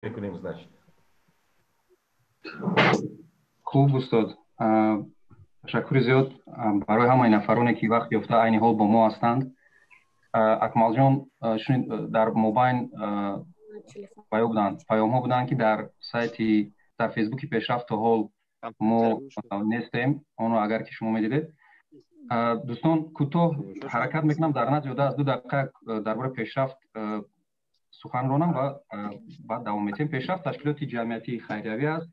میکنیم значит. خوب استاد، تشکر زیاد برای همه نفرانی که وقت یافته عین حال با ما هستند. اکمال جان در موبایل پیام ها بودن که در سایت در فیسبوک پیشرفت تا حال ما نیستیم. اونو اگر که شما میدیدید دوستان کوتاه حرکت میکنم، در نه زیاده از 2 دقیقه درباره پیشرفت سخن رانم و بعد دوام میتیم. پیشرفت تشکیلاتی جمعیتی خیریوی است.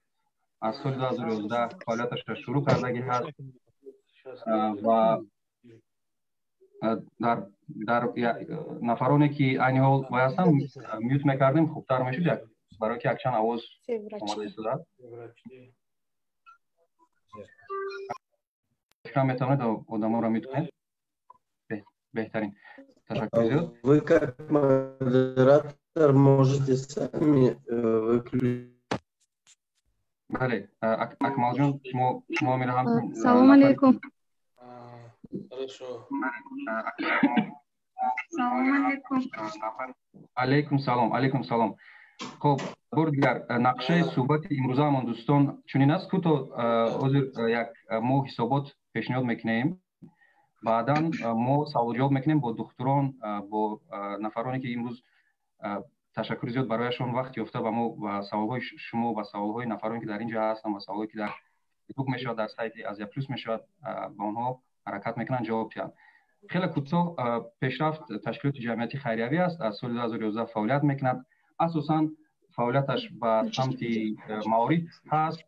از سال 2011 فعالیتش را شروع کردگی هست و در نفرانی که این حال باید هستم میوت میکردیم خوبتر میشد برای که اکشن آواز اومده ایستاده. شما میتونید آدم را میتونید بهترین. تشکر زیاد. Вы как модератор можете сами выключить. بله اکمال جان شما میرم. سلام علیکم. علیکم سلام. خب دیگر نقشه صحبت امروز همان دوستان چنین است که تو یک ما حسابات پیشنهاد میکنیم، بعدا ما سوال جواب میکنیم با دکتران، با نفرانی که امروز تشکر زیاد برایشون وقت یافته و ما و سوالهای شما و سوالهای نفرانی که در اینجا هستن و سوالهایی که در فیسبوک میشود در سایت آسیا پلوس میشود با اونها حرکت میکنن جواب میدن. خیلی کوتاه پیشرفت تشکیلات جمعیتی خیریوی است. از سال 2011 فعالیت میکند. اساسا فعالیتش به سمت موارد هست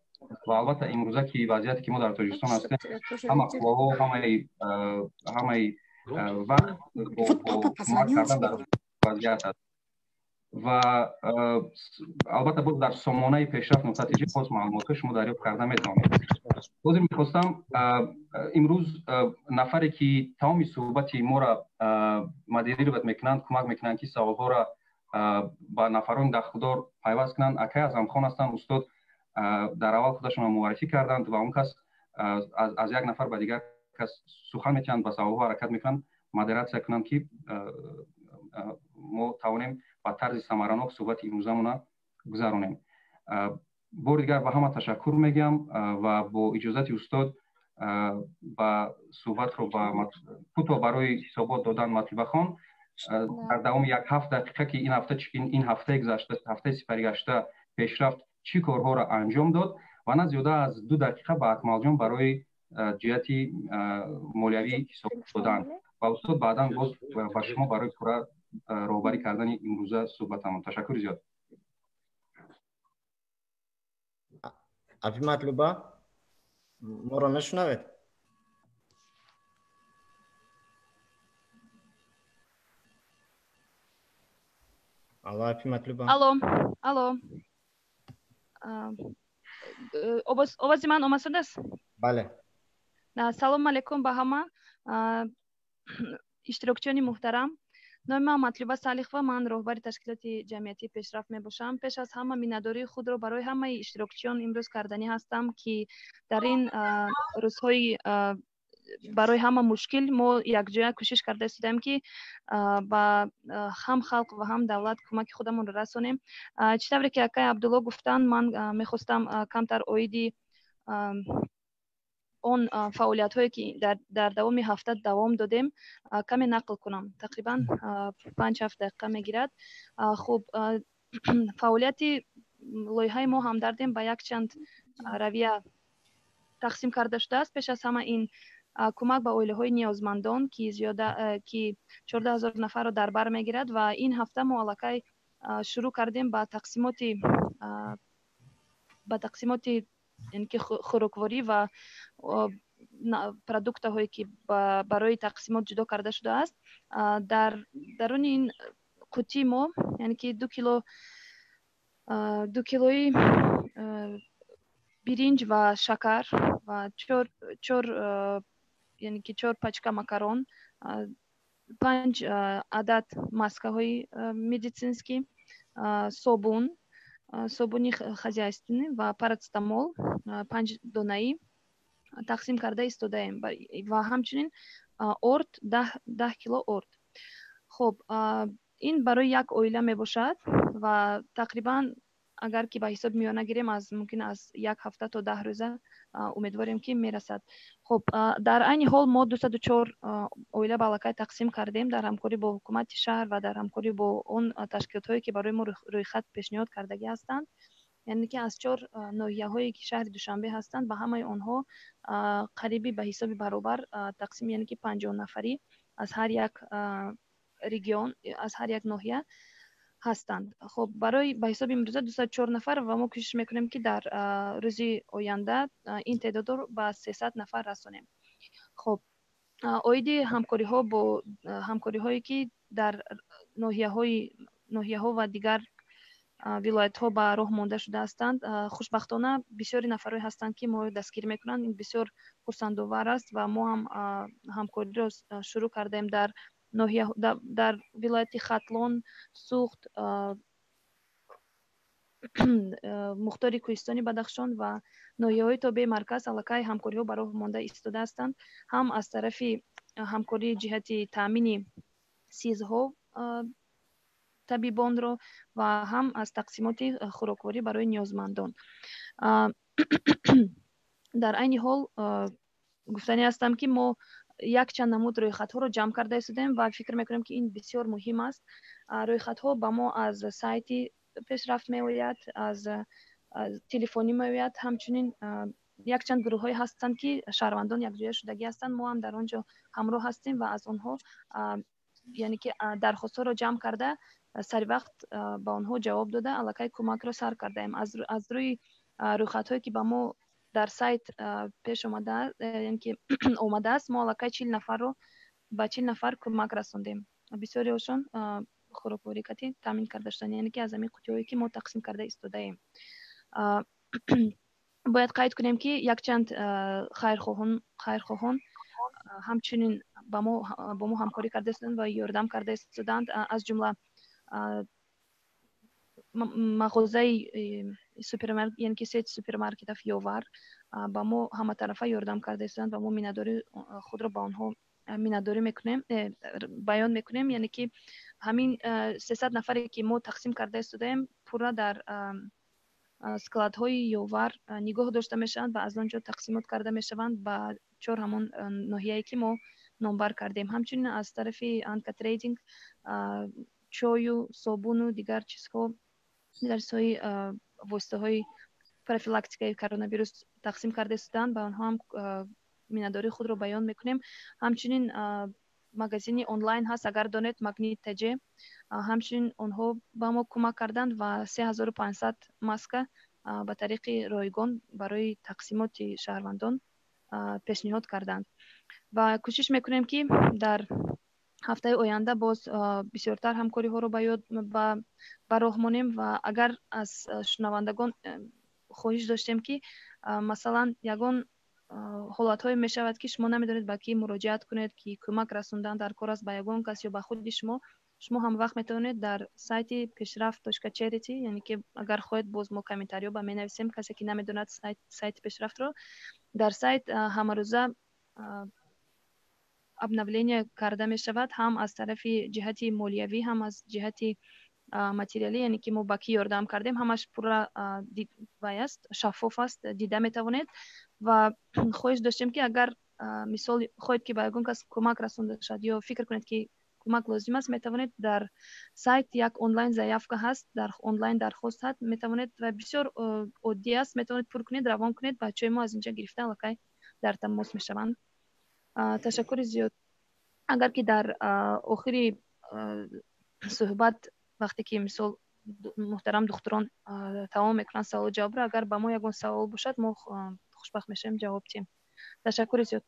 و البته امروزه که وضعیتی که ما در تاجیکستان هستیم همه قواها همه وقت با کمک کردن در وضعیت است و البته باز در سامانه پیشرفت نتیجه باز معلومات شما دریافت کرده میتونید. باز میخواستم امروز نفری که تمام صحبت ما را مدیریت میکنند کمک میکنند که سوالها را با نفران دخودار پیوست کنند. اکای از امخان هستند. استاد در اول خودشون معرفی کردند و اون کس از یک نفر به دیگر کس سخن میتونند و سوالها حرکت میکنند مدیریت کنند که ما توانیم با طرز ثمراناک صحبت امروزمون گذرونیم. بار دیگر به همه تشکر میگم و با اجازت استاد با صحبت رو با کوتاه برای حسابات دادن مطلب خان در دوام 1 دقیقه که این هفته گذشته، هفته سپری گشته پیشرفت چی کارها را انجام داد و نه زیاده از 2 دقیقه با اکمال جان برای جهتی مالیوی حساب دادن و استاد بعدا باز با شما برای پورا راهبری کردن امروزه صحبتمون. تشکر زیاد. افی مطلوبه ما رو نشنوید. الو افی مطلوبه. الو آوازی من آمده است؟ بله. سلام علیکم به همه اشتراکچیان محترم. نام من مطلوبه صالحова، من راهبر تشکیلات جمعیتی پیشرفت میباشم. پیش از همه مینه‌داری خود را برای همه اشتراکچیان امروز کردنی هستم که در این روزهای برای همه مشکل ما یک جای کوشش کرده استیم که با هم خلق و هم دولت کمک خودمون را رسانیم. چطوری که اکای عبدالله گفتن من میخواستم کمتر اویدی اون فعالیت هایی که در دوام هفته دوام دادیم کمی نقل کنم. تقریبا 5-7 دقیقه میگیرد. خب فعالیت لایحه ما همدردیم با یک چند رویه تقسیم کرده شده است. پیش از همه این کمک به اویله های نیازمندان که زیاده که 14,000 نفر را در بر میگیرد و این هفته ما علاقه شروع کردیم با تقسیمات یعنی که خوراکواری و پروداکت هایی که برای تقسیمات جدا کرده شده است. درون این قوطی ما یعنی که 2 کیلوی برنج و شکر و 4 یعنی که 4 پاچکا ماکارون، 5 عدد ماسکه های مدیسینسکی، صابونی خزایستونی و پارацетамол 5 دانه‌ای تقسیم کرده ایستاده‌ایم و همچنین ارد 10 کیلو ارد. خب این برای یک اویله می باشد و تقریبا агар ки ба ҳисоби миёна гирем мумкин аз 1 ҳафта то 10 рӯза умедворем ки мерасад. Хуб, дар айни ҳол мо 204 оила ба аллакай тақсим кардем дар ҳамкорӣ бо ҳукумати шаҳр ва дар ҳамкорӣ бо он ташкилотҳое ки барои мо рӯйхат пешниҳод кардагӣ ҳастанд. яъне ки аз 4 ноҳияҳое ки шаҳри Душанбе ҳастанд ба ҳамаи онҳо қариби ба ҳисоби баробар тақсим, яъне ки 50 нафарӣ аз ҳар як регион, аз ҳар як ноҳия ҳастанд. Хуб, барои ба ҳисоби имрӯза 204 нафар ва мо кӯшиш мекунем ки дар рӯзи оянда ин теъдодро ба 300 нафар расонем. Хуб, оиди ҳамкориҳо бо ҳамкориҳое ки дар ноҳияҳо ва дигар вилоятҳо ба роҳ монда шуда ҳастанд, хушбахтона бисёри нафарҳое ҳастанд ки мо дастгирӣ мекунанд. Ин бисёр хурсандовар аст ва мо ҳам ҳамкориро шурӯъ кардаем дар дар вилояти Хатлон, Суғд, Мухтори Кӯҳистони Бадахшон ва ноҳияҳои то бе марказ аллакай ҳамкориҳо ба роҳ монда истода ҳастанд. ҳам аз тарафи ҳамкории ҷиҳати таъмини сизҳо табибонро ва ҳам аз тақсимоти хӯрокворӣ барои ниёзмандон. дар айни ҳол гуфтанӣ ҳастам ки мо якчанд намуд рӯйхатҳоро ҷамъ карда истодаем ва фикр мекунем ки ин бисёр муҳим аст. Рӯйхатҳо ба мо аз сайти пешрафт меояд, аз телефонӣ меояд. Ҳамчунин якчанд гурӯҳҳое ҳастанд ки шаҳрвандон якҷоя шудагӣ ҳастанд. Мо ҳам дар он ҷо ҳамроҳ ҳастем ва аз онҳо яъне ки дархостҳоро ҷамъ карда саривақт ба онҳо ҷавоб дода аллакай кӯмакро сар кардаем. аз рӯи рӯйхатҳое ки ба мо дар сайт пеш омада, яъне ки омадааст, мо аллакай 40 нафарро ба 40 нафар кӯмак расондем. бисёриҳошон хӯрокворӣ таъмин карда шуданд, яъне ки аз ҳамин қуттиҳое ки мо тақсим карда истодаем. бояд қайд кунем ки якчанд хайрхоҳон ҳамчунин бо мо ҳамкорӣ карда истоданд ва ёрдам карда истоданд. аз ҷумла мағозаи супермаркет, яъне ки сети супермаркетов Ёвар ба мо ҳаматарафа ёрдам карда истоданд ва мо миннатдории худро ба онҳо миннатдорӣ мекунем, баён мекунем. яъне ки ҳамин 300 нафаре ки мо тақсим карда истодаем пурра дар складҳои Ёвар нигоҳ дошта мешаванд ва аз он ҷо тақсимот карда мешаванд ба 4 ҳамон ноҳияе ки мо номбар кардем. ҳамчунин аз тарафи Анка трейдинг чою, собуну дигар чизҳои воситаҳои профилактикаи коронавирус тақсим карда истоданд. ба онҳо ҳам миннатдории худро баён мекунем. ҳамчунин магазини онлайн ҳаст, агар донед, Магнит ТЖ. ҳамчунин онҳо ба мо кӯмак карданд ва 3500 маска ба тариқи ройгон барои тақсимоти шаҳрвандон пешниҳод карданд. ва кӯшиш мекунем ки дар ҳафтаи оянда боз бисёртар ҳамкориҳоро ба роҳ монем ва агар аз шунавандагон хоҳиш доштем ки масалан ягон ҳолатҳое мешавад ки шумо намедонед ба кӣ муроҷиат кунед ки кӯмак расондан дар кор аст ба ягон кас ё ба худи шумо ҳам вақт метавонед дар сайти пешрафт.charity, яъне ки агар хоҳед боз мо комментариё ба менависем, касе ки намедонад сайти пешрафтро, дар сайт ҳамарӯза обновление карда мешавад, ҳам аз тарафи ҷиҳати молиявӣ, ҳам аз ҷиҳати материалӣ, яъне ки мо ба кӣ ёрдам кардем, ҳамаш пурра аст, шаффоф аст, дида метавонед. ва хоҳиш доштем ки агар мисол хоҳед ки ба ягон кас кӯмак расонда шавад ё фикр кунед ки кӯмак лозим аст, метавонед дар сайт як онлайн заявка ҳаст, дар онлайн дархост ҳаст, метавонед ва бисёр оддӣ аст, метавонед пур кунед, равон кунед, бачаҳои мо аз инҷа гирифта аллакай дар тамос мешаванд. ташаккури зиёд. агар ки дар охири суҳбат вақте ки мисол муҳтарам духтурон тамом мекунанд саволу ҷавобро, агар ба мо ягон савол бошад, мо хушбахт мешавем ҷавоб диҳем. ташаккури зиёд.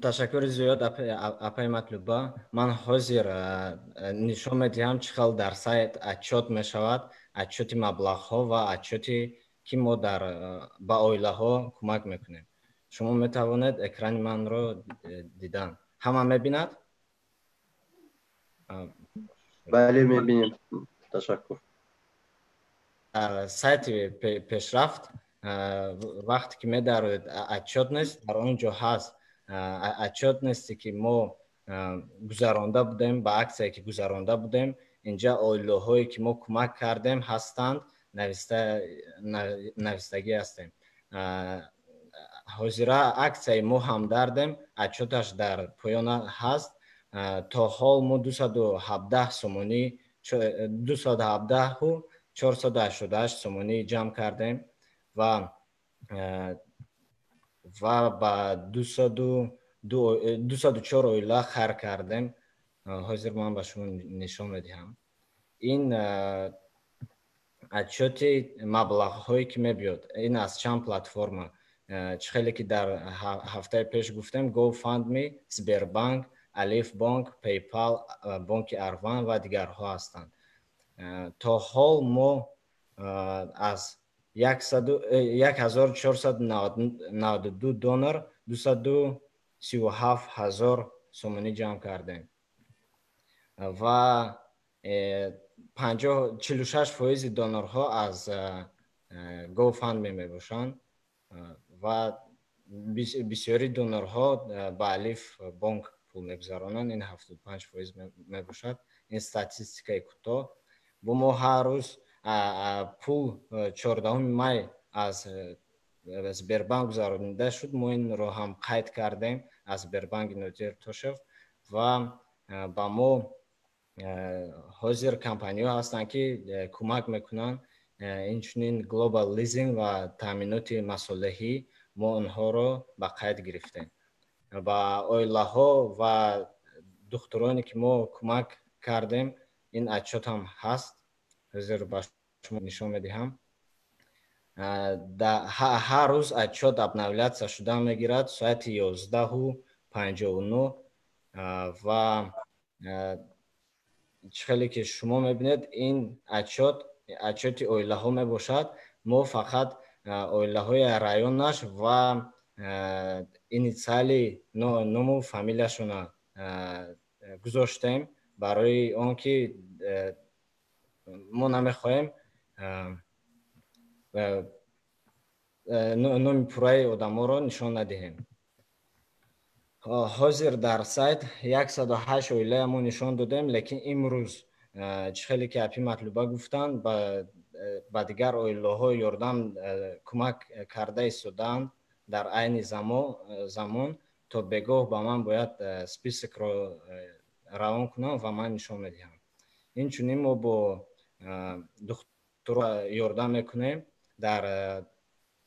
ташаккури зиёд апай матлуба. ман ҳозир нишон медиҳам чӣ хел дар сайт отчёт мешавад, отчёти маблағҳо ва отчёти ки мо ба оилаҳо кӯмак мекунем. шумо метавонед экрани манро дидан. ҳама мебинад? бале, мебинем. ташаккур. сайти пешрафт вақте ки медароед отчётность дар он ҷо ҳаст. отчётности ки мо гузаронда будем, ба аксие ки гузаронда будем. Инҷа оилаҳое ки мо кӯмак кардем ҳастанд, навистагӣ ҳастем. ҳозира аксияи мо ҳамдардем, отчёташ дар поён ҳаст. То ҳол мо 217 сомонӣ 488 сомонӣ ҷамъ кардем ва ба 204 оила хайр кардем. ҳозир ман ба шумо нишон медиҳам. ин отчёти маблағҳое ки мебиёд, ин аз чанд платформа, чӣ хеле ки дар ҳафтаи пеш гуфтем, GoFundMe, Сбербанк, Алиф банк, PayPal, бонки Арван ва дигарҳо ҳастанд. То ҳол мо аз 1492 донор 237 000 сомонӣ ҷамъ кардем ва 46% донорҳо аз GoFundMe мебошанд ва бисёри донорҳо ба Алиф банк пул мегузаронанд. ин 75% мебошад. ин статистикаи кӯтоҳ. бо мо ҳар рӯз пул 14 май аз Сбербанк гузаронида шуд. мо инро ҳам қайд кардем аз Сбербанки Нодир Тошев ва ба мо ҳозир компаниҳо ҳастанд ки кӯмак мекунанд. инчунин Global Leasing ва таъминоти масолиҳӣ мо онҳоро ба қайд гирифтем. ба оилаҳо ва духтуроне ки мо кӯмак кардем ин отчётам ҳаст. ҳозир ба шумо нишон медиҳам. ҳар рӯз отчёт обновляция шуда мегирад соати 11:59 ва чӣ хеле ки шумо мебинед, ин отчёти оилаҳо мебошад. мо фақат оилаҳои районаш ва инициали ному фамилияшона гузоштем, барои он ки мо намехоҳем номи пурраи одаморо нишон надиҳем. ҳозир дар сайт 108 оилаи мо нишон додем, лекин имрӯз чӣ хеле ки апи матлуба гуфтанд, ба дигар оилаҳо ёрдам кӯмак карда истодаанд дар айни замон. то бегоҳ ба ман бояд списокро равон кунам ва ман нишон медиҳам. инчунин мо бо духтуро ёрдам мекунем.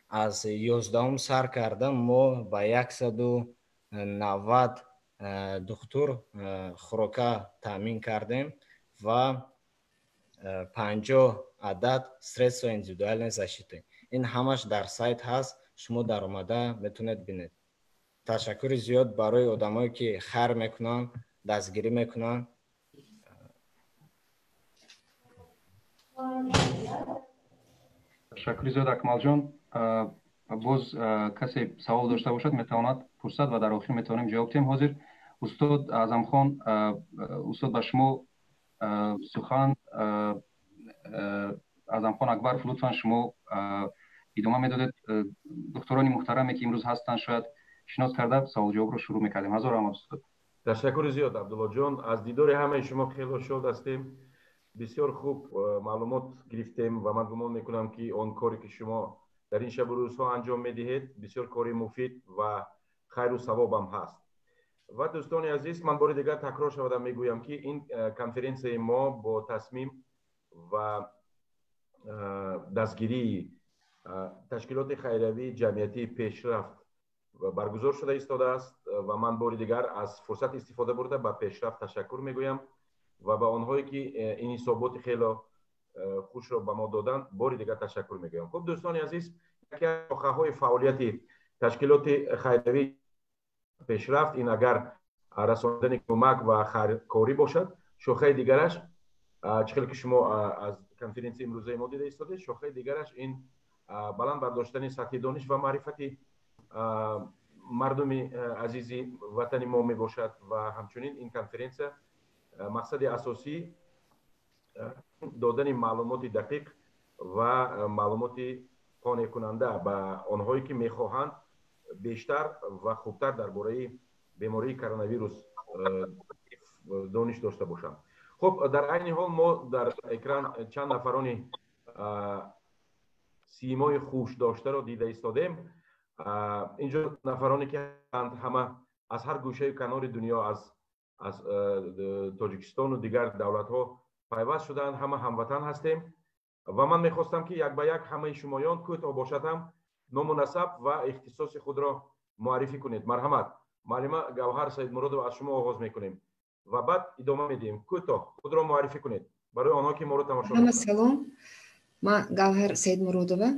аз 11 сар карда мо ба 190 духтур хӯрока таъмин кардем ва 50 адад средства индивидуальной защиты. ин ҳамаш дар сайт ҳаст. шумо дар омада метавонед бинед. ташаккури зиёд барои одамое ки хайр мекунанд, дастгирӣ мекунанд. ташаккури зиёд Акмалҷон. боз касе савол дошта бошад метавонад пурсад ва дар охир метавонем ҷавоб диҳем. ҳозир устод Аъзамхон, устод ба шумо сухан. Аъзамхон Акбаров, лутфан шумо идома медодед. духтурони муҳтараме ки имрӯз ҳастанд шояд шинос карда савол-ҷавобро шурӯъ мекардем. ҳазор раҳмат устод. ташаккури зиёд Абдуллоҷон. аз дидори ҳамаи шумо хело шод ҳастем. бисёр хуб маълумот гирифтем ва ман гумон мекунам ки он коре ки шумо дар ин шабу рӯзҳо анҷом медиҳед бисёр кори муфид ва хайру савобам ҳаст. ва дӯстони азиз, ман бори дигар такрор шавада мегӯям ки ин конференсияи мо бо тасмим ва дастгирии ташкилоти хайриявии ҷамъиятии Пешрафт баргузор шуда истодааст ва ман бори дигар аз фурсат истифода бурда ба Пешрафт ташаккур мегӯям ва ба онҳое ки ин ҳисоботи хело хушро ба мо доданд бори дигар ташаккур мегӯям. хуб дӯстони азиз, яке аз шохаҳои фаъолияти ташкилоти хайриявии Пешрафт ин агар расондани кӯмак ва хайркорӣ бошад, шохаи дигараш чӣ хеле ки шумо аз конференсияи имрӯзаи мо дида истодед, шохаи дигараш ин баланд бардоштани сатҳи дониш ва маърифати мардуми азизи ватани мо мебошад ва ҳамчунин ин конференсия мақсади асосӣ додани маълумоти дақиқ ва маълумоти қонеъкунанда ба онҳое ки мехоҳанд бештар ва хубтар дар бораи бемории коронавирус дониsh дошта бошам. خب در عین حال ما در اکران چند نفرانی سیمای خوش داشته را دیده ایستادیم. اینجا نفرانی که همه از هر گوشه کنار دنیا از تاجیکستان و دیگر دولت ها پیوست شدند، همه هموطن هستیم و من میخواستم که یک به یک همه شمایان کوتاه باشد هم نام و نسب و اختصاص خود را معرفی کنید. مرحمت. معلمه گوهر سید مرادو از شما آغاز میکنیم و بعد ادامه میدیم. کوتاه خود را معرفی کنید برای آنها که ما را تماشا میکنند. سلام، من گوهر سید مرادова،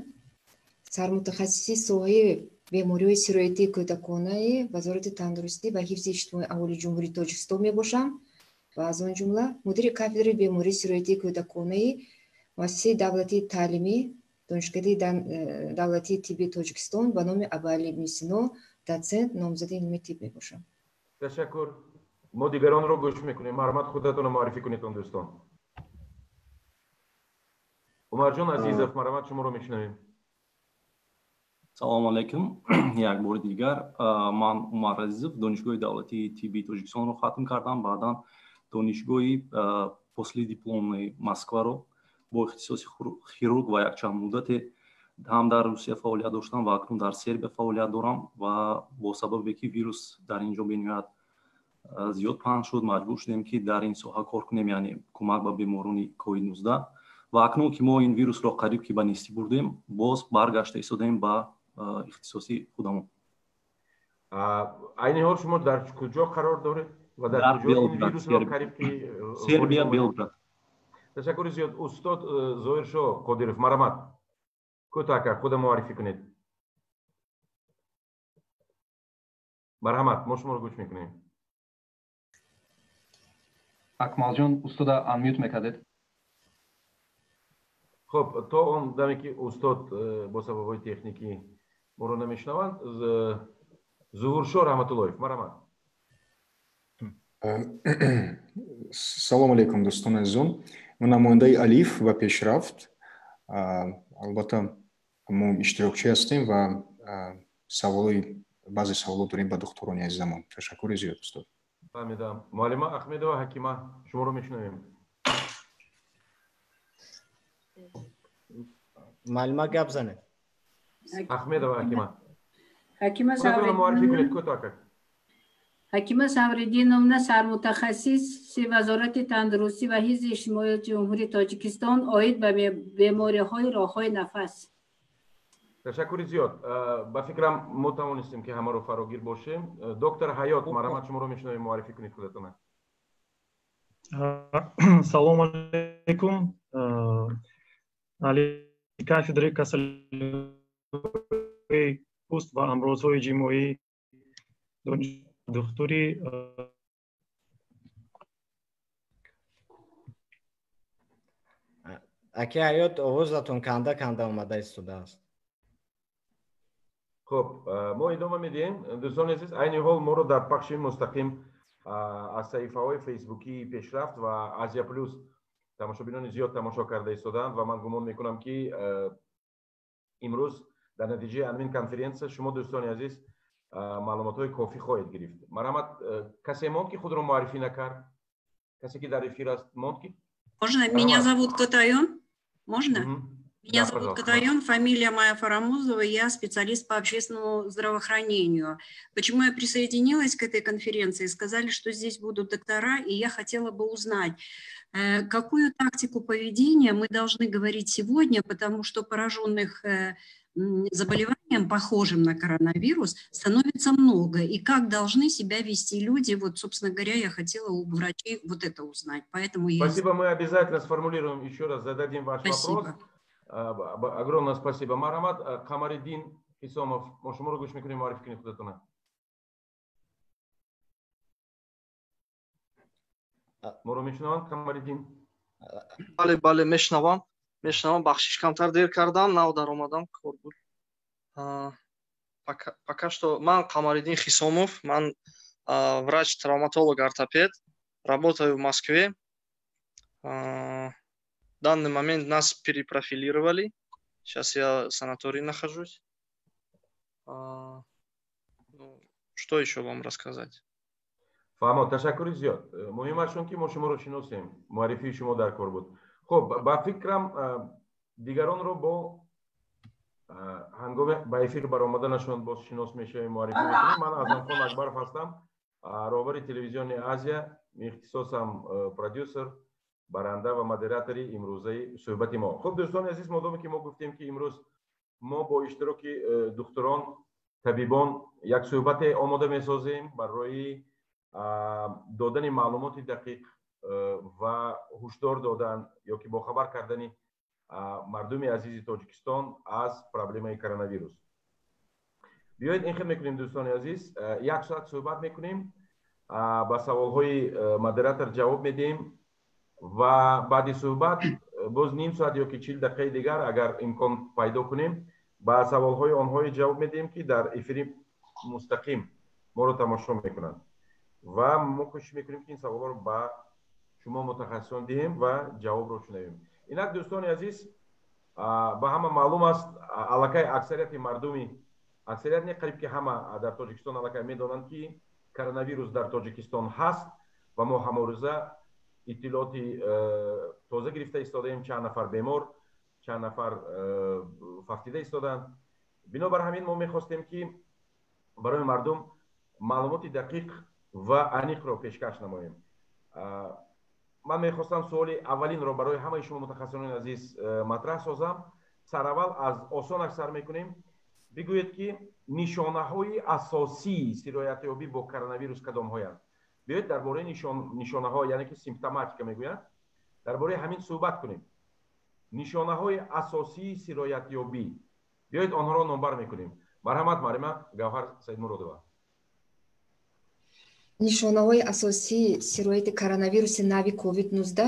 سرمتخصصی соҳаи бемориҳои сироятии кӯдаконаи вазорати тандурустӣ ва ҳифзи иҷтимоӣ аввали ҷумҳурии Тоҷикистон мебошам ва аз он ҷумла мудири кафедраи бемории сироятии кӯдаконаи муассисаи давлатии таълимӣ донишгоҳи давлатии тиббии Тоҷикистон ба номи Абуалӣ ибн Сино, доцент, номзади илми тиб мебошам. تشکر. ما دیگران رو گوش میکنیم. مرحمت خودتون رو معرفی کنید دوستان. عمر جان عزیز، مرحمت شما رو میشنویم. салому алайкум. як бори дигар ман Умар Азизов донишгоҳи давлатии тиббии Тоҷикистонро хатм кардам, баъдан донишгоҳи посли дипломии Москваро бо ихтисоси хирург ва якчанд муддате ҳам дар Русия фаъолият доштам ва акнун дар Сербия фаъолият дорам ва бо сабабе ки вирус дар ин ҷо бениҳоят зиёд паҳн шуд, маҷбур шудем ки дар ин соҳа кор кунем, яъне кӯмак ба беморони COVID-19 ва акнун ки мо ин вирусро қариб ки ба нестӣ бурдем, боз баргашта истодем ба ихтисоси худамон. айни ҳол шумо дар куҷо қарор доред ва дар куҷо ин вирусро қариб ки Сербия, Белград. ташаккури зиёд. устод зоиршо Қодиров, марҳамат. кӯтаҳ худа муаррифӣ кунед. марҳамат, мо шуморо гӯш мекунем. акмалҷон, устода анмют мекардед. خب تا اون دمی که استاد با سبب‌های تکنیکی ما رو نمیشنوند، ظهورشاه رحمت الله مرحمت. салому алейкум дӯстон азизон. ман намояндаи алиф ва пешрафт, албатта мо иштирокчӣ ҳастем ва баъзе саволот дорем ба духтурони азизамон. ташаккури зиёд устод. фаҳмидам. муаллима ахмедова ҳакима, шуморо мешунавем. معلومه گپ زنه. احمدова ҳакима. ҳакима Савриддиновна, сармутахассиси Вазорати тандурустӣ ва ҳифзи иҷтимоии ҷумҳурии Тоҷикистон, оид ба бемориҳои роҳҳои нафас. ташаккури зиёд. ба фикрам мо тавонистем ки ҳамаро фарогир бошем. доктор Ҳаёт, марҳамат, шуморо мешунавем, муаррифӣ кунед худатона. салому алейкум. али кафедраи касалиҳои пӯст ва амрозҳои ҷимоӣ духтури аки Ҳаёт, овозатон канда канда омада истодааст. хуб, мо идома медиҳем. дӯстони азиз, айни ҳол моро дар пахши мустақим аз саҳифаҳои фейсбукии Пешрафт ва Азия Плюс тамошобинони зиёд тамошо карда истоданд ва ман гумон мекунам ки имрӯз дар натиҷаи анмин конференсия шумо дӯстони азиз маълумотҳои кофӣ хоҳед гирифт. марҳамат, касе монд ки худро муаррифӣ накард? касе ки дар эфир аст монд ки? Можно? Меня зовут Катайон. Можно? Меня зовут Катайон, фамилия моя Фарамузова, я специалист по общественному здравоохранению. Почему я присоединилась к этой конференции? Сказали, что здесь будут доктора, и я хотела бы узнать, какую тактику поведения мы должны говорить сегодня, потому что пораженных заболеванием, похожим на коронавирус, становится много. И как должны себя вести люди? Вот, собственно говоря, я хотела у врачей вот это узнать. Поэтому спасибо, мы обязательно сформулируем еще раз, зададим ваш вопрос. Огромное спасибо. Марҳамат, Қамариддин Ҳисомов, мо шуморо гӯш мекунем, муаррифӣ кунед худатона. моро мешунаванд, Қамариддин? бале, мешунавам. Бахшиш камтар дер кардам, нав дар омадам, кор буд. пока что ман Қамариддин Хисомов, ман врач-травматолог, ортопед, работаю в Москве. В данный момент нас перепрофилировали. Сейчас я в санатории нахожусь. Что еще вам рассказать? фаҳмо ташаккури зиёд. Муҳимаш он ки мо шуморо шиносем. Муаррифии шумо дар кор буд. Хуб, ба фикрам дигаронро бо ҳангоми ба эфир баромаданашон боз шинос мешавем, муаррифӣ мекунем. Ман Аъзамхон Акбаров ҳастам, роҳбари телевизиони Азия, ихтисосам продюсер, баранда ва модератори имрӯзаи суҳбати мо. Хуб дӯстони азиз, модоме ки мо гуфтем ки имрӯз мо бо иштироки духтурон, табибон як суҳбате омода месозем барои додани маълумоти дақиқ ва ҳушдор додан ё ки бохабар кардани мардуми азизи Тоҷикистон аз проблемаи коронавирус. биёед ин хел мекунем дӯстони азиз, 1 соат суҳбат мекунем, ба саволҳои модератор ҷавоб медиҳем ва баъди суҳбат боз ним соат ё ки 40 дақиқаи дигар агар имкон пайдо кунем ба саволҳои онҳое ҷавоб медиҳем ки дар эфири мустақим моро тамошо мекунанд ва мо кӯшиш мекунем ки ин саволҳоро ба шумо мутахассисон диҳем ва ҷавобро шунавем. инак дӯстони азиз, ба ҳама маълум аст, аллакай аксарияти мардуми, аксарият не қариб ки ҳама дар Тоҷикистон аллакай медонанд ки коронавирус дар Тоҷикистон ҳаст ва мо ҳаморӯза иттилооти тоза гирифта истодаем, чанд нафар бемор, чанд нафар фавтида истоданд. бинобар ҳамин мо мехостем ки барои мардум маълумоти дақиқ ва аниқро пешкаш намоем. ман мехостам суоли аввалинро барои ҳамаи шумо мутахассисони азиз матраҳ созам. сараввал аз осонаш сар мекунем. бигӯед ки нишонаҳои асосии сироятёбӣ бо коронавирус кадомҳоянд? биёед дар бораи нишонаҳо, яъне ки симптоматика мегӯянд, дар бораи ҳамин суҳбат кунем. нишонаҳои асосии сироятёбӣ, биёед онҳоро номбар мекунем. марҳамат марима Гавҳар Саидмуродова. нишонаҳои асосии сирояти коронавируси нави COVID-19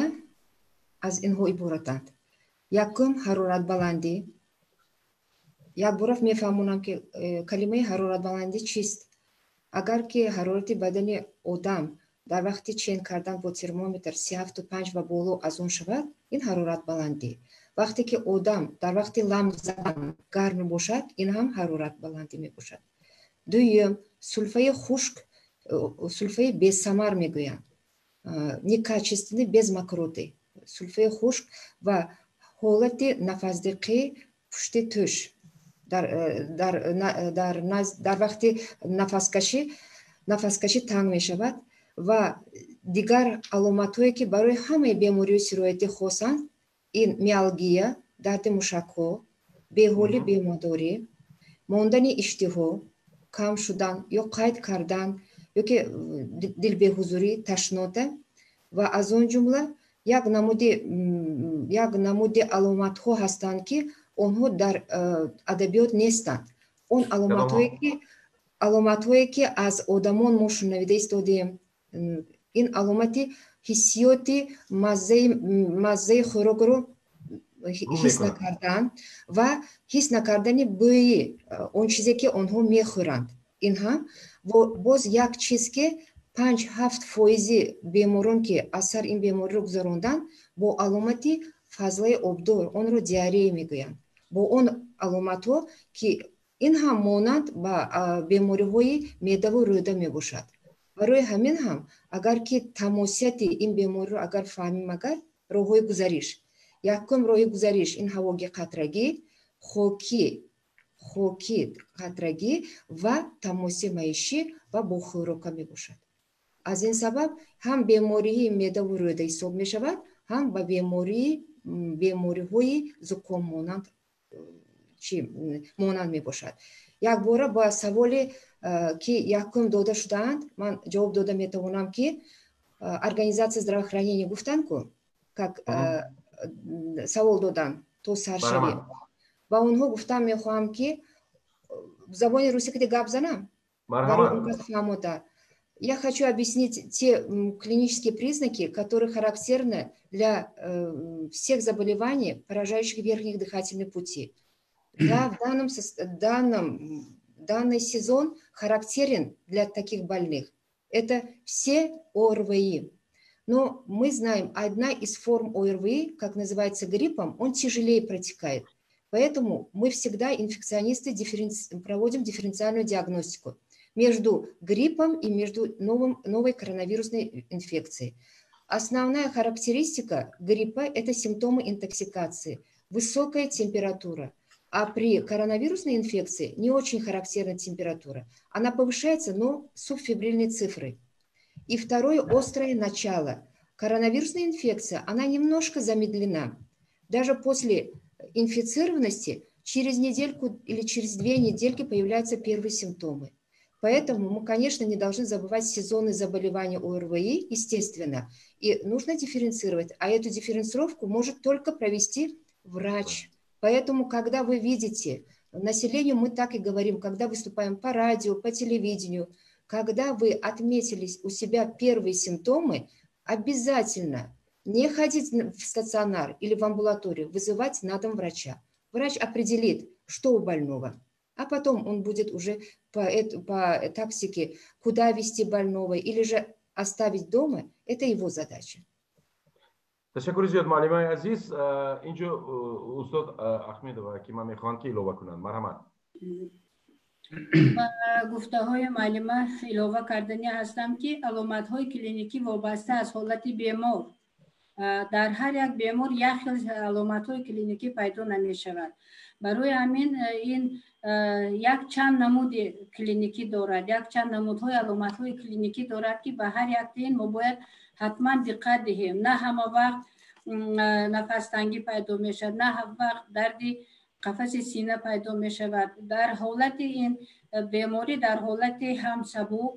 аз инҳо иборатанд. якум ҳароратбаландӣ. як бора мефаҳмонам ки калимаи ҳароратбаландӣ чист. агар ки ҳарорати бадани одам дар вақти чен кардан бо термометр 37.5 ва боло аз он шавад, ин ҳароратбаландӣ. вақте ки одам дар вақти ламс задан гарм мебошад, ин ҳам ҳароратбаландӣ мебошад. дуюм, сулфаи хушк, сулфаи бесамар мегӯянд, некачественный, без мокроты, сулфаи хушк ва ҳолати нафасдиқӣ пушти тӯш дар вақти нафаскашӣ танг мешавад ва дигар аломатҳое ки барои ҳамаи бемориҳои сироятӣ хосанд, ин миалгия, дарди мушакҳо, беҳолӣ, бемодорӣ, мондани иштиҳо, кам шудан ё қайд кардан ёки дилбеҳузурӣ, ташнота ва аз он ҷумла як намуди аломатҳо ҳастанд ки онҳо дар адабиёт нестанд. он аломатҳое ки аз одамон мо шунавида истодем, ин аломати ҳиссиёти маззаи хӯрокро ҳис накардан ва ҳис накардани бӯи он чизе ки онҳо мехӯранд. ин ҳам боз як чиз ки 5-7% беморон ки аз сар ин бемориро гузаронданд бо аломати фазлаи обдор, онро диарея мегӯянд. бо он аломатҳо ки ин ҳам монанд ба бемориҳои медаву рӯда мебошад. барои ҳамин ҳам агар ки тамосияти ин бемориро агар фаҳмем, агар роҳҳои гузариш, якум роҳи гузариш ин ҳавоги қатрагӣ, хоки қатрагӣ ва тамоси маишӣ ва бо хӯрока мебошад. аз ин сабаб ҳам бемории медаву рӯда ҳисоб мешавад, ҳам ба бемориҳои зуком монанд мебошад. як бора ба саволи ки якум дода шудаанд, ман ҷавоб дода метавонам ки организация здравоохранения гуфтанд ку как савол додан то саршавӣ. ба онҳо гуфтан мехоҳам ки забони русӣ киде гап занам. Я хочу объяснить те клинические признаки, которые характерны для всех заболеваний, поражающих верхних дыхательных путей. Да, данный сезон характерен для таких больных. Это все ОРВИ. Но мы знаем, одна из форм ОРВИ, как называется гриппом, он тяжелее протекает. Поэтому мы всегда, инфекционисты, проводим дифференциальную диагностику. между гриппом и между новой коронавирусной инфекцией. Основная характеристика гриппа – это симптомы интоксикации, высокая температура. А при коронавирусной инфекции не очень характерна температура. Она повышается, но субфебрильной цифрой. И второе – острое начало. Коронавирусная инфекция, она немножко замедлена. Даже после инфицированности через недельку или через 2 недельки появляются первые симптомы. Поэтому мы, конечно, не должны забывать сезонные заболевания ОРВИ, естественно, и нужно дифференцировать. А эту дифференцировку может только провести врач. Поэтому, когда вы видите, населению мы так и говорим, когда выступаем по радио, по телевидению, когда вы отметились у себя первые симптомы, обязательно не ходить в стационар или в амбулаторию, вызывать на дом врача. Врач определит, что у больного, а потом он будет уже по тактике, куда везти больного или же оставить дома, это его задача. تشکر زیاد معلم عزیز. اینجا استاد احمدова کیما میخوان که اضافه کنند. مرحمت. گفته‌های معلم اضافه کردنی هستم که علامت‌های کلینیکی وابسته از حالت بیمار در هر یک بیمار یک خیلی علامت‌های کلینیکی پیدا نمی‌شود. برای همین این یک چند نمود کلینیکی دارد، یک چند نمودهای علامت‌های کلینیکی دارد که به هر یک این ما باید حتما دقت دهیم. نه همه وقت نفس تنگی پیدا می‌شود، نه همه وقت درد قفس سینه پیدا می‌شود. در حالت این بیماری در حالت هم سبک،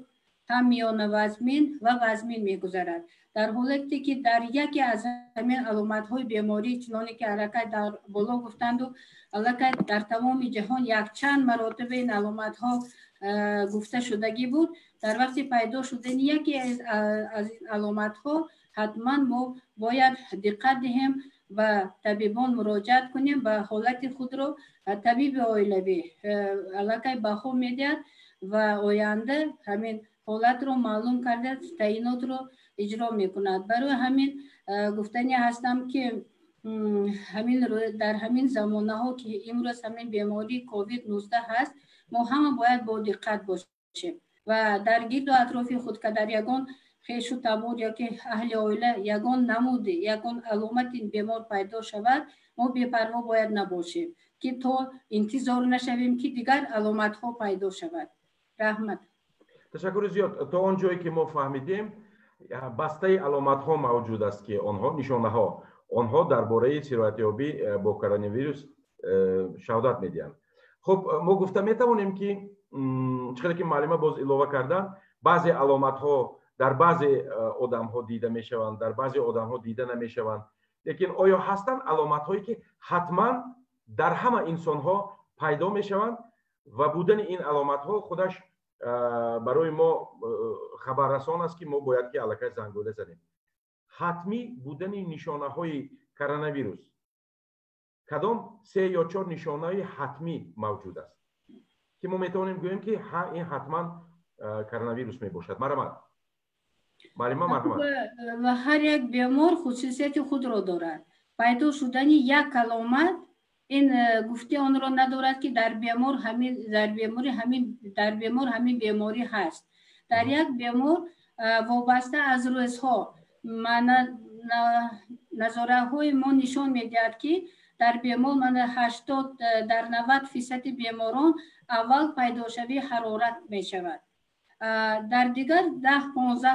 هم میانه وزمین و وزمین می‌گذرد. در حالتی که در یکی از همین علامت‌های بیماری چنانی که حرکت در بالا گفتند و حرکت در تمام جهان یک چند مراتب این علامت‌ها گفته شدگی بود، در وقتی پیدا شدن یکی از این علامت‌ها حتما ما باید دقت دهیم و طبیبان مراجعت کنیم و حالت خود را طبیب عائلوی علاقه به خود می‌دهد و آینده همین حالت رو معلوم کرده تعیینات رو اجرا می‌کند. برای همین گفتنی هستم که همین در همین زمانه‌ها که امروز همین بیماری کووید 19 هست، ما هم باید با دقت باشیم و در گرد و اطراف خود که در یگان خویش و تبار یا که اهل عائله یگان نمود یگان علامت این بیمار پیدا شود، ما بی‌پروا باید نباشیم که تا انتظار نشویم که دیگر علامت ها پیدا شود. رحمت. تشکر زیاد. تا اونجایی که ما فهمیدیم بسته علامت ها موجود است که آنها نشانه ها آنها درباره سرایت‌یابی با کرونا ویروس شهادت میدهند. خب ما گفته میتوانیم که چقدر که معلومه باز اضافه کردن، بعضی علامت ها در بعضی آدم ها دیده میشوند، در بعضی آدم ها دیده نمیشوند. لیکن آیا هستند علامت هایی که حتما در همه انسان ها پیدا میشوند و بودن این علامت ها خودش برای ما خبررسان است که ما باید که علاقه زنگوله زنیم. حتمی بودن نشانه های کرونا ویروس کدام 3 یا 4 نشانه حتمی موجود است که ما میتونیم بگوییم که این حتما کرونا ویروس می باشد؟ مرحمت. معلومه مرحمت. و هر یک بیمار خصوصیت خود را دارد. پیدا شدن یک علامت این گفته آن را ندارد که در بیمار همین بیماری هست. در یک بیمار وابسته از روزها نظاره های ما نشان میدهد که در بیمار 80 در 90% بیماران اول پیداشوی حرارت می شود. در دیگر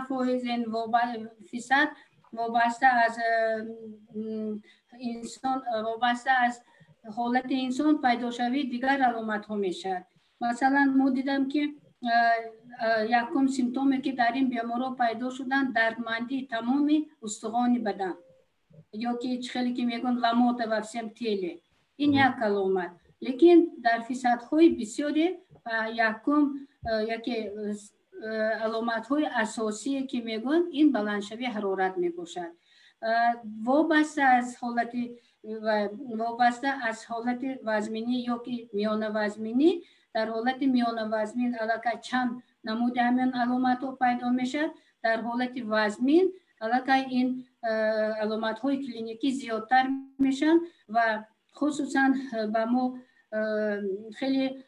10-15% این فیصد وابسته از انسان، وابسته از حالت انسان پیداشوی دیگر علامت ها می شود. مثلا ما دیدم که یکم سیمتومی که در این بیمارا پیدا شدن دردمندی تمام استخوان بدن یا که خیلی که میگن لاموت و سمتیلی، این یک علامت. لیکن در فیصدهای بسیاری یکی علامت های اساسی که میگن این بلندشوی حرارت میباشد. وابسته از حالت وزمینی یا که میانه وزمینی، در حالت میانه وزمین علاقه چند نمود همین علامت ها پیدا میشد. در حالت وزمین علاقه این علامت های کلینیکی زیادتر میشن و خصوصا به ما خیلی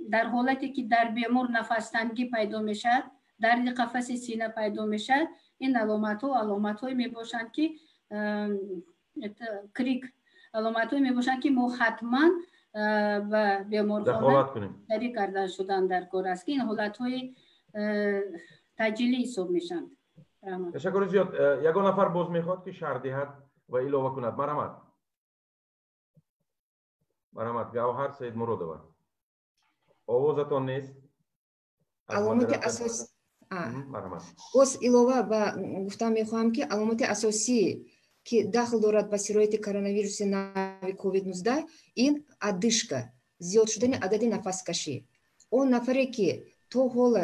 در حالتی که در بیمار نفس‌تنگی پیدا میشد، درد قفس سینه پیدا میشد، این علامت های می باشند که کریک علامت های می باشند که ما حتما و بیمارخانه دری کردن شدن در کار است که این حالت های تجلی حساب میشند. تشکر زیاد. یگان نفر باز میخواد که شرح دهد و اضافه کند. مرحمت گوهر سید مرودова. آوازتان نیست؟ علامت اساسی باز اضافه با گفتم میخواهم که علامت اساسی که داخل دارد به شرایط کرونا نوی کووید 19 این ادышка زیاد شدن عدد نفس کشی. اون نفری که تو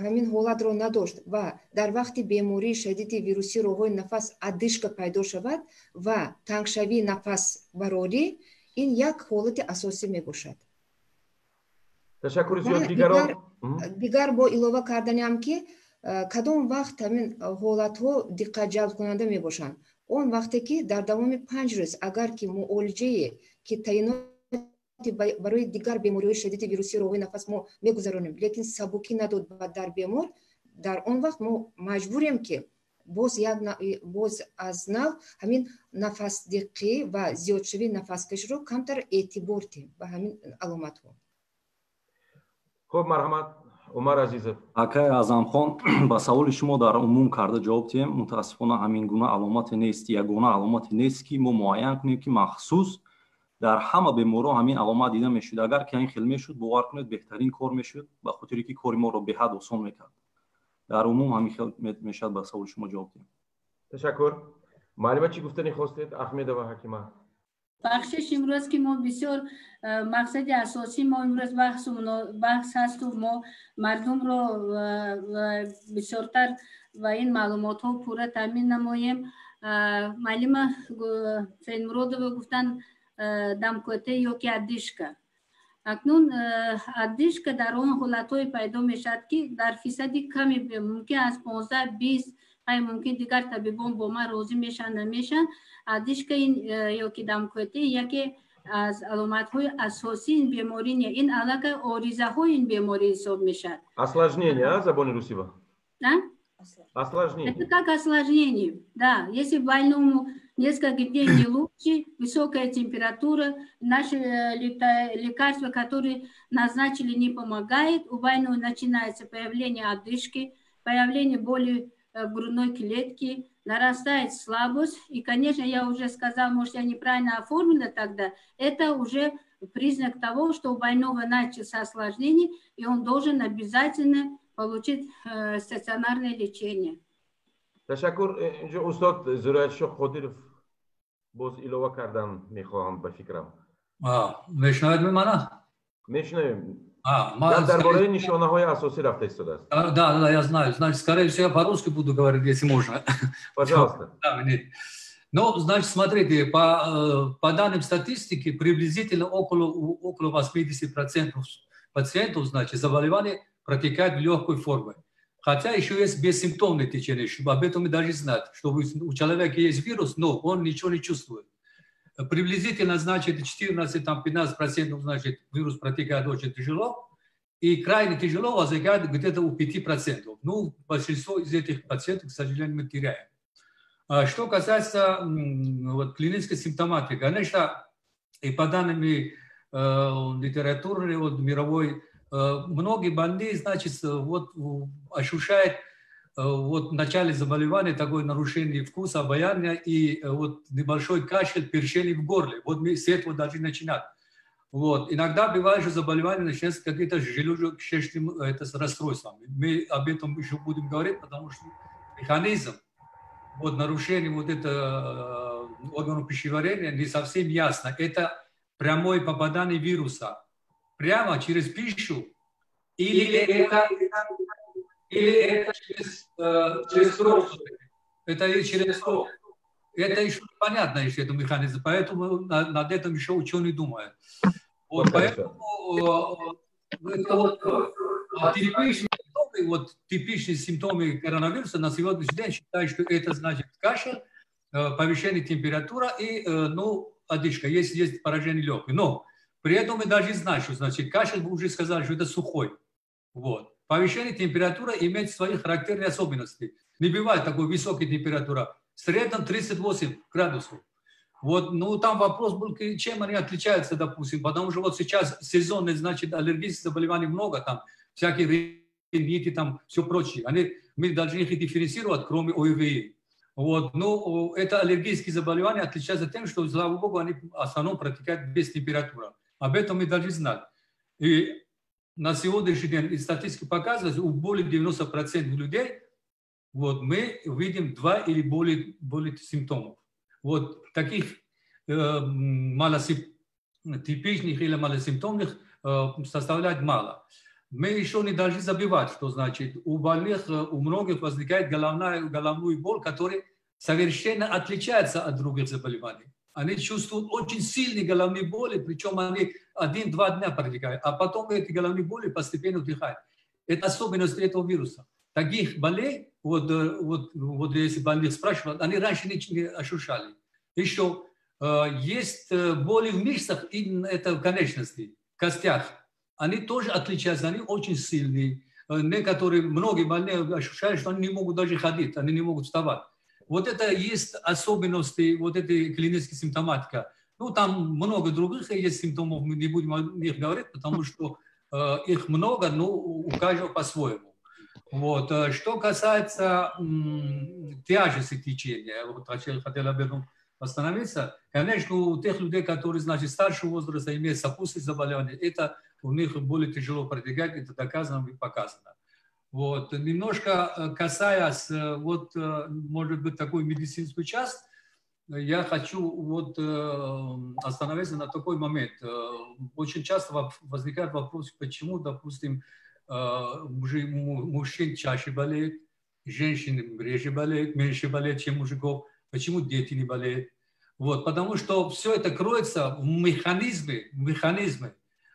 همین حالت رو نداشت و در وقت بیماری شدید ویروسی راههای نفس ادышка پیدا شود و تنگشوی نفس براری، این یک حالت اساسی می باشد. تشکر زیاد. دیگر با اضافه کردنیم که کدام وقت همین حالت ها دقت جلب کننده می باشند. اون وقتی که در دوام 5 روز اگر که معالجه که تعیینات برای دیگر بیماری‌های شدید ویروسی راههای نفس ما میگذرانیم لیکن سبکی نداد در بیمار، در اون وقت ما مجبوریم که باز از نو همین نفس دقی و زیاد شوی نفس کش رو کمتر اعتبار دیم به همین علامت ها. خب مرحمت عمر عزیزов. акай азамхон ба саволи шумо дар умум карда ҷавоб диҳем. мутаассифона ҳамин гуна аломате нест, ягона аломате нест ки мо муайян кунем ки махсус дар ҳама беморҳо ҳамин аломат дида мешуд. агар ки ин хел мешуд бовар кунед беҳтарин кор мешуд, ба хотире ки кори моро беҳад осон мекард. дар умум ҳамин хел мешавад ба саволи шумо ҷавоб диҳем. تشکر. معلومه چی گفتنی خواستید احمد و حکیمه؟ بخشش امروز که ما بسیار مقصد اساسی ما امروز بحث هست و ما مردم رو بسیارتر و این معلومات ها پورا تامین نماییم. معلم سید مرودова گفتن دمکوته یا که ادышка. اکنون ادышка در اون حالت های پیدا میشد که در فیصدی کمی ممکن از 15-20 ممکن دیگر طبیبان با ما راضی میشن نمیشن. ادышка این یا که دمکوته یکی از علامت های اساسی این بیماری نیست. این علاقه آریزه های این بیماری حساب میشد. Осложнение заболевания Русева? Да? Осложнение. Это как осложнение. Да, если больному несколько дней не лучше, высокая температура, наши лекарства, которые назначили, не помогают, у больного начинается появление одышки, появление боли в грудной клетке, нарастает слабость. И, конечно, я уже сказала, может, я неправильно оформила тогда, это уже признак того, что у больного начался осложнение, и он должен обязательно получить стационарное лечение. تشکر. اینجا استاد زرایشو قادرов باز اضافه کردن میخواهم به فکرم. میشنوید منو؟ میشنویم. Я درباره نشانه های اساسی رفته ایستاده است. Да, я знаю. Значит, скорее всего, я по-русски буду говорить, если можно. Пожалуйста. Ну, значит, смотрите, по данным статистики, приблизительно около 80% пациентов, значит, заболевание протекает в легкой форме. Хотя еще есть бессимптомное течение, об этом мы даже знать, что у человека есть вирус, но он ничего не чувствует. Приблизительно, значит, 14-15%, значит, вирус протекает очень тяжело, и крайне тяжело возникает где-то у 5%. Ну, большинство из этих пациентов, к сожалению, мы теряем. Что касается вот, клинической симптоматики, конечно, и по данным литературы вот, мировой, многие больные, значит, вот, ощущают вот, в начале заболевания такое нарушение вкуса, обоняния и вот, небольшой кашель, першение в горле. Вот мы с этого должны начинать. Вот. Иногда бывает, что заболевание начинается какие-то желудочно-кишечные расстройства. Мы об этом еще будем говорить, потому что механизм вот, нарушения вот этого органов пищеварения не совсем ясно. Это прямое попадание вируса прямо через пищу или это через кровь. Это через кровь. Это еще непонятно, еще этот механизм. Поэтому над этим еще ученые думают. Вот, поэтому это вот, типичные симптомы коронавируса на сегодняшний день считают, что это значит кашель, повышение температуры и ну, одышка, есть поражение легких. Но При этом мы должны знать, что значит кашель, вы уже сказали, что это сухой. Вот. Повышение температуры имеет свои характерные особенности. Не бывает такой высокой температуры. В среднем 38 градусов. Вот, ну, там вопрос был, чем они отличаются, допустим, потому что вот сейчас сезонные, значит, аллергических заболеваний много, там, всякие риниты, там, все прочее. Мы должны их дифференцировать, кроме ОРВИ. Вот, ну, это аллергические заболевания отличаются тем, что, слава богу, они в основном протекают без температуры. Об этом мы должны знать. И на сегодняшний день статистика показывает, у более 90% людей вот, мы видим 2 или более симптомов. Вот таких типичных или малосимптомных составляет мало. Мы еще не должны забывать, что значит у больных, у многих возникает головную боль, которая совершенно отличается от других заболеваний. Они чувствуют очень сильные головные боли, причем они 1-2 дня протекают, а потом эти головные боли постепенно утихают. Это особенность этого вируса. Таких болей, вот если больных спрашивают, они раньше не ощущали. Еще есть боли в мышцах и это в конечности, в костях. Они тоже отличаются, они очень сильные. Многие больные ощущают, что они не могут даже ходить, они не могут вставать. Вот это есть особенности вот этой клинической симптоматики. Ну, там много других есть симптомов, мы не будем о них говорить, потому что их много, но у каждого по-своему. Вот. Что касается тяжести течения, вот хотел об этом остановиться. Конечно, у тех людей, которые, значит, старшего возраста, имеют сопутствующие заболевания, это у них более тяжело протекать, это доказано и показано. Вот. Немножко касаясь, вот, может быть, такой медицинскую часть, я хочу вот остановиться на такой момент. Очень часто возникает вопрос, почему, допустим, мужчин чаще болеют, женщины реже болеют, меньше болеют, чем мужиков. Почему дети не болеют? Вот, потому что все это кроется в механизме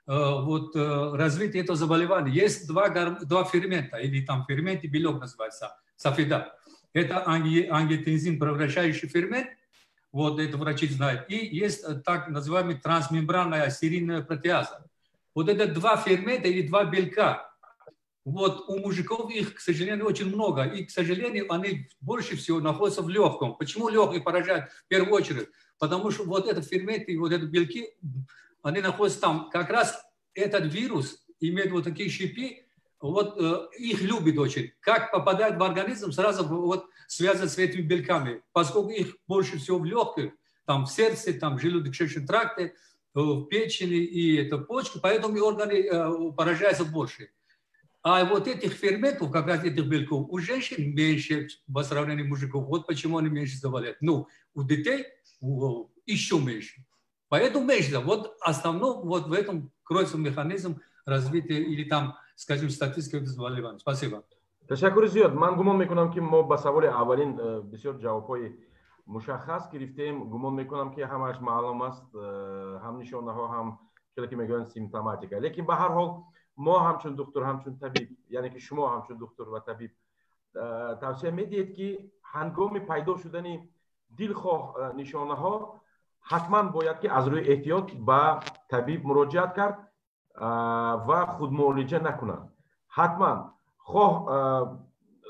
вот, развития этого заболевания. Есть два фермента, или там фермент и белок называется, сафида. Это ангиотензин, превращающий фермент, вот это врачи знают. И есть так называемый трансмембранная серийная протеаза. Вот это два фермента или два белка. Вот у мужиков их, к сожалению, очень много. И, к сожалению, они больше всего находятся в легком. Почему легкие поражают в первую очередь? Потому что вот этот фермент и вот эти белки, они находятся там. Как раз этот вирус имеет вот такие щипи, вот их любит очень. Как попадает в организм, сразу вот связано с этими белками. Поскольку их больше всего в легких, там в сердце, там в желудочно-кишечном тракте, в печени и это почки, поэтому и органы поражаются больше. А вот этих ферментов, как раз этих белков, у женщин меньше по сравнению с мужиков. Вот почему они меньше заболеют. Ну, у детей еще меньше. Поэтому меньше. Вот основном вот в этом кроется механизм развития или там, скажем, статистика заболеваний. Спасибо. تشکر زیاد. من گمان میکنم که ما با سوال اولین بسیار جوابهای مشخص گرفتیم. گمان میکنم که همش معلوم است، هم نشانه ها هم چیزی که میگن سیمپتوماتیکه. لیکن به هر حال ما همچون دکتر، همچون طبیب، یعنی که شما همچون دکتر و طبیب توصیه میدید که هنگام پیدا شدن دلخواه نشانه ها حتما باید که از روی احتیاط به طبیب مراجعت کرد و خود معالجه نکنند. حتما خواه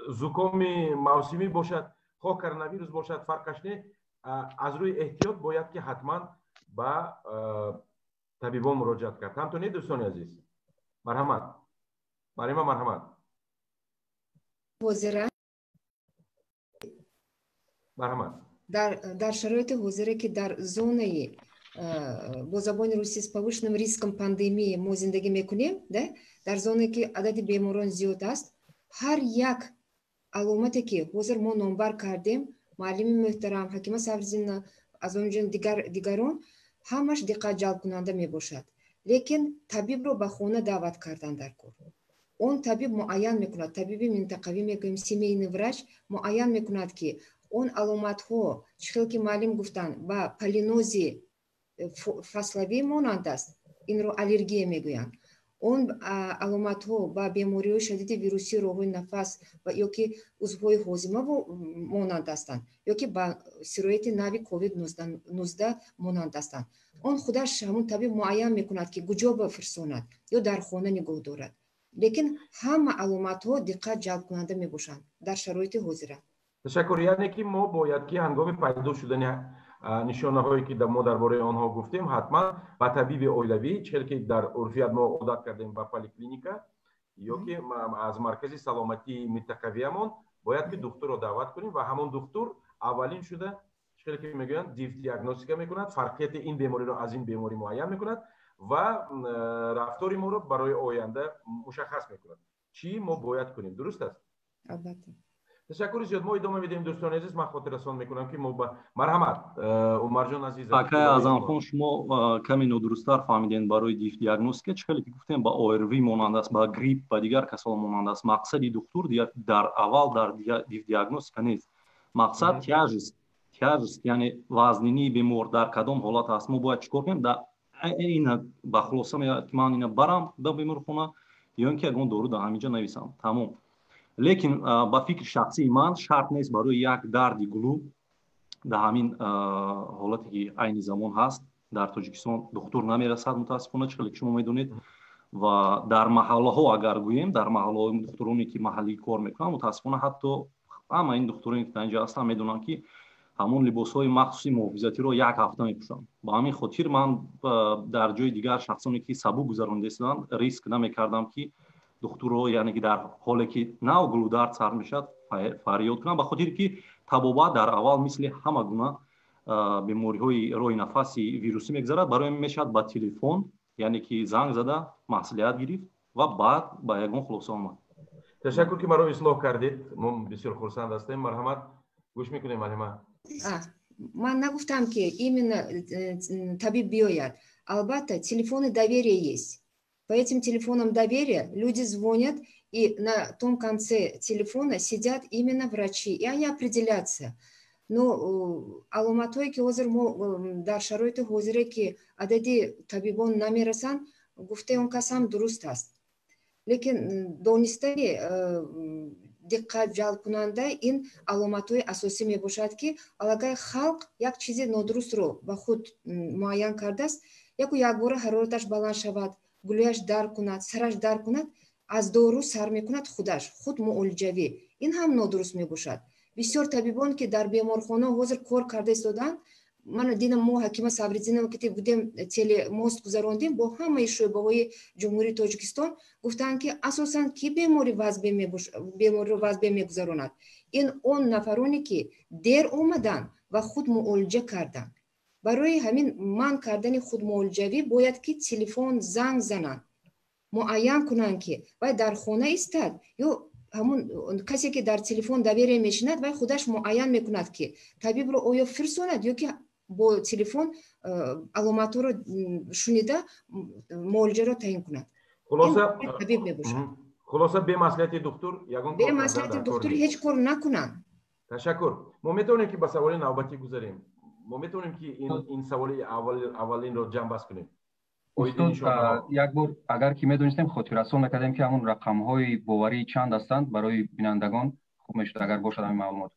زکام موسمی باشد، خواه کرونا ویروس باشد، فرقش نه، از روی احتیاط باید که حتما به طبیبان مراجعت کرد. همطور دوستان عزیز، مرحمت. مریم مرحمت. حاضره مرحمت. در شرایط حاضره که در زونه با زبان روسی с повышенным риском пандемии ما زندگی میکنیم، در زونه که عدد بیماران زیاد است، هر یک علامتی که حاضر ما نامبر کردیم، معلم محترم، حکیم سفرزین، از اونجا دیگران، همش دقت جلب کننده می باشد. لیکن طبیب رو به خانه دعوت کردن در کار. اون طبیب معین میکند، طبیب منطقوی میگوییم سیمینی وراج معین میکند که اون علامت ها چخیل که معلم گفتن با پالینوزی فصلوی مانند است، این رو الرژی میگویند. он аломатҳо ба бемориҳои шадиди вируси роҳҳои нафас ё ки узвҳои ҳозима монанд ҳастанд ё ки ба сирояти нави COVID-19 монанд ҳастанд. Он худаш ҳамун табиб муайян мекунад ки куҷо бафирсонад ё дар хона нигоҳ дорад. лекин ҳама аломатҳо диққат ҷалб кунанда мебошанд дар шароити ҳозира. ташаккур. яъне ки мо бояд ки ҳангоми пайдо шудани нишонаҳое ки мо дар бораи онҳо гуфтем ҳатман ба табиби оилавӣ чел ки дар урфият мо одат кардем ба поликлиника ё ки аз маркази саломатии минтақавиямон бояд ки духтурро даъват кунем ва ҳамон духтур аввалин шуда чел ки мегӯянд диагностика мекунад, фарқияти ин бемориро аз ин беморӣ муайян мекунад ва рафтори моро барои оянда мушаххас мекунад. Чӣ мо бояд кунем? дуруст аст? албатта. ташаккури зиёд. мо идома медиҳем дӯстони азиз. ман хотиррасон мекунам ки мо ба марҳамат умарҷон азиз. акай азамхон шумо каме нодурусттар фаҳмидем барои диагностика чӣ хеле ки гуфтем ба ОРВ монанд аст, ба грипп, ба дигар касола монанд аст. мақсади духтур дар аввал дар диагностика нест. мақсад тяжест, яъне вазнинии бемор дар кадом ҳолат аст. мо бояд чикор кунем? ина ба хулоса меояд ки ман ина барам ба беморхона ё ин ки ягон дору дар ҳаминҷа нависам. тамом. лекин ба фикри шахсии ман шарт нест барои як дарди гулӯ дар ҳамин ҳолате ки айни замон ҳаст дар тоҷикистон духтур намерасад мутаассифона, чӣ хеле ки шумо медонед. ва дар маҳаллаҳо агар гӯем, дар маҳаллаҳои духтуроне ки маҳаллӣ кор мекунанд, мутаассифона ҳатто ҳама ин духтуроне ки дар инҷа ҳастанд медонанд ки ҳамон либосҳои махсуси муҳофизатиро як ҳафта мепӯшанд. ба ҳамин хотир ман дар ҷои дигар шахсоне ки сабук гузаронида истоданд риск намекардам ки духтурро яъне ки дар ҳоле ки нав гулудард сар мешавад фарёд кунам, ба хотире ки табобат дар аввал мисли ҳама гуна бемориҳои роҳи нафаси вирусӣ мегузарад. барои ин мешавад ба телефон яъне ки занг зада маслиҳат гирифт ва баъд ба ягон хулоса омад. ташаккур ки маро ислоҳ кардед. мо бисёр хурсанд ҳастем. марҳамат. гӯш мекунем алима. ман нагуфтам ки именно табиб биёяд. албатта телефони доверия есть. По этим телефонам доверия люди звонят, и на том конце телефона сидят именно врачи, и они определятся. Но аломатҳое ки ҳозир мо дар шароити ҳозире ки адади табибон намерасанд, гуфтаи он кас ҳам дуруст аст. лекин донистани диққат ҷалбкунанда ин аломатҳои асосӣ мебошад ки агар халқ як чизи нодурустро ба худ муайян кардааст, як бора ҳарораташ баланд шавад, гулӯяш дард кунад, сараш дард кунад, аз дору сар мекунад худ муолиҷавӣ. ин ҳам нодуруст мебошад. бисёр табибон ки дар беморхона ҳозир кор карда истоданд, ман дидам мо ҳакима Сабриддинова ки будем телемост гузарондем бо ҳамаи шӯъбаҳои ҷумҳурии Тоҷикистон, гуфтанд ки асосан ки бемориро вазбе мегузаронад. ин он нафароне ки дер омаданд ва худ муолиҷа карданд. барои ҳамин манъ кардани худмуолиҷавӣ бояд ки телефон занг зананд, муайян кунанд ки вай дар хона истад ё ҳамун касе ки дар телефон доверие мешинад, вай худаш муайян мекунад ки табибро оё фирсонад ё ки бо телефон аломатҳоро шунида муолиҷаро таъин кунад. табиб мебошад. хулоса бемаслиҳати духтур ягон бемаслиҳати духтур ҳеҷ кор накунанд. ташаккур. мо метавонем ки ба саволи навбатӣ гузарем. мо метавонем ки ин саволи аввалинро ҷамъбаст кунем. як бор агар ки медонистем хотиррасон мекардем ки ҳамун рақамҳои боварӣ чанд ҳастанд барои бинандагон хуб мешуд агар бошад ҳамин маълумот.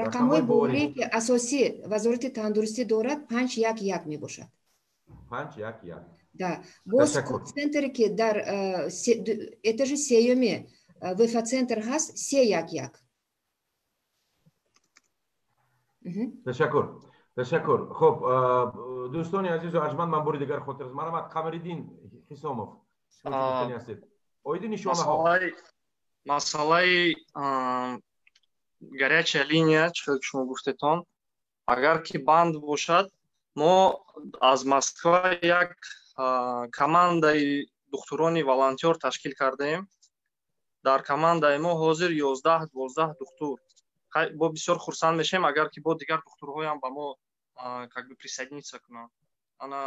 рақамҳои боварӣ ки асосӣ вазорати тандурустӣ дорад 511 мебошад. 511. Да. боз колл-центре ки дар этажи сеюми ВФ-центр ҳаст 311. ташаккур. хуб дӯстони азизу арҷманд, ман бори дигар хотир марҳамат. Қамариддин Хисомов, оиди нишонаҳо масъалаи горячая линия чӣ ки шумо гуфтедон, агар ки банд бошад, мо аз Москва як командаи духтурони волонтер ташкил кардаем. дар командаи мо ҳозир 11-12 духтур. бо бисёр хурсанд мешавем агар ки бо дигар духтурҳоям ба мо как бы присоединиться кунанд. ана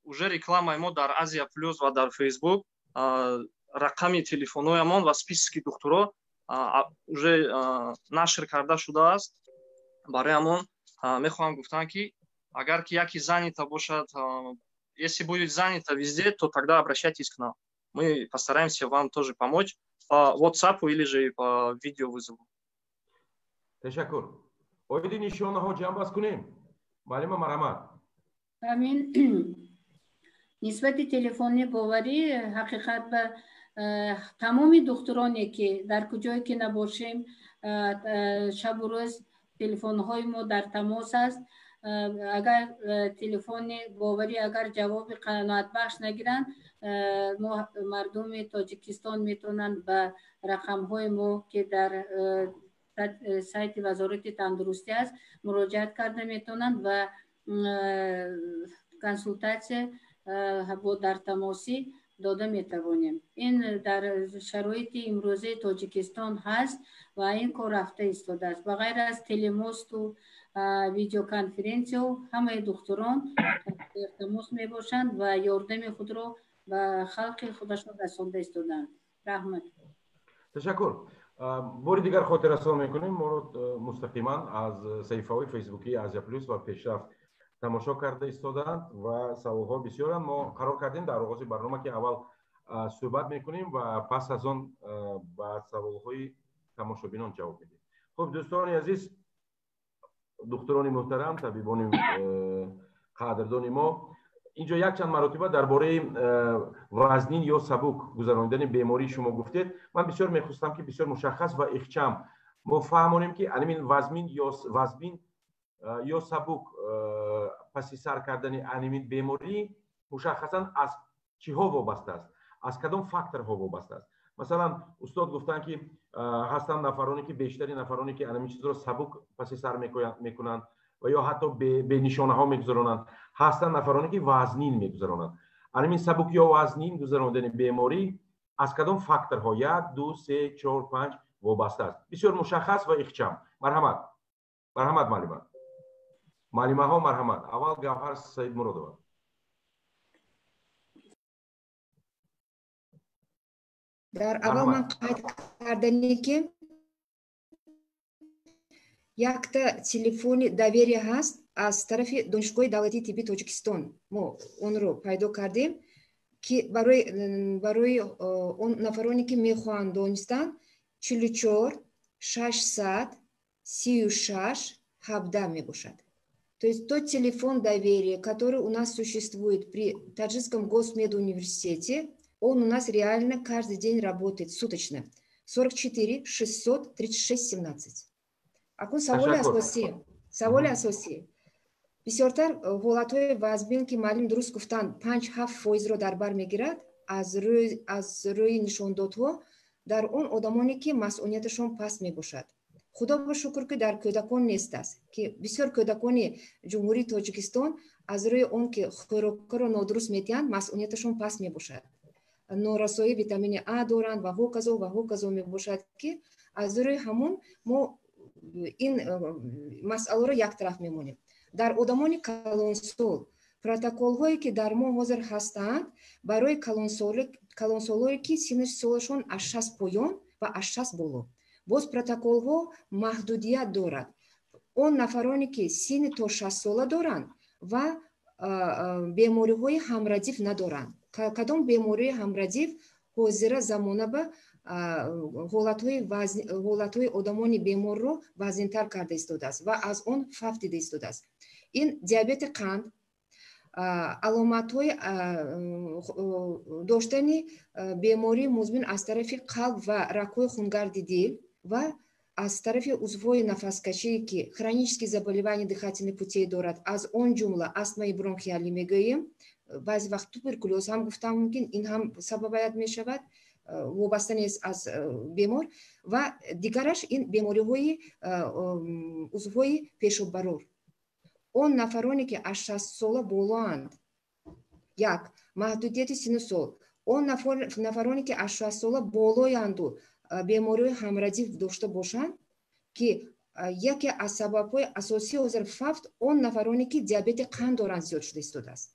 уже рекламаи мо дар Азия Плюс ва дар Facebook, рақами телефонҳоямон ва списки духтурҳо уже нашр карда шудааст. барои ҳамон мехоҳам гуфтан ки агар ки яки занита бошад если будет занято везде, то тогда обращайтесь к нам. Мы постараемся вам тоже помочь по WhatsApp или же по видеовызову. Teşekkür. Oydu nişonu hocam baskunim. Malima maramat. Амин. Нисбати телефони боварӣ ҳақиқат ба тамоми духтуроне ки дар куҷое ки набошем шабу рӯз телефонҳои мо дар тамос аст. Агар телефони боварӣ агар ҷавоби қаноатбахш нагиранд, мо мардуми Тоҷикистон метавонанд ба рақамҳои мо ки дар сайти вазорати тандурустӣ аст муроҷиат карда метавонанд ва консультатсия бо дар тамосӣ дода метавонем. Ин дар шароити имрӯзаи Тоҷикистон ҳаст ва ин кор рафта истодааст. Ба ғайр аз телемосту видеоконференсия ҳамаи духтурон дар тамос мебошанд ва ёрдами худро ба халқи худашон расонда истоданд. Раҳмат. Ташаккур. бори дигар хотиррасон мекунем. моро мустақиман аз саҳифаҳои фейсбуки Азия Плюс ва Пешрафт тамошо карда истоданд ва саволҳо бисёранд. мо қарор кардем дар оғози барнома ки аввал суҳбат мекунем ва пас аз он ба саволҳои тамошобинон ҷавоб медем. хуб дӯстони азиз, духтурони муҳтарам, табибони қадрдони мо, инҷо якчанд маротиба дар бораи вазнин ё сабук гузарондани бемории шумо гуфтед. ман бисёр мехостам ки бисёр мушаххас ва ихчам мо фаҳмонем ки анин вазмин ё сабук паси сар кардани анин беморӣ мушаххасан аз чиҳо вобаста аст, аз кадом факторҳо вобаста аст. масалан устод гуфтанд ки ҳастанд нафароне ки бештари нафароне ки анин чизро сабук паси сар мекунанд ва ё ҳатто бенишонаҳо мегузаронанд. ҳастанд нафароне ки вазнин мегузаронанд. анин сабук ё вазнин гузарондани беморӣ аз кадом факторҳо 1, 2, 3, 4, 5 вобаста аст. бисёр мушаххас ва ихчам. марҳамат. марҳамат маълима. маълимаҳо марҳамат. аввал Гавҳар Саидмуродова. дар аввал ман қайд кардане ки якта телефони доверия ҳаст аз тарафи Донишгоҳи давлатии тиббии Тоҷикистон. мо онро пайдо кардем ки барои он нафароне ки мехоҳанд донистанд 44 600 36 17 мебошад. То есть тот телефон доверия, который у нас существует при Таджикском госмедуниверситете, он у нас реально каждый день работает суточно. 44 600 36 17. Акун саволи асосӣ. Бисёртар ҳолатҳои вазбин ки маълим дуруст гуфтанд 5-7% дар бар мегирад аз рӯи нишондодҳо дар он одамоне ки масъулияташон паст мебошад. худо ба шукр ки дар кӯдакон нест аст ки бисёр кӯдакони ҷумҳурии Тоҷикистон аз рӯи он ки хӯрокро нодуруст медиҳанд масъулияташон паст мебошад. норасои витамини А доранд ва ҳо мебошад ки аз рӯи ҳамон мо ин масъаларо як тараф мемонем. дар одамони калонсол протоколҳое ки дар мо ҳозир ҳастанд барои калонсолое ки синни солашон аз 60 поён ва аз 60 боло. боз протоколҳо маҳдудият дорад. он нафароне ки синни то 60 сола доранд ва бемориҳои ҳамрадиф надоранд. кадом бемории ҳамрадиф ҳозира замона ба ҳолатҳои одамони беморро вазнинтар карда истодааст ва аз он фавт дида истодааст. ин диабети қанд, аломатҳои доштани бемории музмин аз тарафи қалб ва ракҳои хунгарди дил ва аз тарафи узвҳои нафаскашие ки хронические заболевания дыхательных путей дорад, аз он ҷумла астмаи бронхиалӣ мегӯем. баъзе вақт туберкулез ҳам гуфтам мумкин ин ҳам сабабият мешавад, вобаста нест аз бемор ва дигараш ин бемориҳои узвҳои пешоббарор. он нафароне ки аз 60 сола болоанд, як маҳдудияти синни сол. он нафароне ки аз 60 сола болоянду бемориҳои ҳамрадиф дошта бошанд ки яке аз сабабҳои асосии ҳозир фавт он нафароне ки диабети қанд доранд зиёд шуда истодааст.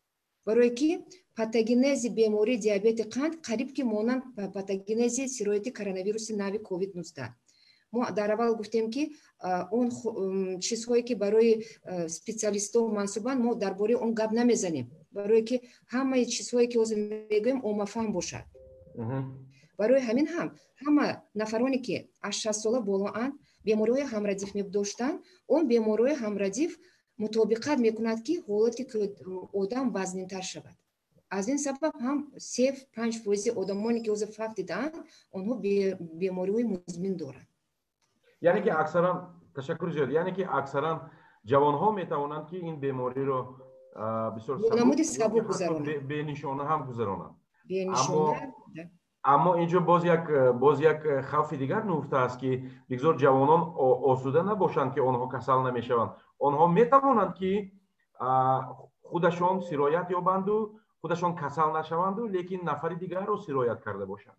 барое ки патогенези бемории диабети қанд қариб ки монанд патогенези сироити коронавируси нави COVID-19. мо дар аввал гуфтем ки он чизҳое ки барои специалисту мансубан мо дар бораи он гап намезанем, барое ки ҳамаи чизҳое ки ҳозир мегӯем оммафаҳм бошад. барои ҳамин ҳам ҳама нафароне ки аз 60 сола болоанд бемориҳои ҳамрадиф мебдоштанд, он бемориҳои ҳамрадиф мутобиқат мекунад ки ҳолати одам вазнинтар шавад. аз ин сабаб ҳам 3-5% одамоне ки ҳозир фавт дидаанд, онҳо бемориҳои музмин доранд. яъне ки аксаран ташаккур зиёд, яъне ки аксаран ҷавонҳо метавонанд ки ин бемориро бисёр намуди сабук гузаронанд, бенишона ҳам гузаронанд. бенишона. аммо инҷо боз як хавфи дигар нуфтааст ки бигзор ҷавонон осуда набошанд ки онҳо касал намешаванд. онҳо метавонанд ки худашон сироят ёбанду худашон касал нашаванду лекин нафари дигарро сироят карда бошанд.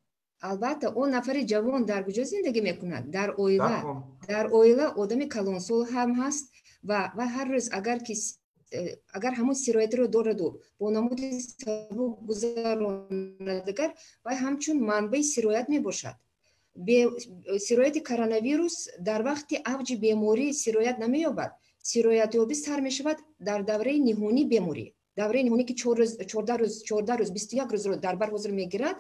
албатта он нафари ҷавон дар куҷо зиндагӣ мекунад? Дар оила одами калонсол ҳам ҳаст ва ҳар рӯз агар ҳамон сироятиро дораду бо намуди сабук гузаронад, агар вай ҳамчун манбаи сироят мебошад. сирояти коронавирус дар вақти авҷи беморӣ сироят намеёбад. сироятёбӣ сар мешавад дар давраи ниҳонӣ беморӣ. давраи ниҳонӣ ки 14 рӯз 21 рӯзро дар бар ҳозир мегирад,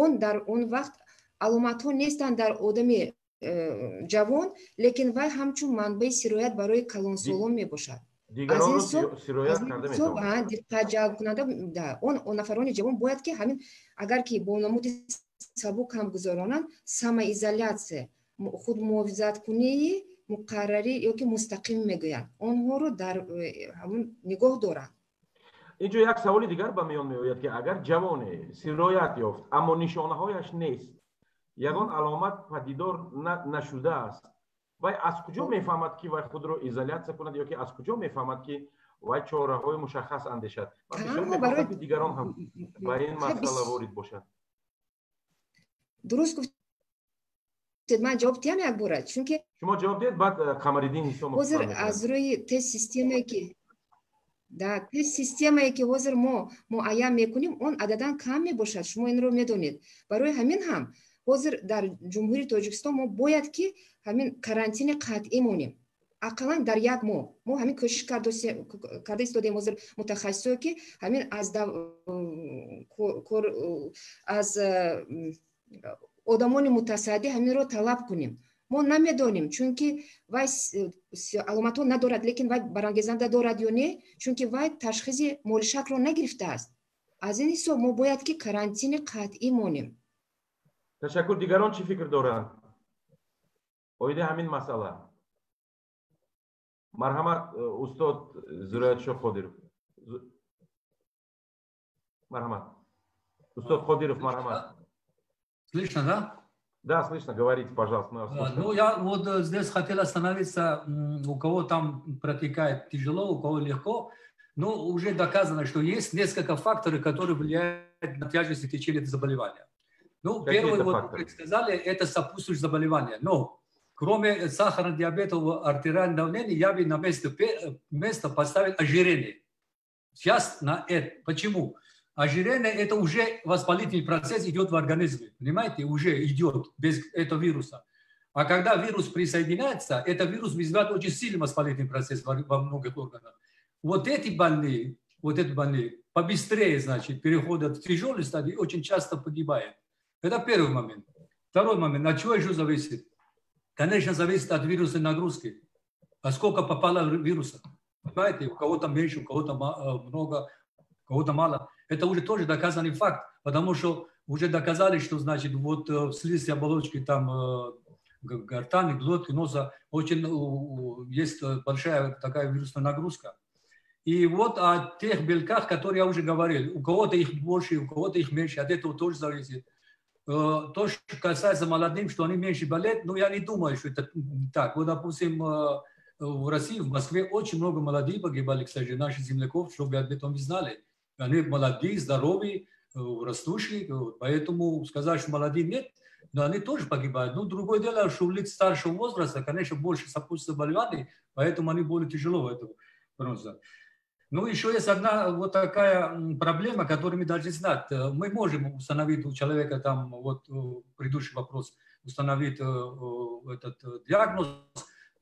он дар он вақт аломатҳо нестанд дар одами ҷавон, лекин вай ҳамчун манбаи сироят барои калонсолон мебошад. диққат ҷалб кунанда он нафарони ҷавон бояд ки ҳамин агар ки бо намуди сабук ҳам гузаронанд, самоизоляция, худмуҳофизаткунии муқаррарӣ ёки мустақим мегӯянд, онҳоро дар ҳамон нигоҳ доранд. инҷо як саволи дигар ба миён меояд ки агар ҷавоне сироят ёфт, аммо нишонаҳояш нест, ягон аломат падидор нашудааст, вай аз куҷо мефаҳмад ки вай худро изолятсия кунад ёки аз куҷо мефаҳмад ки вай чораҳои мушаххас андешад? ки дигарон ҳам ба ин масъала ворид бошанд. дуруст гуфтед, ман ҷавоб диҳам як бора, чунки шумо ҷавоб диҳед, баъд Қамариддин Исо ҳозир аз рӯи тест системае ки ҳозир мо муайян мекунем, он ададан кам мебошад, шумо инро медонед. барои ҳамин ҳам ҳозир дар ҷумҳурии Тоҷикистон мо бояд ки ҳамин карантини қатъӣ монем. ақаллан дар як моҳ мо ҳамин кӯшиш карда истодем ҳозир мутахассисое ки ҳамин аз одамони мутасадди ҳаминро талаб кунем. мо намедонем, чунки вай аломатҳо надорад, лекин вай барангезанда дорад ё не, чунки вай ташхиси молишакро нагирифтааст. аз ин ҳисоб мо бояд ки карантини қатъӣ монем. ташаккур. дигарон чӣ фикр доранд оиди ҳамин масъала? марҳамат, устод Зуроятшоҳ Қодиров. Марҳамат. Устод Қодиров, марҳамат. Слышно, да? Да, слышно. Говорите, пожалуйста. Ну, я вот здесь хотел остановиться, у кого там протекает тяжело, у кого легко. Но уже доказано, что есть несколько факторов, которые влияют на тяжесть и течение заболевания. Ну, первое, вот, как сказали, это сопутствующие заболевания. Но кроме сахарного диабета, артериального давления, я бы на место поставил ожирение. Сейчас на это. Почему? Ожирение – это уже воспалительный процесс идет в организме. Понимаете? Уже идет без этого вируса. А когда вирус присоединяется, этот вирус вызывает очень сильный воспалительный процесс во многих органах. Вот эти больные побыстрее, значит, переходят в тяжелую стадию и очень часто погибают. Это первый момент. Второй момент. От чего еще зависит? Конечно, зависит от вирусной нагрузки. А сколько попало вируса? Понимаете? У кого-то меньше, у кого-то много, у кого-то мало. Это уже тоже доказанный факт, потому что уже доказали, что, значит, вот в слизистой оболочке там гортани, глотки, носа очень есть большая такая вирусная нагрузка. И вот о тех белках, которые я уже говорил, у кого-то их больше, у кого-то их меньше, от этого тоже зависит. То, что касается молодым, что они меньше болеют, ну, я не думаю, что это так. Вот, допустим, в России, в Москве очень много молодых погибали, кстати, наших земляков, чтобы об этом не знали. Они молодые, здоровые, растущие, поэтому сказать, что молодые нет, но они тоже погибают. Ну, другое дело, что у лиц старшего возраста, конечно, больше сопутствующих заболеваний, поэтому они более тяжело в этом проносят. Ну, еще есть одна вот такая проблема, которую мы должны знать. Мы можем установить у человека, там, вот предыдущий вопрос, установить этот диагноз.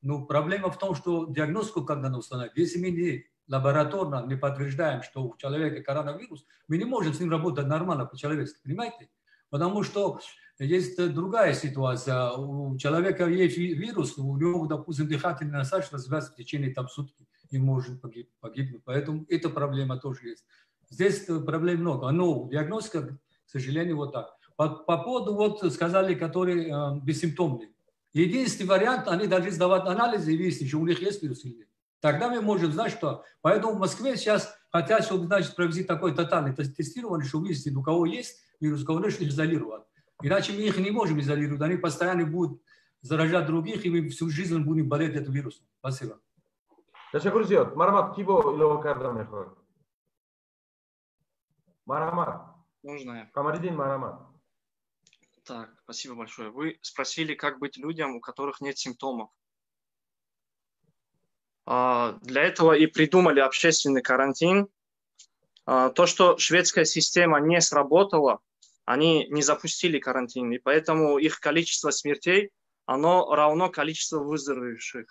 Но проблема в том, что диагностику, когда надо установить, если мы не лабораторно не подтверждаем, что у человека коронавирус, мы не можем с ним работать нормально по-человечески, понимаете? Потому что есть другая ситуация. У человека есть вирус, у него, допустим, дыхательный массаж развивается в течение сутки и может погибнуть. Поэтому эта проблема тоже есть. Здесь проблем много. Но диагностика, к сожалению, вот так. По поводу, вот сказали, которые бессимптомные. Единственный вариант, они должны сдавать анализы и выяснить, что у них есть вирус или нет. Тогда мы можем знать, что... Поэтому в Москве сейчас хотят, чтобы, значит, провести такое тотальное тестирование, чтобы выяснить, у кого есть вирус, у кого нет, изолировать. Иначе мы их не можем изолировать. Они постоянно будут заражать других, и мы всю жизнь будем болеть этим вирусом. Спасибо. Teşekkür ediyorum. Marhamat, Kibo ilova kardam mejor. Marhamat. Можно я? Камаридин, Мархамат. Так, спасибо большое. Вы спросили, как быть людям, у которых нет симптомов. Для этого и придумали общественный карантин. То, что шведская система не сработала, они не запустили карантин, и поэтому их количество смертей, оно равно количеству выздоровевших.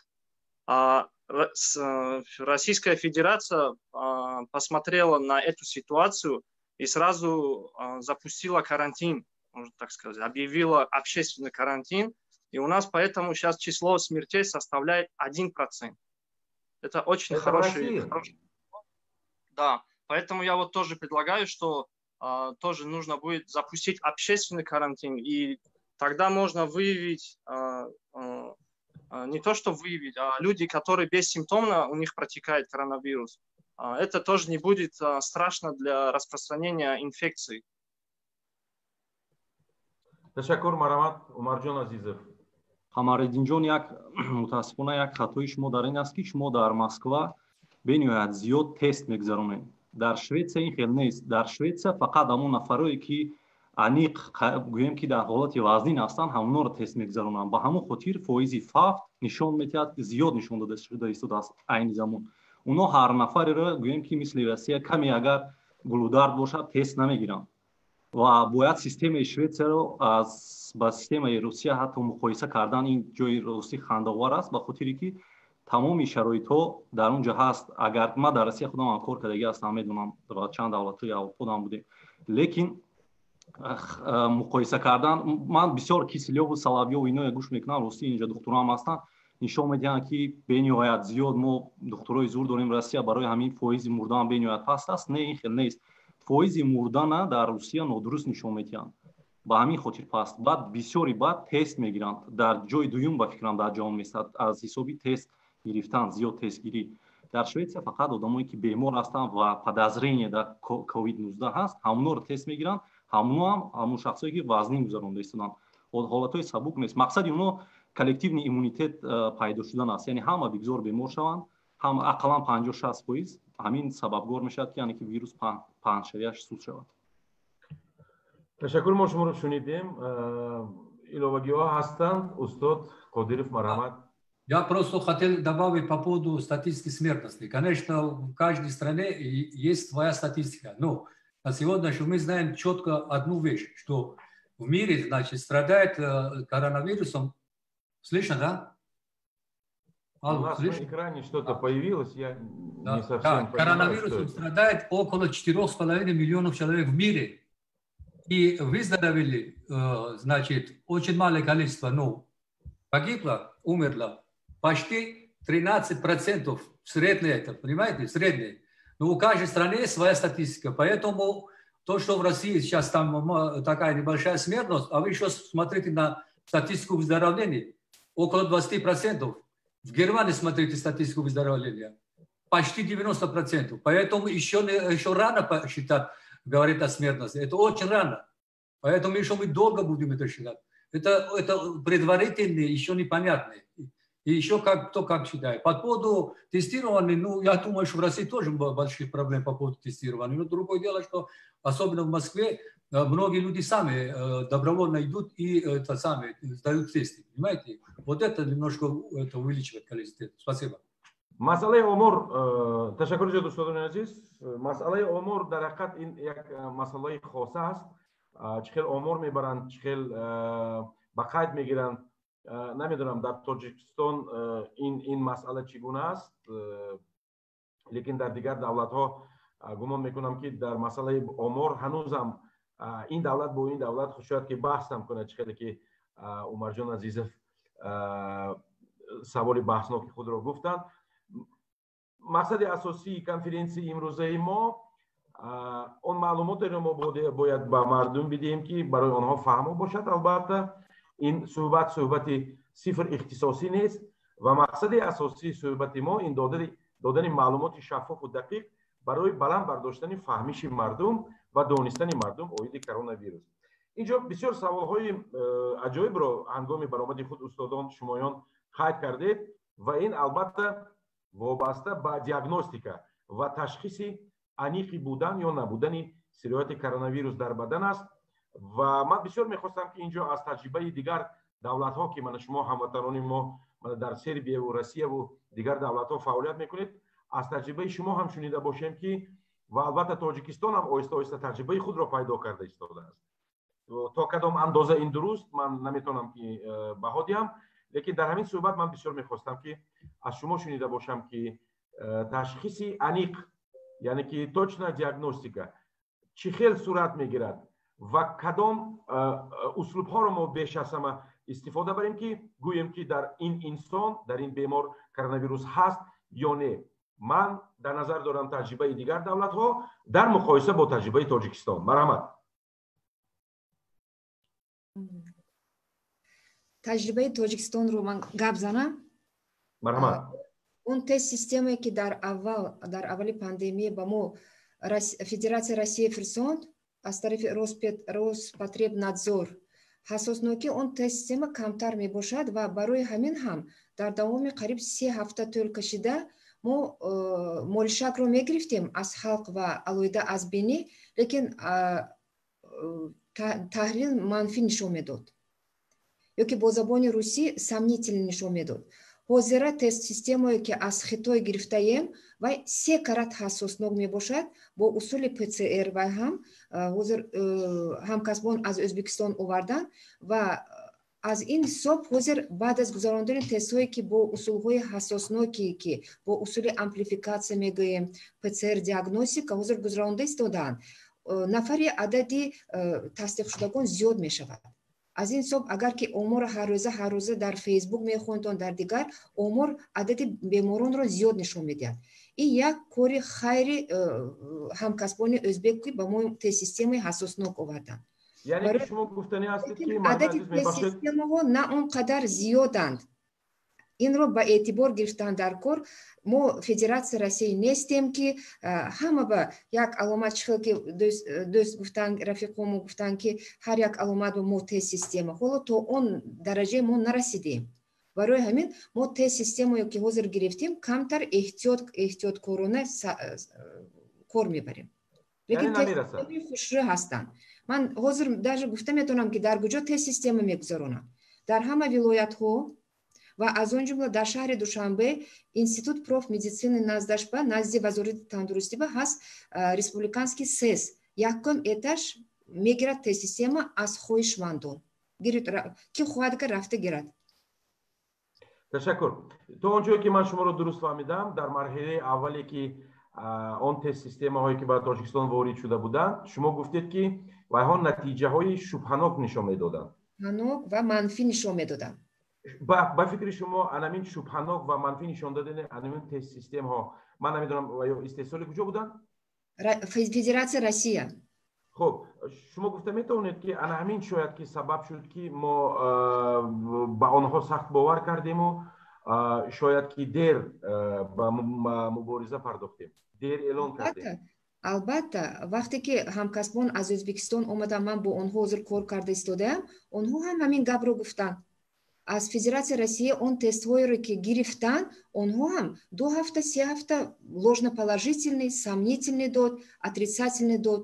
Российская Федерация посмотрела на эту ситуацию и сразу запустила карантин, можно так сказать, объявила общественный карантин, и у нас поэтому сейчас число смертей составляет 1%. Это очень хороший. Да, поэтому я вот тоже предлагаю, что тоже нужно будет запустить общественный карантин, и тогда можно выявить, не то что выявить, а люди, которые бессимптомно, у них протекает коронавирус. Это тоже не будет страшно для распространения инфекции. Teşekkür Marhamat, Umarjon Azizov. Хамариддинҷон, як мутаассифона як хатои шумо дар ин аст ки шумо дар Москва бениҳоят зиёд тест мегзаронед. Дар Шветсия ин хел нест. Дар Шветсия фақат ҳамон нафарое ки аниқ гӯем ки дар ҳолати вазнин ҳастанд ҳамонро тест мегзаронанд. Ба ҳамон хотир фоизи фавт нишон медиҳад ки зиёд нишон дода истодааст айни замон. Онҳо ҳар нафареро гӯем ки мисли Россия каме агар гулудард бошад тест намегиранд. ва бояд системаи Шветсияро ба системаи Русия ҳатто муқоиса кардан ин ҷои рости хандаовар аст, ба хотире ки тамоми шароитҳо дар он ҷо ҳаст. Агар ман дар Россия худам ҳам кор кардагӣ ҳастам, медонам чанд давлатҳои аврупо будем, лекин муқоиса кардан, ман бисёр Киселёву, Соловьёву ино гӯш мекунам, рости инҷа духтурам ҳастанд, нишон медиҳанд ки бениҳоят зиёд мо духтурои зур дорем Россия, барои ҳамин фоизи мурдан бениҳоят паст аст. Не, ин хел нест. фоизи мурдана дар Русия нодуруст нишон медиҳанд. Ба ҳамин хотир паст. Баъд бисёри баъд тест мегиранд. Дар ҷои дуюм ба фикрам дар ҷаҳон меистад аз ҳисоби тест гирифтан, зиёд тестгирӣ. Дар Шветсия фақат одамое ки бемор ҳастанд ва подозрение дар COVID-19 ҳаст, ҳамонро тест мегиранд. Ҳамон ҳам ҳамон шахсое ки вазнин гузаронда истоданд. ҳолатҳои сабук нест. мақсади онҳо коллективный иммунитет пайдо шудан аст. яъне ҳама бигзор бемор шаванд, ҳама ақаллан 50-60%. ҳамин сабабгор мешавад ки яъне ки вирус паҳншавиаш суд шавад. Ташаккур, мо шуморо шунидем. Иловагиҳо ҳастанд. Устод Қодиров, Марҳамат. Я просто хотел добавить по поводу статистики смертности. Конечно, в каждой стране есть своя статистика. Но на сегодня мы знаем четко одну вещь, что в мире, значит, страдает коронавирусом. Слышно, да? Алло, у нас на экране что-то появилось, я не совсем понимаю. Коронавирусом страдает около 4,5 миллионов человек в мире. И выздоровели, значит, очень малое количество, но погибло, умерло почти 13% в среднее, это, понимаете, в среднее. Но у каждой страны есть своя статистика, поэтому то, что в России сейчас там такая небольшая смертность, а вы еще смотрите на статистику выздоровления, около 20%. В Германии смотрите статистику выздоровления, почти 90%. Поэтому еще рано считать, говорит о смертности. Это очень рано. Поэтому еще мы долго будем это считать. Это предварительные, еще непонятные. И еще кто как считает. По поводу тестирования, ну, я думаю, что в России тоже больших проблем по поводу тестирования. Но другое дело, что особенно в Москве многие люди сами добровольно идут и сами сдают тесты. Понимаете? Вот это немножко увеличивает количество. Спасибо. Масъалаи омор, ташаккур ҷо дӯстодони азиз. Масъалаи омор дар ҳақиқат ин як масъалаи хоса аст. Чӣ хел омор мебаранд, чӣ хел ба қайд мегиранд. Намедонам дар Тоҷикистон ин масъала чӣ гуна аст, лекин дар дигар давлатҳо гумон мекунам ки дар масъалаи омор ҳанӯзам ин давлат бо ин давлат шояд ки баҳс ҳам кунад, чӣ хеле ки Умарҷон Азизов саволи баҳсноки худро гуфтанд. мақсади асосии конференсияи имрӯзаи мо он маълумотеро мо бояд ба мардум бидиҳем ки барои онҳо фаҳмо бошад. Албатта ин суҳбати сифр ихтисосӣ нест ва мақсади асосии суҳбати мо ин додани маълумоти шаффофу дақиқ барои баланд бардоштани фаҳмиши мардум ва донистани мардум оиди коронавирус. инҷо бисёр саволҳои аҷоибро ҳангоми баромади худ устодон шумоён қайд кардед ва ин албатта вобаста ба диагностика ва ташхиси аниқи будан ё набудани сирояти коронавирус дар бадан аст. ва ман бисёр мехостам ки инҷо аз таҷрибаи дигар давлатҳо ки мана шумо ҳамватанони мо дар Сербияву Россияву дигар давлатҳо фаъолият мекунед, аз таҷрибаи шумо ҳам шунида бошем ки ва албатта Тоҷикистон ҳам оҳиста оҳиста таҷрибаи худро пайдо карда истодааст. то кадом андоза ин дуруст ман наметавонам ки баҳо диҳам, лекин дар ҳамин суҳбат ман бисёр мехостам ки аз шумо шунида бошам ки ташхиси аниқ, яъне ки точна диагностика чӣ хел сурат мегирад ва кадом услубҳоро мо беш аз ҳама истифода барем ки гӯем ки дар ин инсон, дар ин бемор коронавирус ҳаст ё не. ман дар назар дорам таҷрибаи дигар давлатҳо дар муқоиса бо таҷрибаи Тоҷикистон. Марҳамат. таҷрибаи Тоҷикистонро ман гап занам. Марҳамат. он тест системае ки дар аввали пандемия ба мо Федератсия Россия фирсонд аз тарафи Роспотребнадзор, ҳасоснокӣ он тест система камтар мебошад ва барои ҳамин ҳам дар давоми қариб 3 ҳафта тӯл кашида мо молишакро мегирифтем аз халқ ва алоҳида аз бинӣ, лекин таҳлил манфӣ нишон медод ё ки бо забони русӣ сомнительный нишон медод. ҳозира тест системае ки аз Хитой гирифтаем вай 3 карат ҳассоснок мебошад бо усули ПЦР ва ҳозир ҳамкасбон аз Ӯзбекистон овардан ва аз ин ҳисоб ҳозир баъд аз гузарондани тестҳое ки бо усулҳои ҳассосноки ки бо усули амплификатсия мегӯем ПЦР диагностика ҳозир гузаронда истодаанд, нафари адади тасдиқшудагон зиёд мешавад. аз ин ҳисоб агар ки омор ҳаррӯза дар фейсбук мехонед дар дигар омор адади беморонро зиёд нишон медиҳад. ин як кори хайри ҳамкасбони ӯзбек ки ба мо тест системаи ҳассоснок оварданд. яъне ки шумо гуфтани ҳастед ки адади тест системаҳо на он қадар зиёданд. инро ба эътибор гирифтан дар кор. мо Федератсия Россия нестем ки ҳама ба як аломат чихел ки дӯст гуфтан, рафиқомо гуфтан ки ҳар як аломат ба мо тест система. ҳоло то он дараҷаи мо нарасидем. барои ҳамин мо тест системае ки ҳозир гирифтем камтар эҳтиёткорона кор мебарем. лекин тест системаи хушрӯ ҳастанд. ман ҳозир даже гуфта метавонам ки дар куҷо тест система мегузаронанд. дар ҳама вилоятҳо ва аз он ҷумла дар шаҳри Душанбе Институт профмедицины наздашба назди вазорати тандурустиба ҳаст республиканский СЭС. Якум этаж мегирад тест система аз хоҳишмандон. Ки хоҳад ки рафта гирад. Ташаккур. То онҷое ки ман шуморо дуруст фаҳмидам, дар марҳилаи аввале ки он тест системаҳое ки ба Тоҷикистон ворид шуда буданд, шумо гуфтед ки вайҳо натиҷаҳои шубҳанок нишон медоданд. Шубҳанок ва манфӣ нишон медоданд. ба фикри шумо анамин шубҳанок ва манфӣ нишон додани анамин тест системаҳо ман намедонам истеҳсоли куҷо буданд? Федератсия Россия. хуб, шумо гуфта метавонед ки ана ҳамин шояд ки сабаб шуд ки мо ба онҳо сахт бовар кардему шояд ки дер ба мубориза пардохтем, дер эълон кардем. албатта вақте ки ҳамкасбон аз Ӯзбекистон омадан ман бо онҳо ҳозир кор карда истодаам, онҳо ҳам ҳамин гапро гуфтанд. аз Федератсия Россия он тестҳоеро ки гирифтанд, онҳо ҳам 2 ҳафта 3 ҳафта ложноположительный, сомнительный дод, отрицательный дод.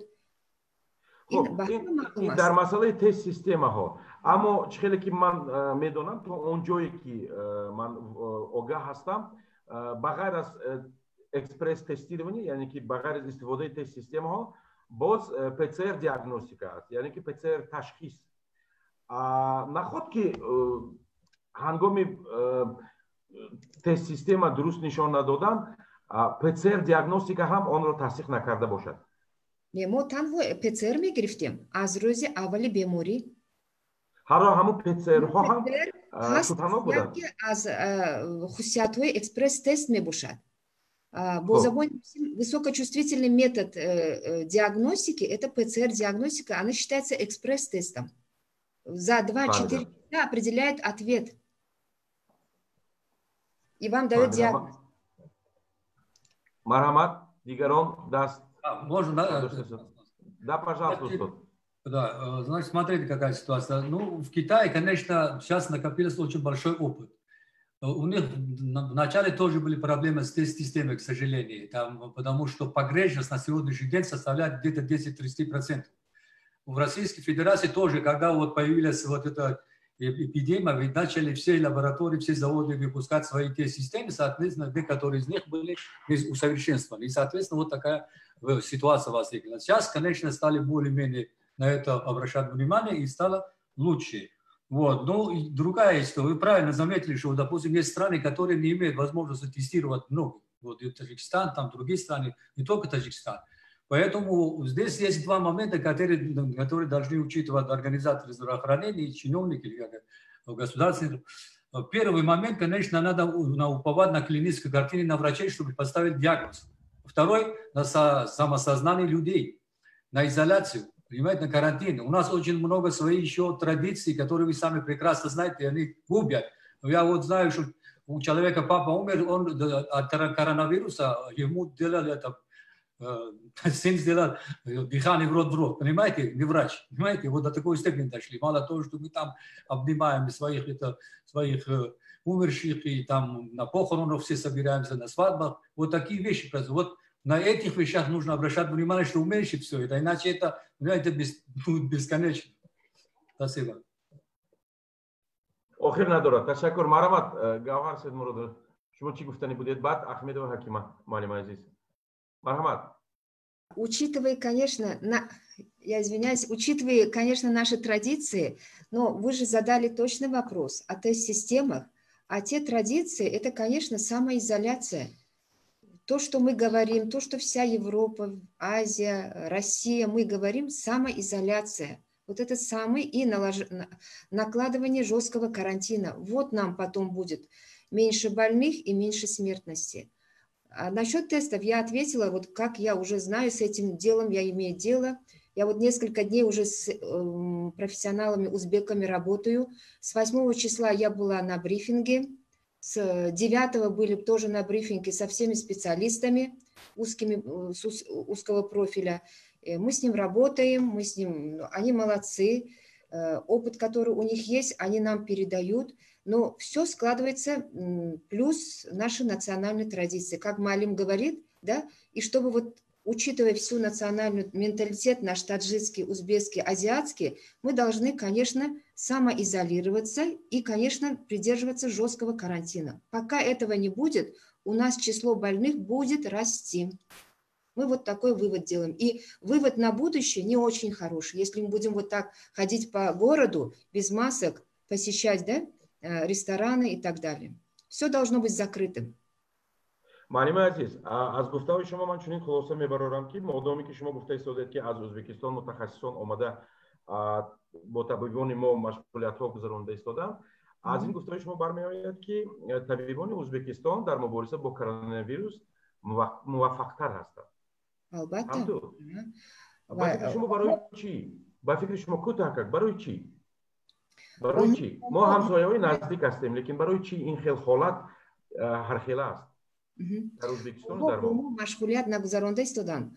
дар масъалаи тест системаҳо, аммо чӣ хеле ки ман медонам, то он ҷое ки ман огаҳ ҳастам, ба ғайр аз экспресс тестирование, яъне ки ба ғайр аз истифодаи тест системаҳо, боз ПЦР диагностика аст, яъне ки ПЦР ташхис. находки ҳангоми тест система дуруст нишон надодан ПЦР диагностика ҳам онро тасдиқ накарда бошад. Не, мо танҳо ПЦР мегирифтем аз рӯзи аввали беморӣ. ҳаро ҳамун ПЦРҳо ҳам шубҳанок буданд. аз хусусиятҳои экспресс тест мебошад. Бо забони высокочувствительный метод диагностики, это ПЦР-диагностика, она считается экспресс-тестом. За 2-4 часа определяет ответ. И вам дает диагноз. Мархамат, дигарон даст. Можно, да? Да, пожалуйста. Да, значит, смотрите, какая ситуация. Ну, в Китае, конечно, сейчас накопился очень большой опыт. У них вначале тоже были проблемы с тест-системой, к сожалению, там, потому что погрешность на сегодняшний день составляет где-то 10-30%. В Российской Федерации тоже, когда вот появилась вот эта эпидемия, ведь начали все лаборатории, все заводы выпускать свои тест-системы, соответственно, некоторые из них были усовершенствованы. И, соответственно, вот такая ситуация возникла. Сейчас, конечно, стали более-менее на это обращать внимание и стало лучше. Вот. Ну, и другая история. Вы правильно заметили, что, допустим, есть страны, которые не имеют возможности тестировать много. Вот и Таджикистан, там другие страны, не только Таджикистан. Поэтому здесь есть два момента, которые должны учитывать организаторы здравоохранения и чиновники государственных. Первый момент, конечно, надо уповать на клинической картине, на врачей, чтобы поставить диагноз. Второй – на самосознание людей, на изоляцию. Понимаете, на карантин. У нас очень много своих еще традиций, которые вы сами прекрасно знаете, и они губят. Я вот знаю, что у человека папа умер, он от коронавируса, ему делали это, сын сделал дыхание в рот, понимаете, не врач. Понимаете, вот до такой степени дошли. Мало того, что мы там обнимаем своих умерших, и там на похоронах все собираемся, на свадьбах. Вот такие вещи происходят. Вот на этих вещах нужно обращать внимание, что уменьшить все это, иначе это, понимаете, будет бесконечно. Спасибо. охир надорад. Ташаккур. Марамат, Гавхар Сейдмуродов, шумо чӣ гуфтанӣ будед? Баъд Ахмедова Ҳакима, муаллима азиз. Марҳамат. Учитывая, конечно, я извиняюсь, учитывая, конечно, наши традиции, но вы же задали точный вопрос о тест-системах, а те традиции, это, конечно, самоизоляция. То, что мы говорим, то, что вся Европа, Азия, Россия, мы говорим, самоизоляция. Вот это самый и накладывание жесткого карантина. Вот нам потом будет меньше больных и меньше смертности. А насчет тестов я ответила, вот как я уже знаю, с этим делом я имею дело. Я вот несколько дней уже с профессионалами, узбеками работаю. С 8 числа я была на брифинге. С 9 были тоже на брифинге со всеми специалистами узкого профиля. Мы с ним работаем, мы с ним, они молодцы. Опыт, который у них есть, они нам передают. Но все складывается плюс наши национальные традиции. Как Малим говорит, да, и чтобы вот учитывая всю национальную менталитет, наш таджикский, узбекский, азиатский, мы должны, конечно, самоизолироваться и, конечно, придерживаться жесткого карантина. Пока этого не будет, у нас число больных будет расти. Мы вот такой вывод делаем. И вывод на будущее не очень хороший. Если мы будем вот так ходить по городу без масок, посещать, да, рестораны и так далее. Все должно быть закрытым. Маълима азиз, аз гуфтаҳои шумо ман чунин хулоса мебарорам ки модоме ки шумо гуфта истодед ки аз Ӯзбекистон мутахассисон омада бо табибони мо машғулиятҳо гузаронида истоданд, аз ин гуфтаҳои шумо бармеояд ки табибони Ӯзбекистон дар мубориса бо коронавирус муваффақтар ҳастанд. Албатта. ба фикри шумо барои чӣ? Ба фикри шумо кӯтаҳ барои чӣ? барои чӣ? Мо ҳамсояҳои наздик ҳастем, лекин барои чӣ ин хел ҳолат ҳархела аст? Машғулият нагузаронда истодан.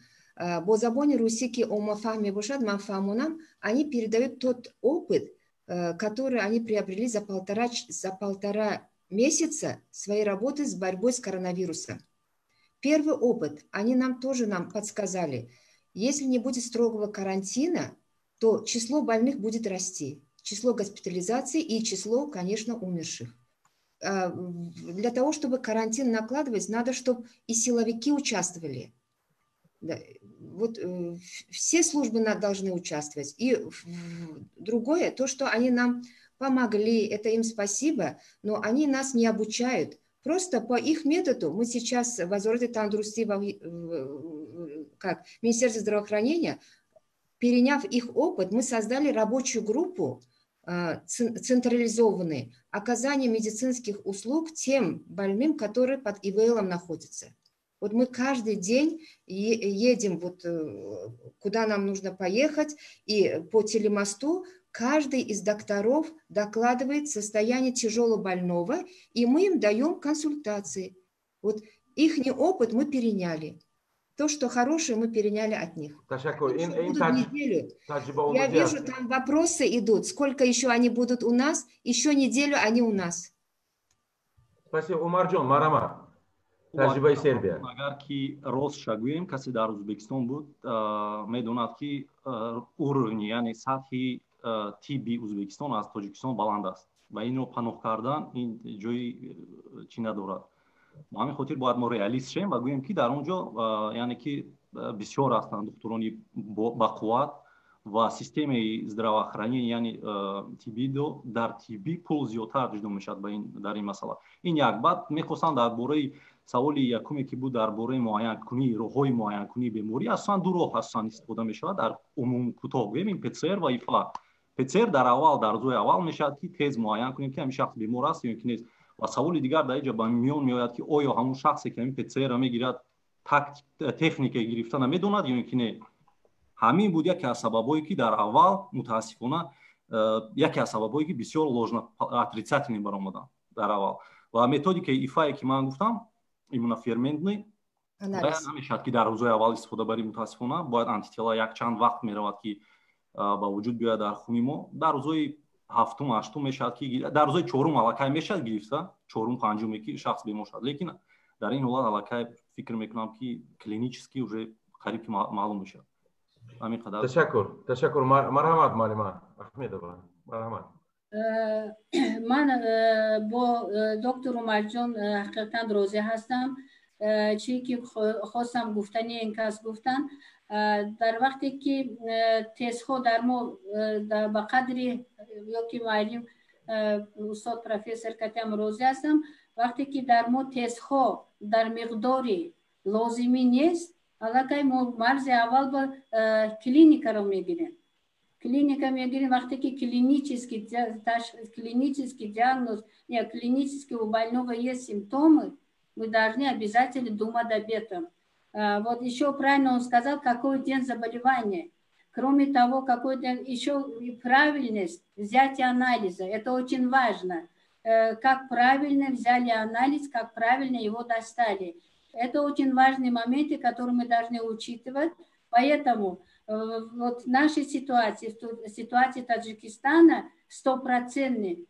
Бо забони русӣ ки оммафаҳм мебошад, ман фаҳмонам, они передают тот опыт, который они приобрели за полтора месяца своей работы с борьбой с коронавирусом. Первый опыт, они нам подсказали, если не будет строгого карантина, то число больных будет расти, число госпитализаций и число, конечно, умерших. Для того, чтобы карантин накладывать, надо, чтобы и силовики участвовали. Да. Вот все службы должны участвовать. И другое, то, что они нам помогли, это им спасибо, но они нас не обучают. Просто по их методу мы сейчас в Азорде Тандрусти, как Министерство здравоохранения, переняв их опыт, мы создали рабочую группу централизованной оказания медицинских услуг тем больным, которые под ИВЛом находятся. Вот мы каждый день едем, вот, куда нам нужно поехать, и по телемосту каждый из докторов докладывает состояние тяжелобольного, и мы им даем консультации. Вот их опыт мы переняли. То, что хорошее, мы переняли от них. Неделю. Я вижу, там вопросы идут. Сколько еще они будут у нас? Еще неделю они у нас. Спасибо. Умарджон, Марама. Таджибай Сербия. Агар ки рост шагуем, каси дар Узбекистон буд, медонад ки уровни, яъне сатҳи тибби Узбекистон аз Тоҷикистон баланд аст. Ва инро паноҳ кардан ин ҷои чӣ надорад. Ба ҳамин хотир бояд мо реалист шем ва гӯем ки дар он ҷо яъне ки бисёр ҳастанд духтурони бақувват ва системаи здравоохранения, яъне тиббидо дар тиббӣ пул зиёдтар ҷудо мешавад дар ин масъала. Ин як. Баъд мехостам дар бораи саволи якуме ки буд дар бораи муайянкунии роҳҳои муайянкунии беморӣ, асосан ду роҳ асосан истифода мешавад дар умум кӯтоҳ гӯем, ин ПЦР ва ИФА. ПЦР дар аввал, дар рӯзи аввал мешавад ки тез муайян кунем ки ҳамин шахс бемор аст ё ки нест. ва саволи дигар дар инҷа ба миён меояд ки оё ҳамон шахсе ки ҳамин ПЦР мегирад техникаи гирифта намедонад ё ки не. ҳамин буд яке аз сабабҳое ки дар аввал мутаассифона яке аз сабабҳое ки бисёр ложна отрицательный баромаданд дар аввал. Ва методикаи ИФАе ки ман гуфтам, иммуноферментный, бояд намешавад ки дар рӯзои аввал истифода барӣ мутаассифона, бояд антитела якчанд вақт меравад ки ба вуҷуд биёяд дар хуни мо. Дар рӯзои ҳафтум, ҳаштум мешавад ки дар рӯзои чорум аллакай мешавад гирифта, чорум, панҷуме ки шахс бемор шуд. Лекин дар ин ҳолат аллакай фикр мекунам ки клинически уже қариб ки маълум мешавад. Ҳамин қадар. Ташаккур. Марҳамат маълима Ахмедова. Марҳамат. ман бо доктор Умарҷон ҳақиқатан розӣ ҳастам. چی که خواستم گفتنی این کس گفتن در وقتی که تست‌ها در ما به قدری یا که معلم استاد پروفسور کتم روزی هستم وقتی که در ما تست‌ها در مقداری لازمی نیست علاقه ما مرز اول با کلینیکا رو میگیریم клиника میگیریم وقتی که клинический диагноз یا клинический у больного есть симптомы мы должны обязательно думать об этом. Вот еще правильно он сказал, какой день заболевания. Кроме того, какой день, еще правильность взятия анализа. Это очень важно. Как правильно взяли анализ, как правильно его достали. Это очень важные моменты, которые мы должны учитывать. Поэтому вот в нашей ситуации, в ситуации Таджикистана, 100%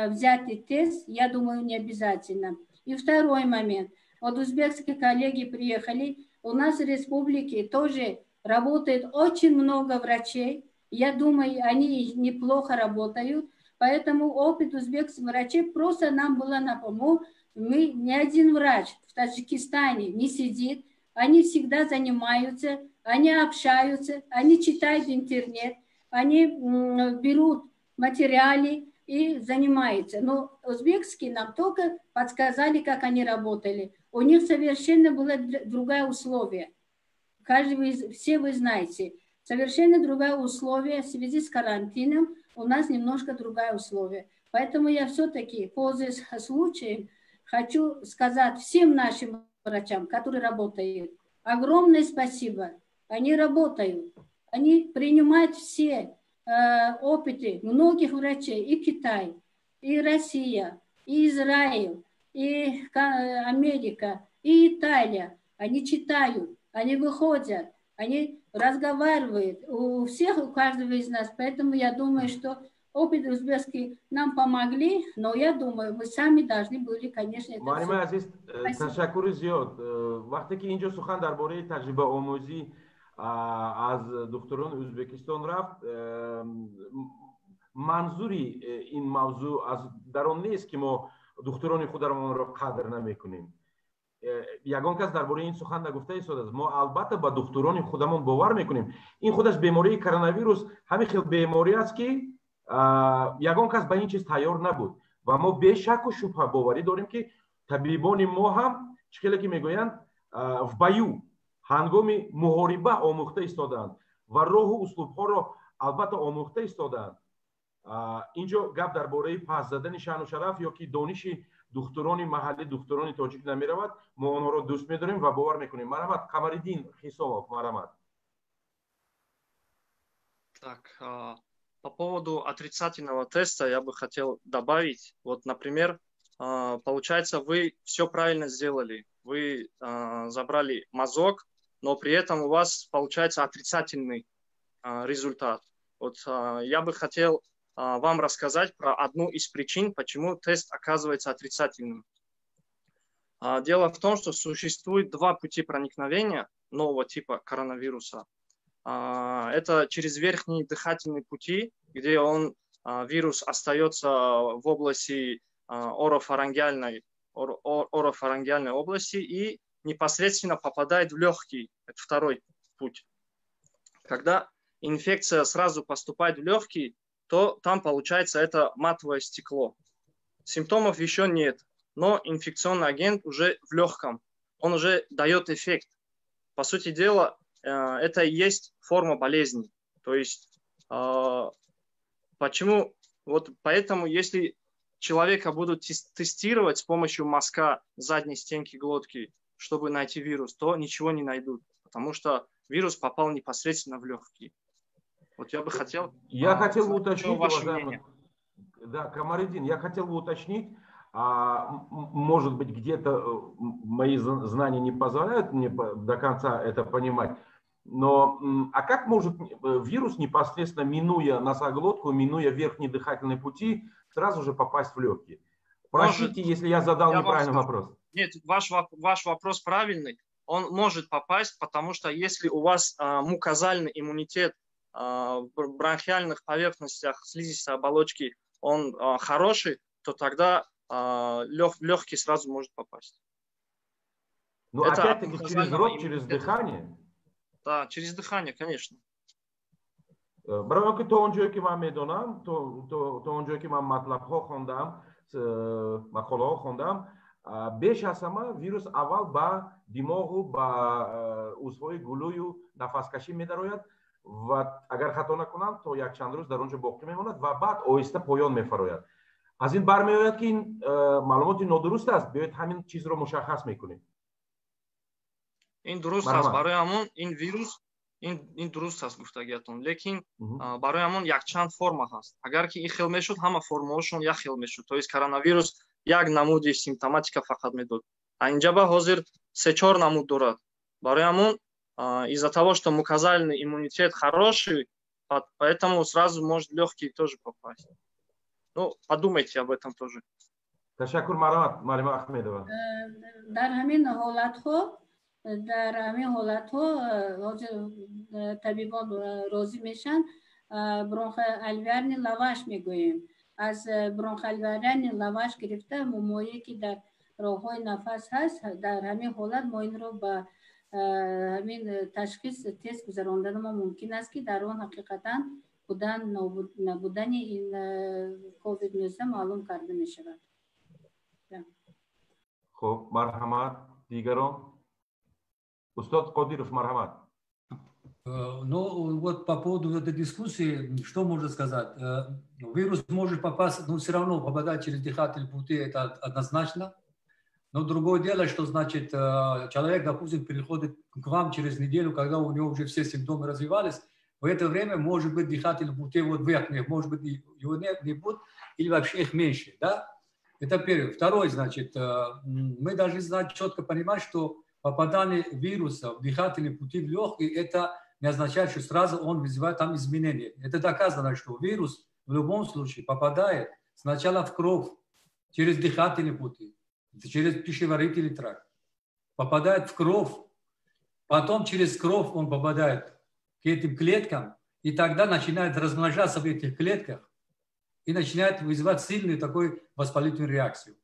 взятый тест, я думаю, не обязательно. И второй момент. Вот узбекские коллеги приехали. У нас в республике тоже работает очень много врачей. Я думаю, они неплохо работают. Поэтому опыт узбекских врачей просто нам было на помощь. Мы, ни один врач в Таджикистане не сидит. Они всегда занимаются, они общаются, они читают интернет, они берут материалы и занимаются. Но узбекские нам только подсказали, как они работали. У них совершенно было другое условие. Все вы знаете. Совершенно другое условие в связи с карантином. У нас немножко другое условие. Поэтому я все-таки, пользуясь случаем, хочу сказать всем нашим врачам, которые работают, огромное спасибо. Они работают. Они принимают все опыты многих врачей. И Китай, и Россия, и Израиль, и Америка, и Италия. Они читают, они выходят, они разговаривают. У всех, у каждого из нас. Поэтому я думаю, что опыт узбекский нам помогли, но я думаю, мы сами должны были, конечно, это Марима азиз, ташаккури зиёд. Вақте ки инҷо сухан дар бораи таҷрибаомӯзӣ аз духтурони Ӯзбекистон рафт, манзури ин мавзӯъ дар он нест ки мо духтурони худамонро қадр намекунем. ягон кас дар бораи ин сухан нагуфта истодааст. Мо албатта ба духтурони худамон бовар мекунем. Ин худаш бемории коронавирус ҳамин хел беморӣ аст ки ягон кас ба ин чиз тайёр набуд ва мо бешаку шубҳа боварӣ дорем ки табибони мо ҳам чӣ хеле ки мегӯянд в баю ҳангоми муҳориба омӯхта истодаанд ва роҳу услубҳоро албатта омӯхта истодаанд. инҷо гап дар бораи пас задани шаъну шараф ё ки дониши духтурони маҳаллӣ духтурони тоҷик намеравад. Мо онҳоро дӯст медорем ва бовар мекунем. Марҳамат, Камариддин Хисомов, марҳамат. Так, по поводу отрицательного теста я бы хотел добавить. Вот, например, получается, вы все правильно сделали. Вы забрали мазок, но при этом у вас получается отрицательный результат. Вот я бы хотел вам рассказать про одну из причин, почему тест оказывается отрицательным. Дело в том, что существует два пути проникновения нового типа коронавируса. Это через верхние дыхательные пути, где вирус остается в области орофарингеальной области и непосредственно попадает в легкие. Это второй путь. Когда инфекция сразу поступает в легкие, то там получается это матовое стекло. Симптомов еще нет, но инфекционный агент уже в легком. Он уже дает эффект. По сути дела, это и есть форма болезни. То есть, почему? Вот поэтому, если человека будут тестировать с помощью мазка задней стенки глотки, чтобы найти вирус, то ничего не найдут, потому что вирус попал непосредственно в легкие. Вот я бы хотел... Я хотел уточнить, уважаемый... Да, Камариддин, я хотел бы уточнить, может быть, где-то мои знания не позволяют мне до конца это понимать, но как может вирус непосредственно, минуя носоглотку, минуя верхние дыхательные пути, сразу же попасть в легкие? Простите, если я задал неправильный вопрос. Нет, ваш вопрос правильный. Он может попасть, потому что если у вас мукозальный иммунитет в бронхиальных поверхностях слизистой оболочки, он хороший, то тогда легкий сразу может попасть. Ну, опять-таки через рот, через дыхание? Да, через дыхание, конечно. Барои то онҷое ки ман медонам, то онҷое ки ман матлабҳо хондам, мақолаҳо хондам, беш аз ҳама вирус аввал ба димоғу ба узвҳои гулӯю нафаскашӣ медарояд ва агар хато накунам, то якчанд рӯз дар он ҷо боқӣ мемонад ва баъд оҳиста поён мефарояд. аз ин бармеояд ки ин маълумоти нодуруст аст. биёед ҳамин чизро мушаххас мекунем. ин дуруст аст. барои ҳамон ин вирус ин дуруст аст гуфтагиатон, лекин барои ҳамон якчанд форма ҳаст. агар ки ин хел мешуд, ҳама формаҳошон як хел мешуд. То есть коронавирус як намуди симптоматика фақат медод. А инҷаба ҳозир 3-4 намуд дорад. барои ҳамон из-за того, что мукозальный иммунитет хороший, поэтому сразу может легкий тоже попасть. Ну, подумайте об этом тоже. Ташаккур, марҳамат, Маълима Ахмедова. дар ҳамин ҳолатҳо ҳозир табибон розӣ мешанд. бронхоалвеарни лаваш мегӯем. аз бронхоалвеарни лаваш гирифта муморие ки дар роҳҳои нафас ҳаст, дар ҳамин ҳолат мо инро ба ҳамин ташхис тест гузарондан мо мумкин аст ки дар он ҳақиқатан будан набудани ин COVID-19 маълум карда мешавад. Хуб, марҳамат. Дигарон? Устод Қодиров, марҳамат. Ну, вот по поводу этой дискуссии, что можно сказать? Вирус может попасть, но все равно попадать через дыхательные пути, это однозначно. Но другое дело, что значит, человек, допустим, переходит к вам через неделю, когда у него уже все симптомы развивались, в это время может быть дыхательные пути вот верхних, может быть, его не будет, или вообще их меньше, да? Это первое. Второе, значит, мы должны знать, четко понимать, что попадание вируса в дыхательные пути в легкие, это не означает, что сразу он вызывает там изменения. Это доказано, что вирус в любом случае попадает сначала в кровь, через дыхательные пути, через пищеварительный тракт, попадает в кровь, потом через кровь он попадает к этим клеткам, и тогда начинает размножаться в этих клетках и начинает вызывать сильную такую воспалительную реакцию.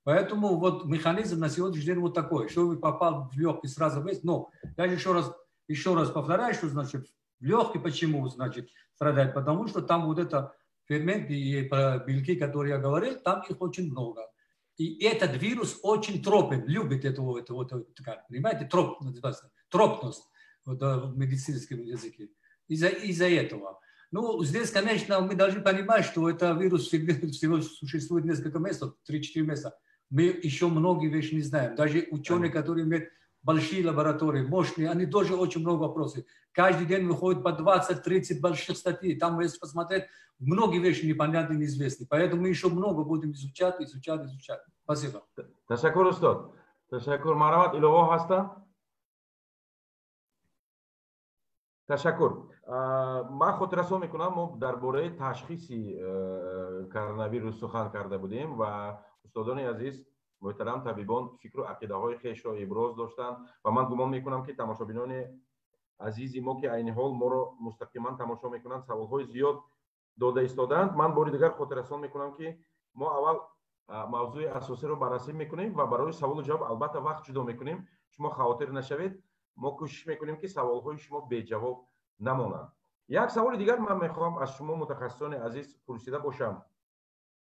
Поэтому вот механизм на сегодняшний день вот такой, что вы попал в легкий сразу весь. Но я еще раз повторяю, что значит в легкий почему значит страдает, потому что там вот это ферменты и белки, которые я говорил, там их очень много. И этот вирус очень тропен, любит эту понимаете, троп называется, тропность вот, в медицинском языке. Из-за этого. Ну, здесь, конечно, мы должны понимать, что это вирус всего существует несколько месяцев, 3-4 месяца. Мы еще многие вещи не знаем. Даже ученые, которые имеют большие лаборатории, мощные, они тоже очень много вопросов. Каждый день выходит по 20-30 больших статей. Там, если посмотреть, многие вещи непонятны, неизвестны. Поэтому мы еще много будем изучать. Спасибо. Ташаккур, устод. Ташаккур. Марамат илова хаста? Ташаккур. Ман хотирасо мекунам, мо дар бораи ташхиси коронавирус сухан карда будем ва устодони азиз муҳтарам табибон фикру ақидаҳои хешро иброз доштанд ва ман гумон мекунам ки тамошобинони азизи мо ки айни ҳол моро мустақиман тамошо мекунанд саволҳои зиёд дода истоданд. Ман бори дигар хотиррасон мекунам ки мо аввал мавзӯи асосиро баррасӣ мекунем ва барои саволу ҷавоб албатта вақт ҷудо мекунем. Шумо хавотир нашавед. мо кӯшиш мекунем ки саволҳои шумо беҷавоб намонанд. як саволи дигар ман мехоҳам аз шумо мутахассисони азиз пурсида бошам.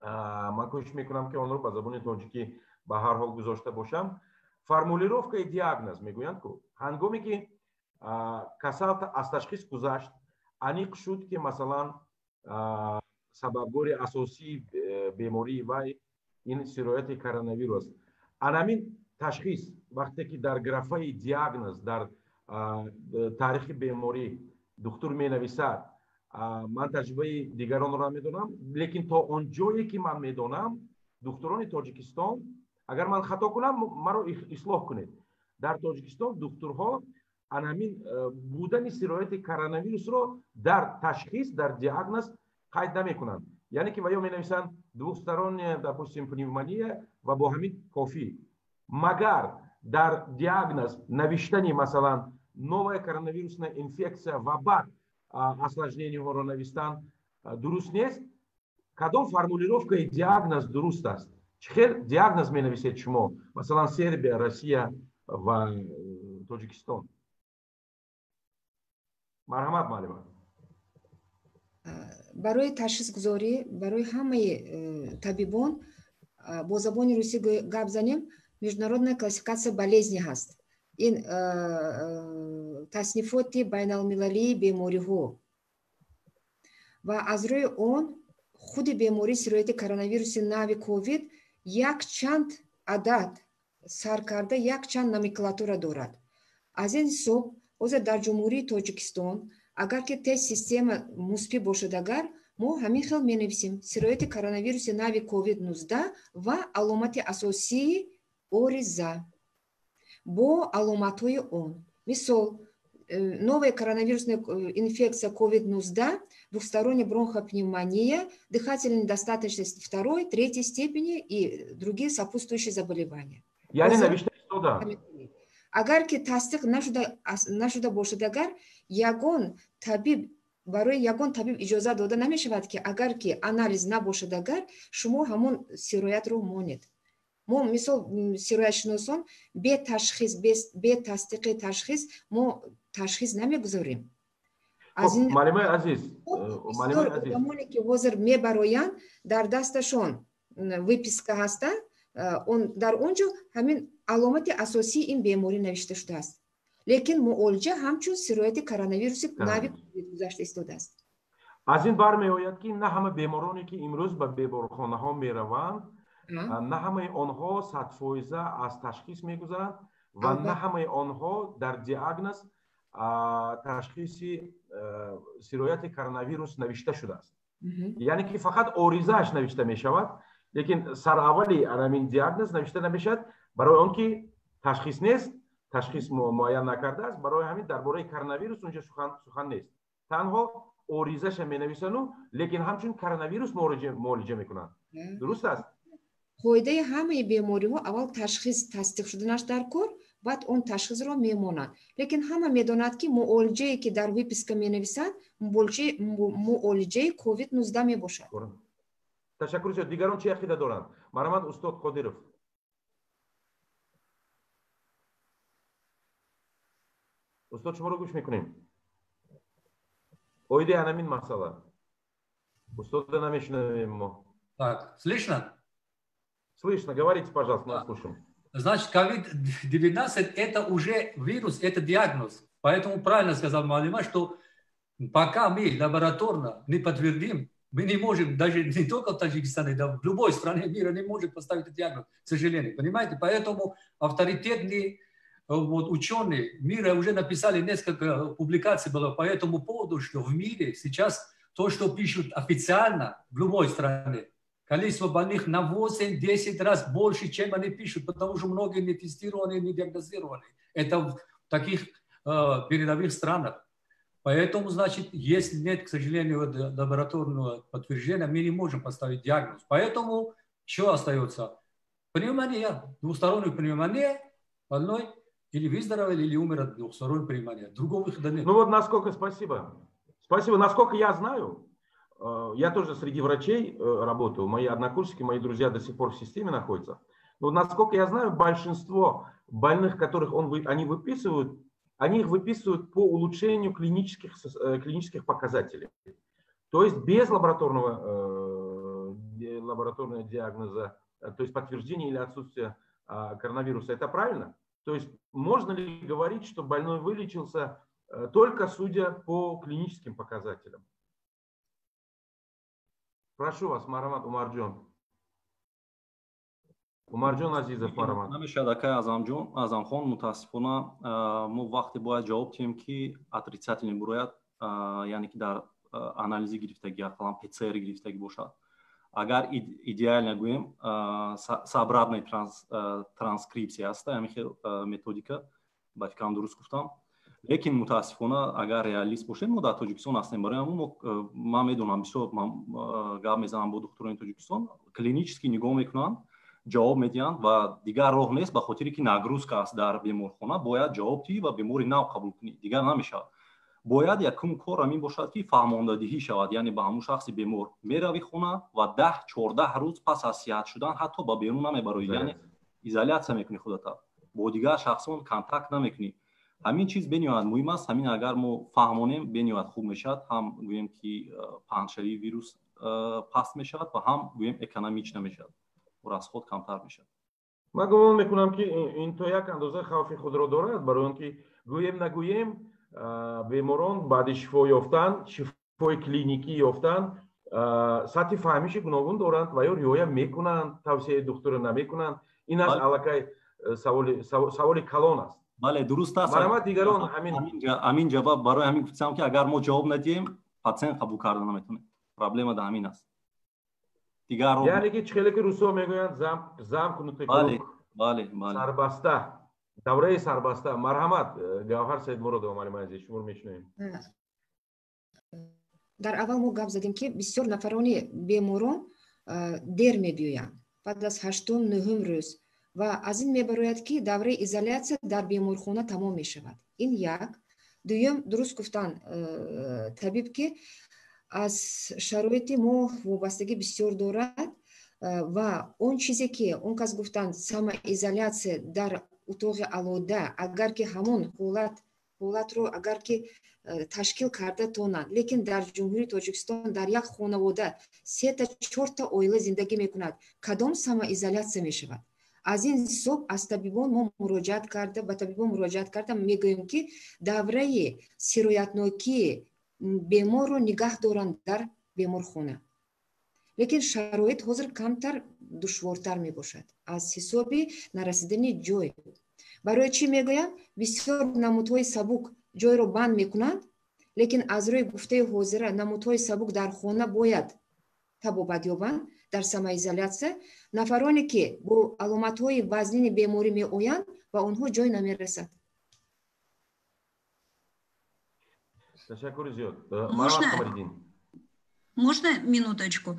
ман кӯшиш мекунам ки онро ба забони тоҷикӣ ба ҳар ҳол гузошта бошам. формулировкаи диагноз мегӯянд ку ҳангоме ки касал аз ташхис гузашт, аниқ шуд ки масалан сабабгори асосии бемории вай ин сирояти коронавирус аст. Анамин ташхис вақте ки дар графаи диагноз дар таърихи беморӣ духтур менависад, ман таҷрибаи дигаронро намедонам, лекин то он ҷое ки ман медонам, духтурони Тоҷикистон, агар ман хато кунам маро ислоҳ кунед, дар Тоҷикистон духтурҳо анамин будани сирояти коронавирусро дар ташхис, дар диагноз қайд намекунанд. яъне ки ва ё менависанд двусторонняя, допустим, пневмония ва бо ҳамин кофӣ. Магар дар диагноз навиштани масалан новая коронавирусная инфекция ва баъд осложнениҳоро навистан дуруст нест. Кадом формулировкаи диагноз дуруст аст? Чӣ хел диагноз менависед шумо? Масалан Сербия, Россия ва Тоҷикистон. Марҳамат, маълима. барои ташхисгузорӣ барои ҳамаи табибон бо забони русӣ гап занем. Международная классификация болезней ҳаст. Ин таснифоти байналмилалии бемориҳо ва аз рӯи он худи бемории сирояти коронавируси нави ковид якчанд адад сар карда якчанд номенклатура дорад. Аз ин ҳисоб ҳозир дар ҷумҳурии Тоҷикистон агар ки тест система мусбӣ бошад, агар мо ҳамин хел менависем сирояти коронавируси нави COVID-19 ва аломати асосии ориза бо аломатҳои он. Мисол, новая коронавирусная инфекция COVID-19, двухсторонняя бронхопневмония, дыхательная недостаточность 2-3 степени и другие сопутствующие заболевания. Агар ки тасдиқ нашуда бошад, агар ягон табиб барои ягон табиб иҷоза дода намешавад ки агар ки анализ набошад, агар шумо ҳамон сироятро монед. мо мисол сироятшиносон бе ташхис, бе тасдиқи ташхис мо ташхис намегузорем. Маълимаи азиз, одамоне ки ҳозир мебароянд дар дасташон выписка ҳаста, дар он ҷо ҳамин аломати асосии ин беморӣ навишта шудааст. Лекин муолиҷа ҳамчун сирояти коронавируси нави гузашта истодааст. аз ин бармеояд ки на ҳама бемороне ки имрӯз ба беморхонаҳо мераванд, на ҳамаи онҳо 100% аз ташхис мегузаранд ва на ҳамаи онҳо дар диагноз ташхиси сирояти коронавирус навишта шудааст. яъне ки фақат оризааш навишта мешавад, лекин сараввали анамин диагноз навишта намешавад, барои он ки ташхис нест, ташхис муайян накардааст. Барои ҳамин дар бораи коронавирус унҷа сухан нест. Танҳо оризаша менависану, лекин ҳамчун коронавирус муолиҷа мекунанд. Дуруст аст? қоидаи ҳамаи бемориҳо аввал ташхис тасдиқ шуданаш дар кор, баъд он ташхисро мемонанд. Лекин ҳама медонад ки муолиҷае ки дар выписка менависанд муолиҷаи COVID-19 мебошад. Ташаккур. Дигарон чӣ ақида доранд? Марҳамат, устод Қодиров. устод шуморо гӯш мекунем. Ойде анамин масъала. Устода намешнавем мо. Так, слышно? Слышно, говорите, пожалуйста, мы слушаем. Значит, COVID-19 это уже вирус, это диагноз. Поэтому правильно сказал Малима, что пока мы лабораторно не подтвердим, мы не можем, даже не только в Таджикистане, да в любой стране мира не можем поставить этот диагноз, к сожалению. Понимаете? Поэтому авторитетные ученые мира уже написали несколько публикаций было по этому поводу, что в мире сейчас то, что пишут официально в любой стране, количество больных на 8-10 раз больше, чем они пишут, потому что многие не тестированы, не диагностированы. Это в таких передовых странах. Поэтому, значит, если нет, к сожалению, лабораторного подтверждения, мы не можем поставить диагноз. Поэтому что остается? Пневмония, двусторонняя пневмония, больной или выздоровел, или умер от двухсторонней пневмонии. Другого выхода нет. Ну вот насколько, спасибо. Спасибо. Насколько я знаю, я тоже среди врачей работаю, мои однокурсники, мои друзья до сих пор в системе находятся. Но насколько я знаю, большинство больных, которых они выписывают, они их выписывают по улучшению клинических показателей. То есть без лабораторного диагноза, то есть подтверждения или отсутствия коронавируса. Это правильно? То есть можно ли говорить, что больной вылечился только судя по клиническим показателям? Прошу вас, Марамат Умарджон. Умарджон Азизов, Марамат. Намешад акай Азамхон, мутассифона, мо вақте бояд ҷавоб диҳем ки отрицательный бурояд, яъне ки дар анализи гирифтагӣ ақаллан ПЦР гирифтагӣ бошад. Агар идеально гӯем с обратной транскрипсия аст, ҳамин хел методика, ба фикрам дуруст гуфтам. Лекин мутаассифона агар реалист бошем, мо дар Тоҷикистон ҳастем. Барои ҳамон ман медонам, бисёр гап мезанам бо духтурони Тоҷикистон, клинически нигоҳ мекунанд, ҷавоб медиҳанд ва дигар роҳ нест, ба хотире ки нагрузка аст дар беморхона, бояд ҷавоб диҳӣ ва бемори нав қабул кунӣ, дигар намешавад. Бояд якум кор ҳамин бошад ки фаҳмондадиҳӣ шавад, яъне ба ҳамун шахси бемор мерави хона ва 10-14 рӯз пас аз сиҳат шудан ҳатто ба берун намебароӣ, яъне изолятсия мекунӣ худата, бо дигар шахсон контакт намекунӣ. ҳамин чиз бениҳоят муҳим аст. ҳамин агар мо фаҳмонем бениҳоят хуб мешавад, ҳам гӯем ки паҳншавии вирус паст мешавад ва ҳам гӯем экономична мешавад, расход камтар мешавад. ман гумон мекунам ки ин то як андоза хавфи худро дорад, барои он ки гӯем нагӯем беморон баъди шифо ёфтан, шифои клиникӣ ёфтан, сатҳи фаҳмиши гуногун доранд ва ё риоя мекунанд, тавсияи духтура намекунанд. ин аст аллакай саволи калон аст. бале, дуруст аст. ҳамин ҷавоб барои ҳамин гуфтам ки агар мо ҷавоб надиҳем, патсиент қабул карда наметавонад. Проблема дар ҳамин аст. Дигар роҳ, яъне ки чихеле ки русо мегӯянд замкнутый круг, сарбаста, давраи сарбаста. Марҳамат, Гавҳар Саидмуродова, маълима азиз, шуморо мешунавем. дар аввал мо гап задем ки бисёр нафарони беморон дер мебиёянд, баъд аз 8-9 рӯз, ва аз ин мебарояд ки давраи изолятсия дар беморхона тамом мешавад. Ин як. Дуюм, дуруст гуфтан табиб ки аз шароити мо вобастагӣ бисёр дорад ва он чизе ки он кас гуфтанд самоизоляция дар утоғи алода, агар ки ҳамон ҳолатро агар ки ташкил карда тонанд, лекин дар ҷумҳурии Тоҷикистон дар як хонавода 3-4 оила зиндагӣ мекунад, кадом самоизоляция мешавад? аз ин ҳисоб аз табибон мо муроҷиат карда мегӯем ки давраи сироятнокии беморро нигоҳ доранд дар беморхона. лекин шароит ҳозир камтар душвортар мебошад аз ҳисоби нарасидани ҷой. барои чӣ мегӯям? бисёр намудҳои сабук ҷойро банд мекунанд, лекин аз рӯи гуфтаи ҳозира намудҳои сабук дар хона бояд табобат ёбанд дар самоизоляция. нафароне ки бо аломатҳои вазнини беморӣ меоянд, ба онҳо ҷой намерасад. Ташаккур зиёд. Можно минуточку?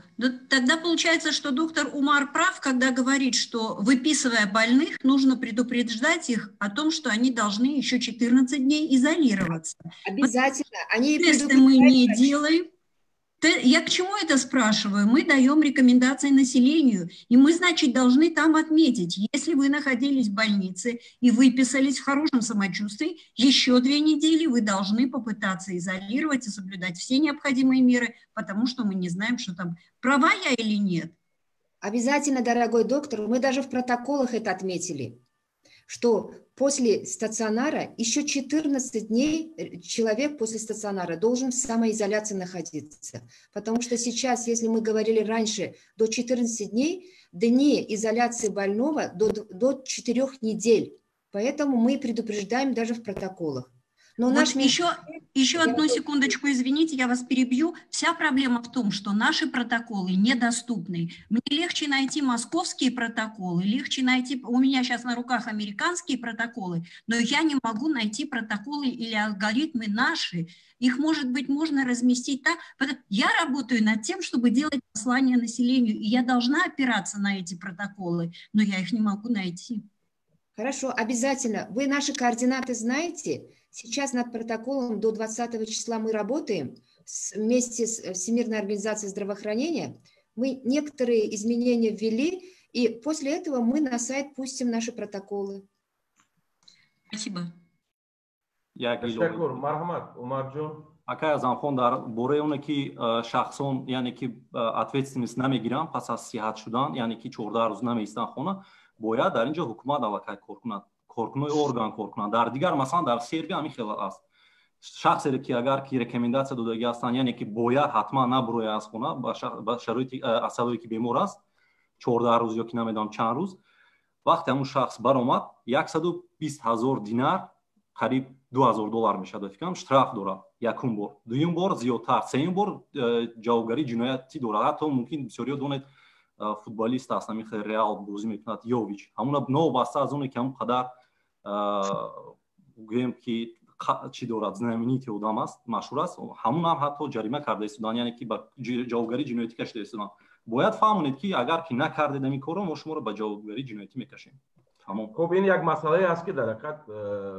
Тогда получается, что доктор Умар прав, когда говорит, что выписывая больных, нужно предупреждать их о том, что они должны еще 14 дней изолироваться. Обязательно. Они тесты мы не делаем. Я к чему это спрашиваю? Мы даем рекомендации населению, и мы, значит, должны там отметить, если вы находились в больнице и выписались в хорошем самочувствии, еще 2 недели вы должны попытаться изолировать и соблюдать все необходимые меры, потому что мы не знаем, что там, права я или нет. Обязательно, дорогой доктор, мы даже в протоколах это отметили, что после стационара еще 14 дней человек после стационара должен в самоизоляции находиться. Потому что сейчас, если мы говорили раньше, до 14 дней, дни изоляции больного до 4 недель. Поэтому мы предупреждаем даже в протоколах. Но вот наш... еще одну секундочку, извините, я вас перебью. Вся проблема в том, что наши протоколы недоступны. Мне легче найти московские протоколы, легче найти... У меня сейчас на руках американские протоколы, но я не могу найти протоколы или алгоритмы наши. Их, может быть, можно разместить так. Я работаю над тем, чтобы делать послание населению, и я должна опираться на эти протоколы, но я их не могу найти. Хорошо, обязательно. Вы наши координаты знаете? Сейчас над протоколом до 20 числа мы работаем вместе с Всемирной организацией здравоохранения. Мы некоторые изменения ввели, и после этого мы на сайт пустим наши протоколы. Спасибо. Ташаккур, мархамат, Умарджон. Акая Замхон дар бораи оне ки шахсон яъне ки ответственность намегиранд пас аз сиҳат шудан, яъне ки 14 рӯз намеистанд хона, бояд дар инҷо ҳукумат аллакай кор кунад. کارکنای ارگان کار کنند. در دیگر مثلا در سربیا همین خیلی است. شخصی که اگر کی رکامنداسیون دادگی هستند یعنی که باید حتما نبروی از خونه با شرایط اصلی که بیمار است 14 روز یا که نمیدونم چند روز وقتی همون شخص برآمد 120,000 دینار قریب $2,000 میشه فکر کنم штраф داره یکم بار دوم بار زیادتر سوم بار جوابگری جنایتی داره حتی ممکن بسیاری دونید فوتبالیست است همین خیلی رئال بازی میکنه یوویچ همون نو واسه از اون که هم قدر گیم که چی دارد знаменитый odam است مشهور است همون هم حتی جریمه کرده استودان یعنی که با جوابگری جنایتی کشیده استودان باید فهمونید که اگر که نکردید این کارو ما شما رو به جوابگری جنایتی میکشیم تمام خب این یک مسئله است که در حقیقت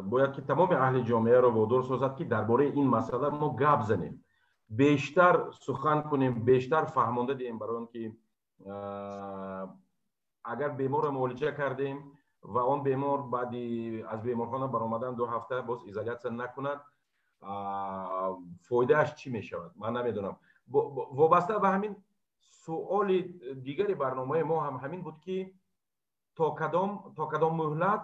باید که تمام اهل جامعه رو وادار سازد که درباره این مسئله ما گپ زنیم بیشتر سخن کنیم بیشتر فهمانده دهیم برای اون که اگر بیمار معالجه کردیم و اون بیمار بعدی از بیمارخانه برآمدن 2 هفته باز ایزولیاسیون نکند فایده اش چی می شود من نمیدونم وابسته به همین سوال دیگری برنامه ما هم همین بود که تا کدام مهلت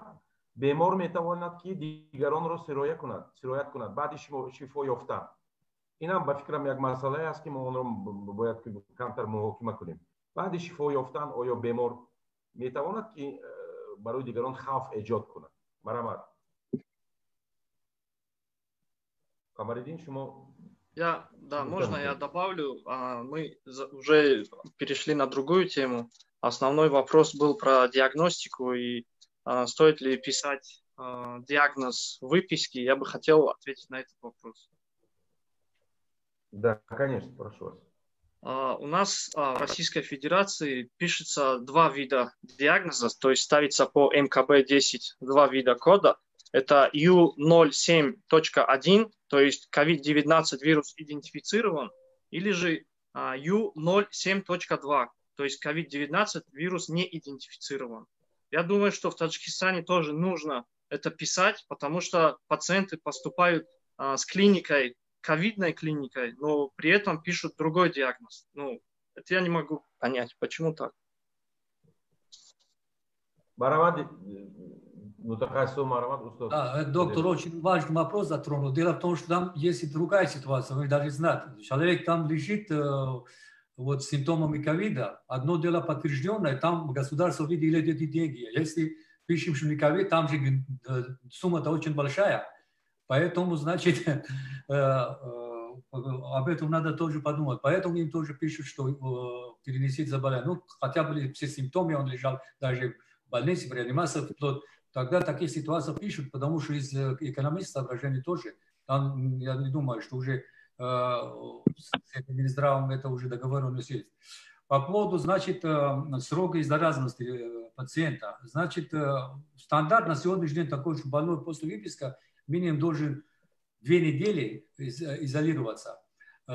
بیمار میتواند که دیگران را سرایت کند بعد شفا یافته این هم به فکرم یک مسئله است که ما اون را باید کمتر محاکمه کنیم بعد شفا یافتن آیا بیمار میتواند که برای دیگران خوف ایجاد کند مرحمت Камаридин, шумо... Да, можно я добавлю? Мы уже перешли на другую тему. Основной вопрос был про диагностику и стоит ли писать диагноз в выписке. Я бы хотел ответить на этот вопрос. Да, конечно, прошу вас. У нас в Российской Федерации пишется 2 вида диагноза, то есть ставится по МКБ-10 2 вида кода. Это U07.1, то есть COVID-19 вирус идентифицирован, или же U07.2, то есть COVID-19 вирус не идентифицирован. Я думаю, что в Таджикистане тоже нужно это писать, потому что пациенты поступают с клиникой, ковидной клиникой, но при этом пишут другой диагноз. Ну, это я не могу понять, почему так. Да, доктор, очень важный вопрос затронул. Дело в том, что там есть и другая ситуация, вы даже знаете. Человек там лежит вот, с симптомами ковида. Одно дело подтвержденное, там государство выделит эти деньги. Если пишем, что не ковид, там же сумма-то очень большая. Поэтому, значит, об этом надо тоже подумать. Поэтому им тоже пишут, что перенесет заболевание. Ну, хотя бы все симптомы, он лежал даже в больнице, в реанимации, тогда такие ситуации пишут, потому что из экономических соображений тоже, там, я не думаю, что уже с Минздравом это уже договоренность есть. По поводу, значит, срока и заразности пациента. Значит, стандарт на сегодняшний день такой, что больной после выписка минимум должен 2 недели изолироваться.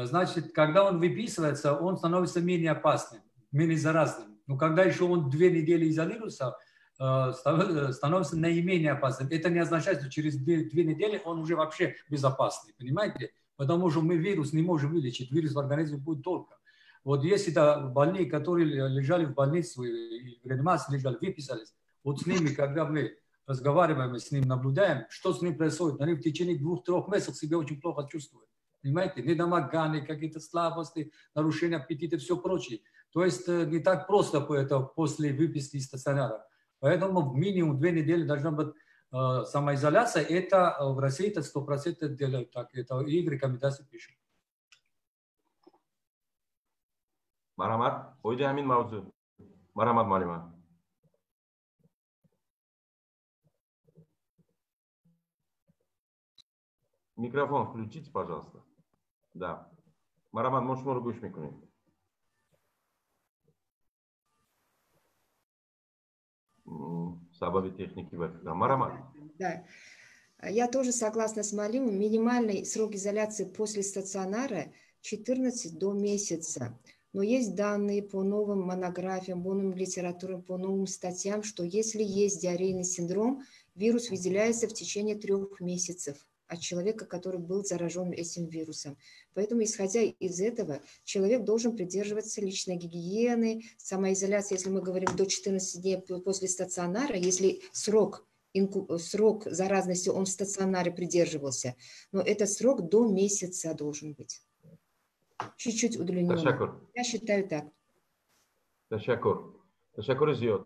значит, когда он выписывается, он становится менее опасным, менее заразным. Но когда еще он 2 недели изолируется, становится наименее опасным. Это не означает, что через 2 недели он уже вообще безопасный, понимаете? Потому что мы вирус не можем вылечить, вирус в организме будет долго. Вот если это больные, которые лежали в больнице, в реанимации лежали, выписались, вот с ними, когда мы разговариваем, с ним наблюдаем, что с ним происходит, они в течение 2-3 месяцев себя очень плохо чувствуют. Понимаете? Недомогание, какие-то слабости, нарушение аппетита и все прочее. То есть не так просто это после выписки из стационара. Поэтому минимум 2 недели должна быть самоизоляция. Это в России это 100% делают так. Это и рекомендации пишут. Марамат, ойда амин мавзу. Марамат Малима. Микрофон включите, пожалуйста. Да. Марамат, можешь гуш микрофон. Сабаби техники Марамат. Да. Я тоже согласна с Малимом. Минимальный срок изоляции после стационара 14 до месяца. Но есть данные по новым монографиям, по новым литературам, по новым статьям, что если есть диарейный синдром, вирус выделяется в течение 3 месяцев от человека, который был заражен этим вирусом. Поэтому, исходя из этого, человек должен придерживаться личной гигиены, самоизоляции, если мы говорим до 14 дней после стационара, если срок заразности он в стационаре придерживался, но этот срок до месяца должен быть. Чуть-чуть удлиненный. Я считаю так. Ташакур Зиёд.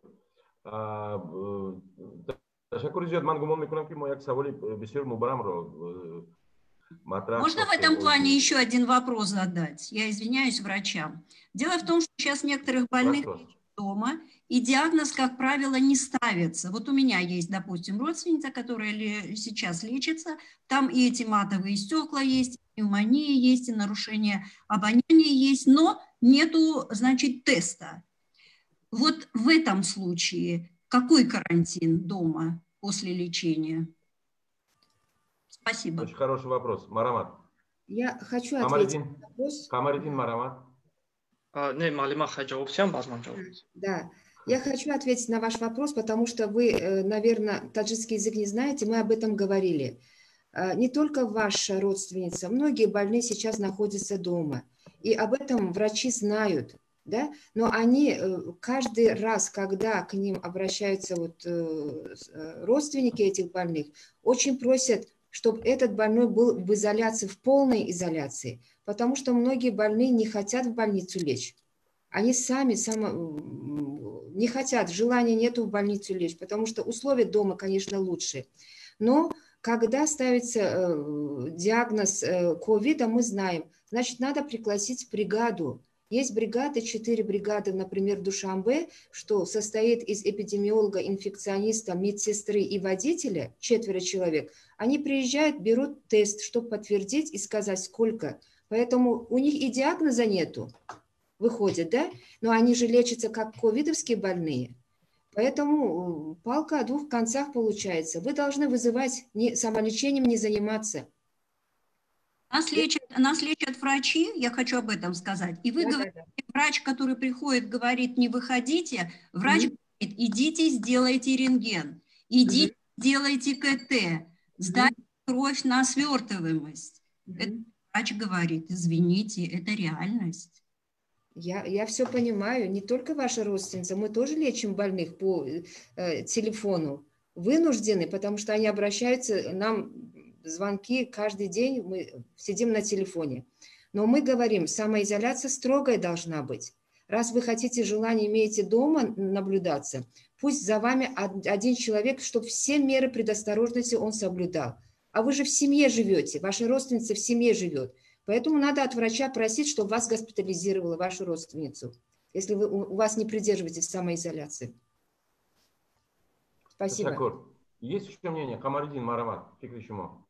Ташакур Зиёд, ман гумон мекунам ки мо як саволи бисёр мубарамро матрах. Можно в этом плане еще один вопрос задать? Я извиняюсь врачам. Дело в том, что сейчас некоторых больных дома, и диагноз, как правило, не ставится. Вот у меня есть, допустим, родственница, которая сейчас лечится, там и эти матовые стекла есть, и пневмония есть, и нарушение обоняния есть, но нету, значит, теста. Вот в этом случае какой карантин дома после лечения? Спасибо. Очень хороший вопрос. Марамат. Я хочу ответить на вопрос. Камаридин Марамат. Не, Малима Хаджаубсян, Базман. Да. Я хочу ответить на ваш вопрос, потому что вы, наверное, таджикский язык не знаете, мы об этом говорили. Не только ваша родственница, многие больные сейчас находятся дома. И об этом врачи знают, да? Но они каждый раз, когда к ним обращаются родственники этих больных, очень просят, чтобы этот больной был в изоляции, в полной изоляции, потому что многие больные не хотят в больницу лечь. Они сами не хотят, желания нету в больницу лечь, потому что условия дома, конечно, лучше. Но когда ставится диагноз ковида, мы знаем, значит, надо пригласить бригаду. Есть бригады, 4 бригады, например, в Душанбе, что состоит из эпидемиолога, инфекциониста, медсестры и водителя, 4 человек. Они приезжают, берут тест, чтобы подтвердить и сказать, сколько. Поэтому у них и диагноза нету, выходит, да? Но они же лечатся как ковидовские больные. Поэтому палка о 2 концах получается. Вы должны вызывать, самолечением не заниматься. Нас лечат врачи, я хочу об этом сказать. И вы говорите, врач, который приходит, говорит, не выходите, врач говорит, идите, сделайте рентген, идите, сделайте КТ, сдайте кровь на свертываемость. Врач говорит, извините, это реальность. Я все понимаю, не только ваша родственница, мы тоже лечим больных по телефону. Вынуждены, потому что они обращаются, нам звонки каждый день, мы сидим на телефоне. Но мы говорим, самоизоляция строгая должна быть. Раз вы хотите, желание имеете дома наблюдаться, пусть за вами один человек, чтобы все меры предосторожности он соблюдал. А вы же в семье живете, ваша родственница в семье живет. Поэтому надо от врача просить, чтобы вас госпитализировала вашу родственницу, если у вас не придерживаетесь самоизоляции. Спасибо. Есть еще мнение? Камаридин Марамат, почему?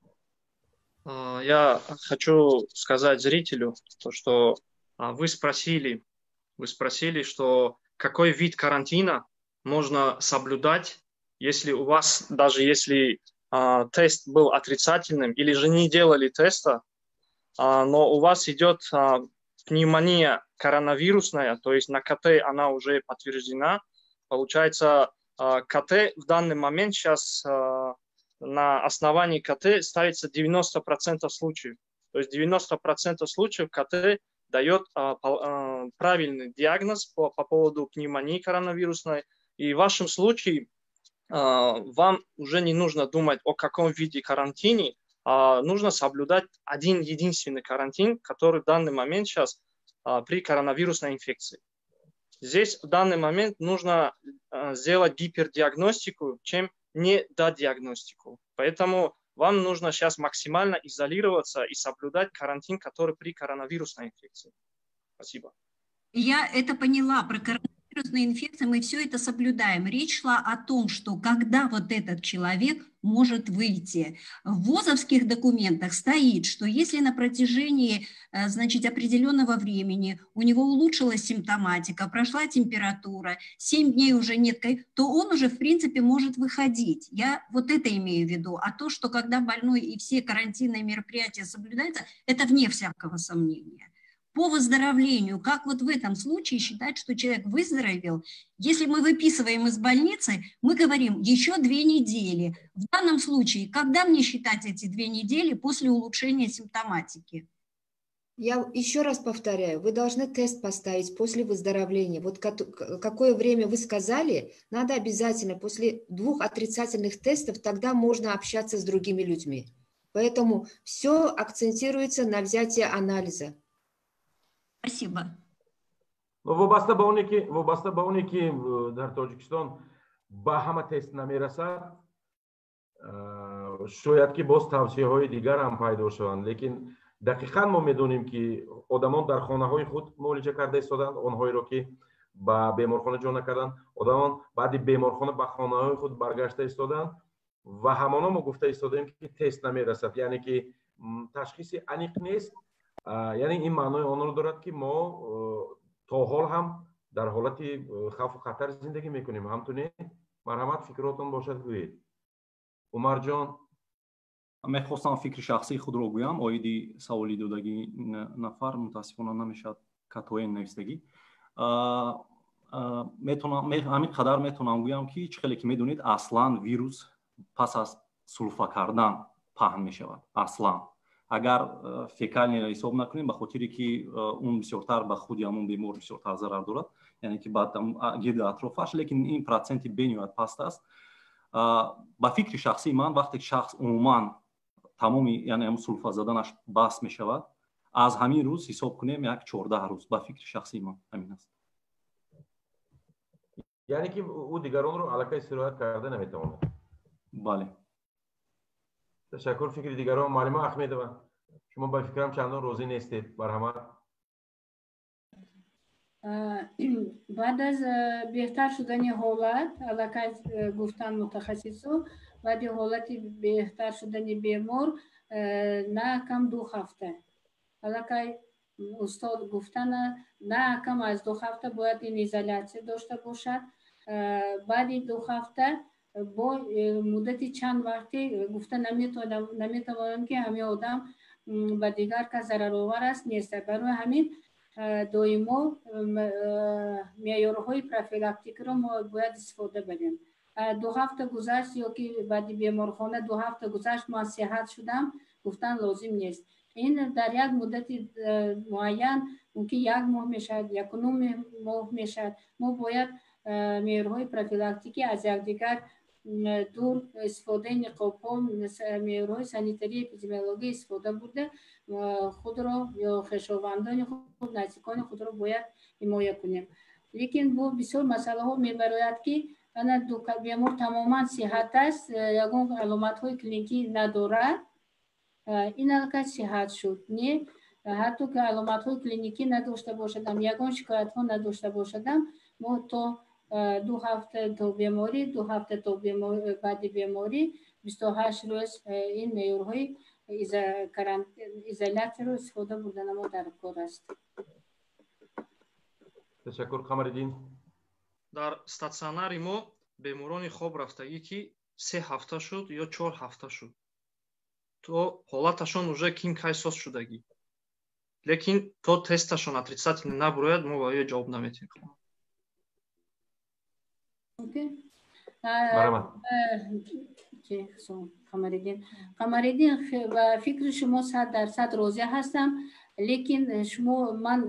Я хочу сказать зрителю, что вы спросили, что какой вид карантина можно соблюдать, если у вас, даже если тест был отрицательным, или же не делали теста, но у вас идет пневмония коронавирусная, то есть на КТ она уже подтверждена. Получается, КТ в данный момент сейчас на основании КТ ставится 90% случаев. То есть 90% случаев КТ дает правильный диагноз по поводу пневмонии коронавирусной. И в вашем случае вам уже не нужно думать о каком виде карантине, а нужно соблюдать один единственный карантин, который в данный момент сейчас при коронавирусной инфекции. Здесь в данный момент нужно сделать гипердиагностику, чем не додиагностику. Поэтому вам нужно сейчас максимально изолироваться и соблюдать карантин, который при коронавирусной инфекции. Спасибо. Я это поняла. Про коронавирусные инфекции мы все это соблюдаем. Речь шла о том, что когда вот этот человек может выйти. В ВОЗовских документах стоит, что если на протяжении, значит, определенного времени у него улучшилась симптоматика, прошла температура, 7 дней уже нет, то он уже, в принципе, может выходить. Я вот это имею в виду. А то, что когда больной и все карантинные мероприятия соблюдаются, это вне всякого сомнения. По выздоровлению, как вот в этом случае считать, что человек выздоровел? Если мы выписываем из больницы, мы говорим еще 2 недели. В данном случае, когда мне считать эти 2 недели после улучшения симптоматики? Я еще раз повторяю, вы должны тест поставить после выздоровления. Вот какое время вы сказали, надо обязательно после 2 отрицательных тестов, тогда можно общаться с другими людьми. Поэтому все акцентируется на взятие анализа. Спасибо. вобаста ба оне ки дар тоҷикистон ба ҳама тест намерасад, шояд ки боз тавсияҳои дигар ҳам пайдо шаванд, лекин дақиқан мо медонем ки одамон дар хонаҳои худ муолиҷа карда истоданд, онҳоеро ки ба беморхона ҷо накарданд, одамон баъди беморхона ба хонаҳои худ баргашта истоданд ва ҳамоно мо гуфта истодем ки тест намерасад, яъне ки ташхиси аниқ нест. яъне ин маънои онро дорад ки мо то ҳол ҳам дар ҳолати хавфу хатар зиндагӣ мекунем. ҳамтуне марҳамат, фикротон бошад гӯед. умарҷон, мехостам фикри шахсии худро гӯям оиди саволи додагии нафар мутаассифона намешавад катоен навистагӣ. ҳамин қадар метавонам гӯям ки чӣ хеле ки медонед аслан вирус пас аз сулфа кардан паҳн мешавад. аслан агар фекалниро ҳисоб накунем, ба хотире ки он бисёртар ба худи ҳамон бемор бисёртар зарар дорад, яъне ки ба гирди атрофаш, лекин ин проценти бениҳоят паст аст. ба фикри шахсии ман вақте ки шахс умуман тамоми яъне ҳамон сулфа заданаш бас мешавад, аз ҳамин рӯз ҳисоб кунем як 14 рӯз. ба фикри шахсии ман ҳамин аст. яъне ки ӯ дигаронро аллакай сироят карда наметавонад. бале. ташаккур. фикри дигарон. муаллима ахмедова, шумо ба фикрам чандон розӣ нестед. марҳамат. بعد از بهتر شدن حالت علاقه گفتن متخصصو بعد حالت بهتر شدن بیمار نه کم 2 هفته علاقه استاد گفتن نه کم از 2 هفته باید این ایزولاسی داشته باشد. بعد 2 هفته با مدت چند وقتی گفتن نمیتوانم که همه آدم به دیگر که ضررآور است نیست. برای همین دویمو معیارهای پروفیلاکتیک رو ما باید استفاده بدیم. 2 هفته گذشت یا که بعد بیمارخانه 2 هفته گذشت ما صحت شدم گفتن لازم نیست. این در یک مدت معین ممکن 1 ماه میشد، 1 ماه میشد. ما باید معیارهای پروفیلاکتیکی از یکدیگر دور استفاده نقاب‌ها، معیارهای سانیتری اپیدمیولوژی استفاده بوده خود را یا خویشاوندان خود نزدیکان خود را باید حمایت کنیم. لیکن با بسیار مسئله ها میبراید که انا بیمار تماما صحت است، یگان علامت های کلینیکی ندارد، این البته صحت شد. نه حتی که علامت های کلینیکی نداشته باشدم، یگان شکایت ها نداشته باشدم، ما تا 2 هفته تا بیماری، 2 هفته تا بعد بیماری 28 روز این معیارهای ایزولات رو استفاده بودن ما در کار است. تشکر. قمرالدین. در استاسیوناری ما بیماران خواب رفتگی که 3 هفته شد یا 4 هفته شد تو حالتشان уже کینک احساس شدگی лекин то тесташон отрицательный наброяд, мо ва ё ҷавоб наметавонем. قمرالدین و فکر شما 100% راضی هستم، لیکن شما من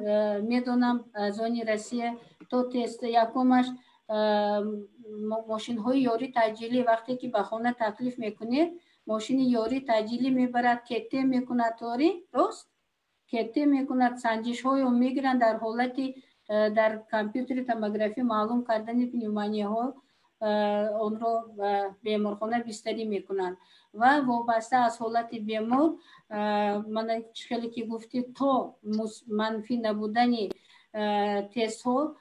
میدونم از آن روسیه تو تست یکمش ماشین های یاری تجیلی وقتی که به خانه تکلیف میکنید ماشین یاری تجیلی میبرد کته میکند توری راست کته میکند سنجش های رو میگیرن در حالتی در کامپیوتر توموگرافی معلوم کردن پنیومانی ها اون رو بیمارخانه بستری میکنن و وابسته از حالت بیمار من خیلی که گفتی تا منفی نبودن تست ها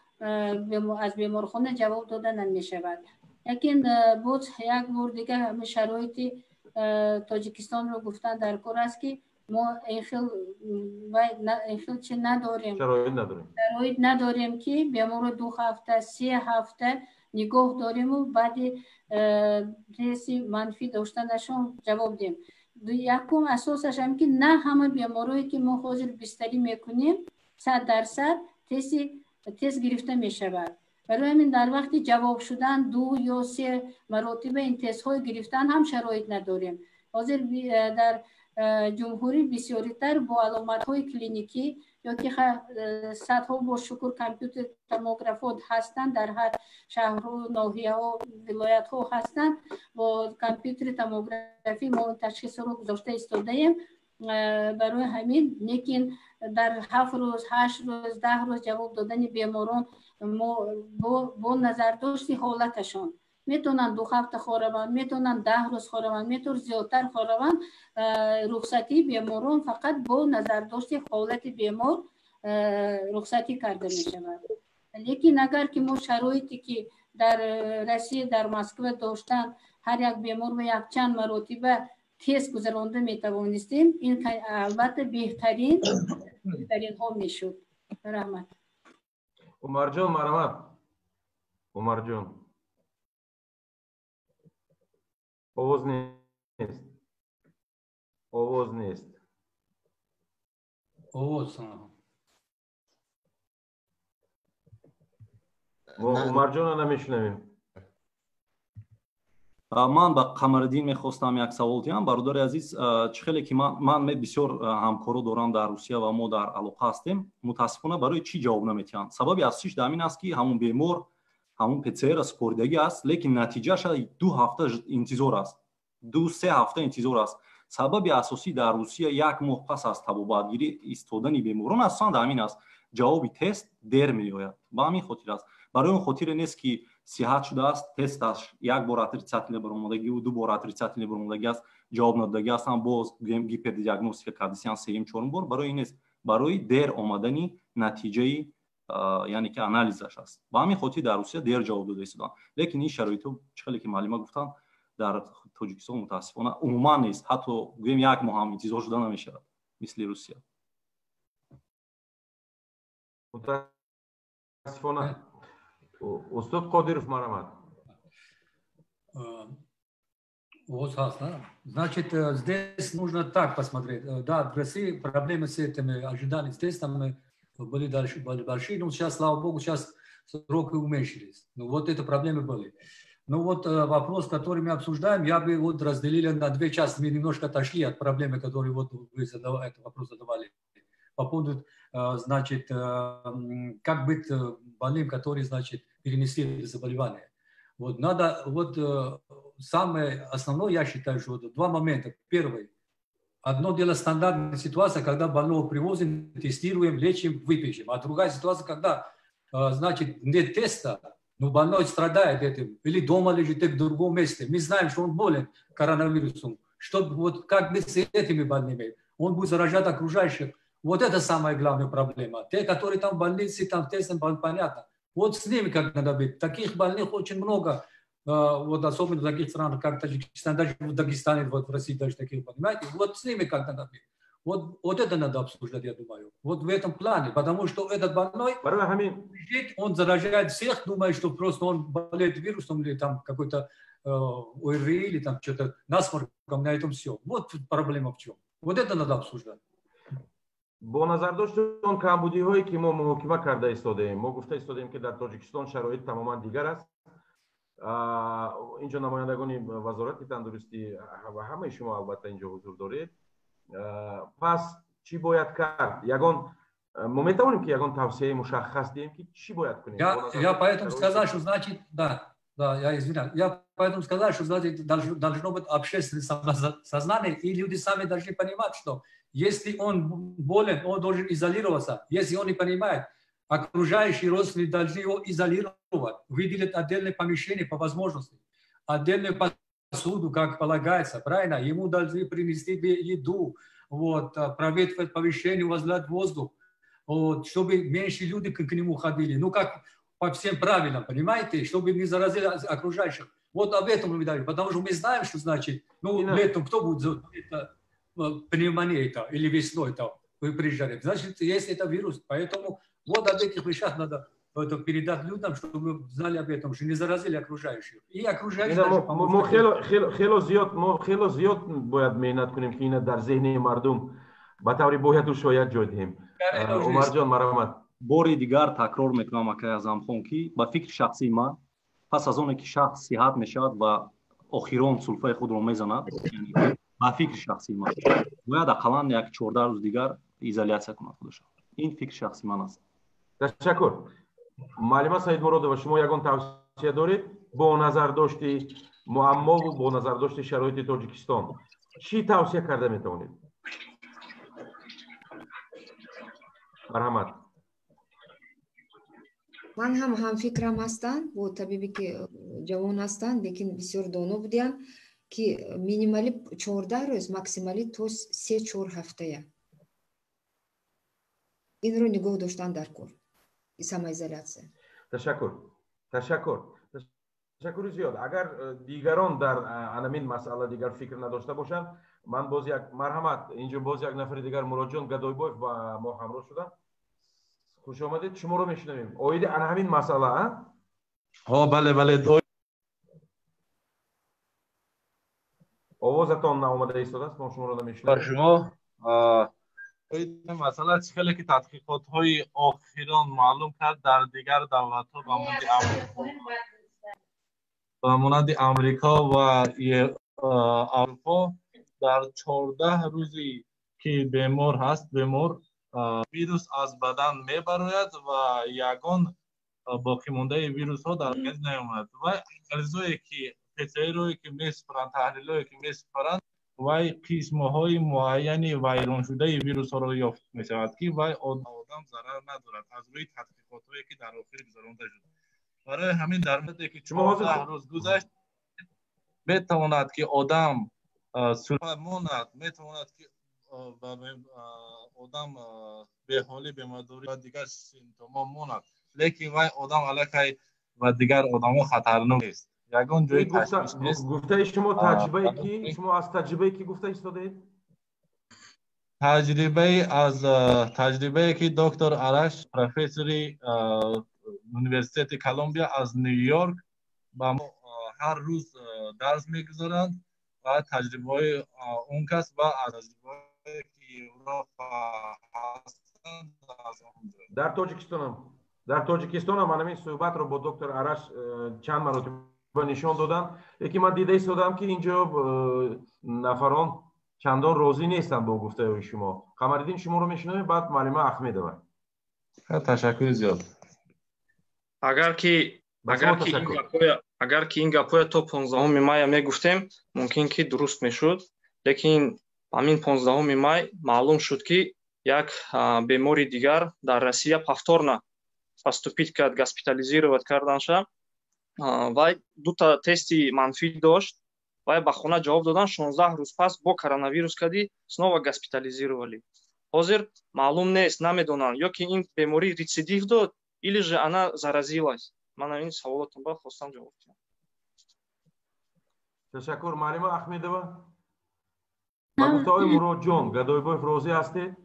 از بیمارخانه جواب داده نمیشود. لیکن بود یک بار دیگه همه شرایط تاجیکستان رو گفتن در کار است که ما این خیل چی نداریم شرایط نداریم که بیمار 2 هفته 3 هفته نگاه داریم و بعد تست منفی داشتنشون جواب دیم. یکم اساسش هم که نه همه بیمارایی که ما حاضر بستری میکنیم 100% تست گرفته میشود. برای همین در وقت جواب شدن 2 یا 3 مرتبه این تست های گرفتن هم شرایط نداریم. حاضر در جمهوری بسیاری تر با علامت های کلینیکی یا که صدها با شکر کامپیوتر توموگرافات هستند در هر شهر و ناحیه ها ولایت ها هستند با کامپیوتر توموگرافی ما تشخیص رو گذاشته ایستاده ایم. برای همین لیکن در 7 روز 8 روز 10 روز جواب دادن بیماران با نظر داشتی حالتشان میتونن 2 هفته خوابن میتونن 10 روز خوابن میتونن زیادتر خوابن رخصتی بیماران فقط با نظر داشتی حالت بیمار رخصتی کرده میشود. لیکن اگر که ما شرایطی که در روسیه در مسکو داشتن هر یک بیمار و یک چند مرتبه تست گذرانده میتوانستیم این البته بهترین ها میشد. رحمت. عمر جان مرحمت. عمر جان آواز نیست. آواز نیست. آواز عمر جان نمیشنویم. من با قمرالدین میخواستم یک سوال دیم. برادر عزیز چه خیلی که من بسیار همکارو دارم در روسیه و ما در علاقه هستیم. متاسفانه برای چی جواب نمیتونن؟ سببی اصلیش همین است که همون بیمار همون PCR سپردگی است لیکن نتیجهش 2 هفته انتظار است. 2-3 هفته انتظار است. سبب اساسی در روسیه 1 ماه پس از تبابتگیری ایستادن بیماران اصلا همین است. جواب تست دیر میآید. با همین خاطر است. برای اون خاطر نیست که صحت شده است تستش 1 بار اتریسیتیل برآمدگی و 2 بار اتریسیتیل برآمدگی است جواب ندادگی است هم باز گیپر دیاگنوستیک کردیسیان 3-4 بار برای این نیست. برای دیر آمدن نتیجه یعنی که انالیزش است. با همین خاطر در روسیه دیر جواب داده ایستادن. لیکن این شرایط چخلی که معلومه گفتن در تاجیکستان متاسفانه عموما نیست. حتی گویم 1 ماه هم انتظار شده نمیشه مثل روسیه. متاسفانه. استاد قادرов مرحمت. Вот, значит, здесь нужно так посмотреть. Да, в России проблемы с этими ожиданиями, с тестами были большие, но сейчас, слава богу, сейчас сроки уменьшились. Ну, вот это проблемы были. Ну, вот вопрос, который мы обсуждаем, я бы вот разделил на 2 части. Мы немножко отошли от проблемы, которую вот вы этот вопрос задавали. По поводу, значит, как быть больным, который, значит, перенесли это заболевание. Вот надо, вот самое основное, я считаю, что 2 момента. Первый. Одно дело стандартная ситуация, когда больного привозим, тестируем, лечим, выпишем. А другая ситуация, когда, значит, нет теста, но больной страдает этим, или дома лежит в другом месте. Мы знаем, что он болен коронавирусом. Чтобы вот как быть с этими больными? Он будет заражать окружающих. Вот это самая главная проблема. Те, которые там в больнице, там тестом, понятно. Вот с ними как надо быть. Таких больных очень много. Вот особенно в таких странах, как Таджикистан, даже в Дагестане, вот в России даже таких, понимаете? Вот с ними как надо быть. Вот это надо обсуждать, я думаю. Вот в этом плане. Потому что этот больной, он заражает всех, думает, что просто он болеет вирусом или там какой-то ОРВИ или там что-то насморком, на этом все. Вот проблема в чем. Вот это надо обсуждать. бо назар дошти он камбудиҳое ки мо муҳокима карда истодаем, мо гуфта истодем ки дар тоҷикистон шароит тамоман дигар аст. инҷо намояндагони вазорати тандурустӣ ва ҳамаи шумо албатта инҷо ҳузур доред. пас чӣ бояд кард? Ягон мы метавоним ки ягон тавсияи мушаххас диҳем ки чӣ бояд кунем? Я поэтому сказал, что значит, да, я извиняюсь, я поэтому сказал, что значит должно быть общественное сознание, и люди сами должны понимать, что если он болен, он должен изолироваться. Если он не понимает, окружающие родственники должны его изолировать, выделить отдельное помещение по возможности, отдельную посуду, как полагается, правильно? Ему должны принести еду, вот, проветривать помещение, возлать воздух, вот, чтобы меньше люди к нему ходили. Ну, как по всем правилам, понимаете? Чтобы не заразили окружающих. Вот об этом мы говорим, потому что мы знаем, что значит, ну, летом кто будет пневмония это, или весной это, вы приезжали. Значит, есть это вирус, поэтому вот об этих вещах надо это передать людям, чтобы знали об этом, что не заразили окружающих. И окружающие даже помогут. خیلی زیاد باید مهنت کنیم که اینا در ذهن مردم به طور باید و شاید جای دهیم. عمر جان مرحمت. باری دیگر تکرار میکنم آقای اعظم خان که با فکر شخصی من پس از اون که شخص صحت میشود و آخران سلفای خود رو میزند، یعنی با فکر شخصی من باید اقلا یک 14 روز دیگر ایزولیاسیا کند خودش. این فکر شخصی من است. تشکر. معلم سعید مرادова شما یگان توصیه دارید با نظر داشتی معما و با نظر داشتی شرایط تاجیکستان چی توصیه کرده میتونید؟ مرحمت. من هم فکرم هستن با طبیبی که جوان هستن لیکن بسیار دانا بودن که مینیمالی 14 روز ماکسیمالی تا 3-4 هفته این رو نگاه داشتن در کار самоизоляция. تشکر زیاد. اگر دیگران در همین مسئله دیگر فکر نداشته باشند من باز یک مرحمت اینجا باز یک نفر دیگر مراد جان گدایبایف با ما همراه شدن. خوش آمدید. شما رو میشنویم. اوید همین مسئله ها بله آوازتان ناآمده ایستاده است ما شما رو نمیشنویم. شما این مسئله چیه که تحقیقات‌های آخران معلوم کرد در دیگر دولت‌ها با مانند آمریکا و اروپا در 14 روزی که بیمار هست بیمار ویروس از بدن میبراید و یگان باقی مانده ویروس ها در گز نیامد و ارزوی که پتروی که میسپرند تحلیل‌هایی که میسپرند وای قسم‌های معینی ویران شده ویروس ها را یافت می‌شود که وای آدم ضرر ندارد از روی تحقیقات‌هایی که در آخر گذرانده شد. برای همین در مدتی که 14 روز گذشت میتواند که آدم سلامت ماند، میتواند که آدم به حالی بیمارداری و دیگر سیمتوما ماند، لیکن وای آدم علیه و دیگر آدم‌ها خطرناک است. یگان جای تشخیص نیست. گفته شما تجربه کی شما از تجربه کی گفته ایستاده؟ تجربه که دکتر آرش پروفسوری یونیورسیته کلمبیا از نیویورک با ما هر روز درس میگذارند و تجربه اون کس و از تجربه که اروپا هستند در تاجیکستان هم همین صحبت رو با دکتر آرش چند مرتبه نشان دادم. یکی من دیده ایستادم که اینجا نفران چندان راضی نیستن با گفته شما. قمرالدین شما رو میشنویم بعد معلمه احمدова. تشکر زیاد. اگر که این گپویا تو 15 май мегуфтем мумкин ки дуруст мешуд, лекин ҳамин 15 май маълум шуд ки як бемори дигар дар Россия повторно поступить кард, госпитализировать карданша. вай дута тести манфӣ дошт. вай ба хона ҷавоб додан 16 рӯз пас бо коронавирус кади снова госпитализировали. ҳозир маълум нест, намедонанд ё ки ин беморӣ рецидив дод или же она заразилась. ман ин саволотон ба хостам ҷавоб диҳам. تشکر. معلم احمدова با گفته‌های مراد جان گدایبایف راضی هستید؟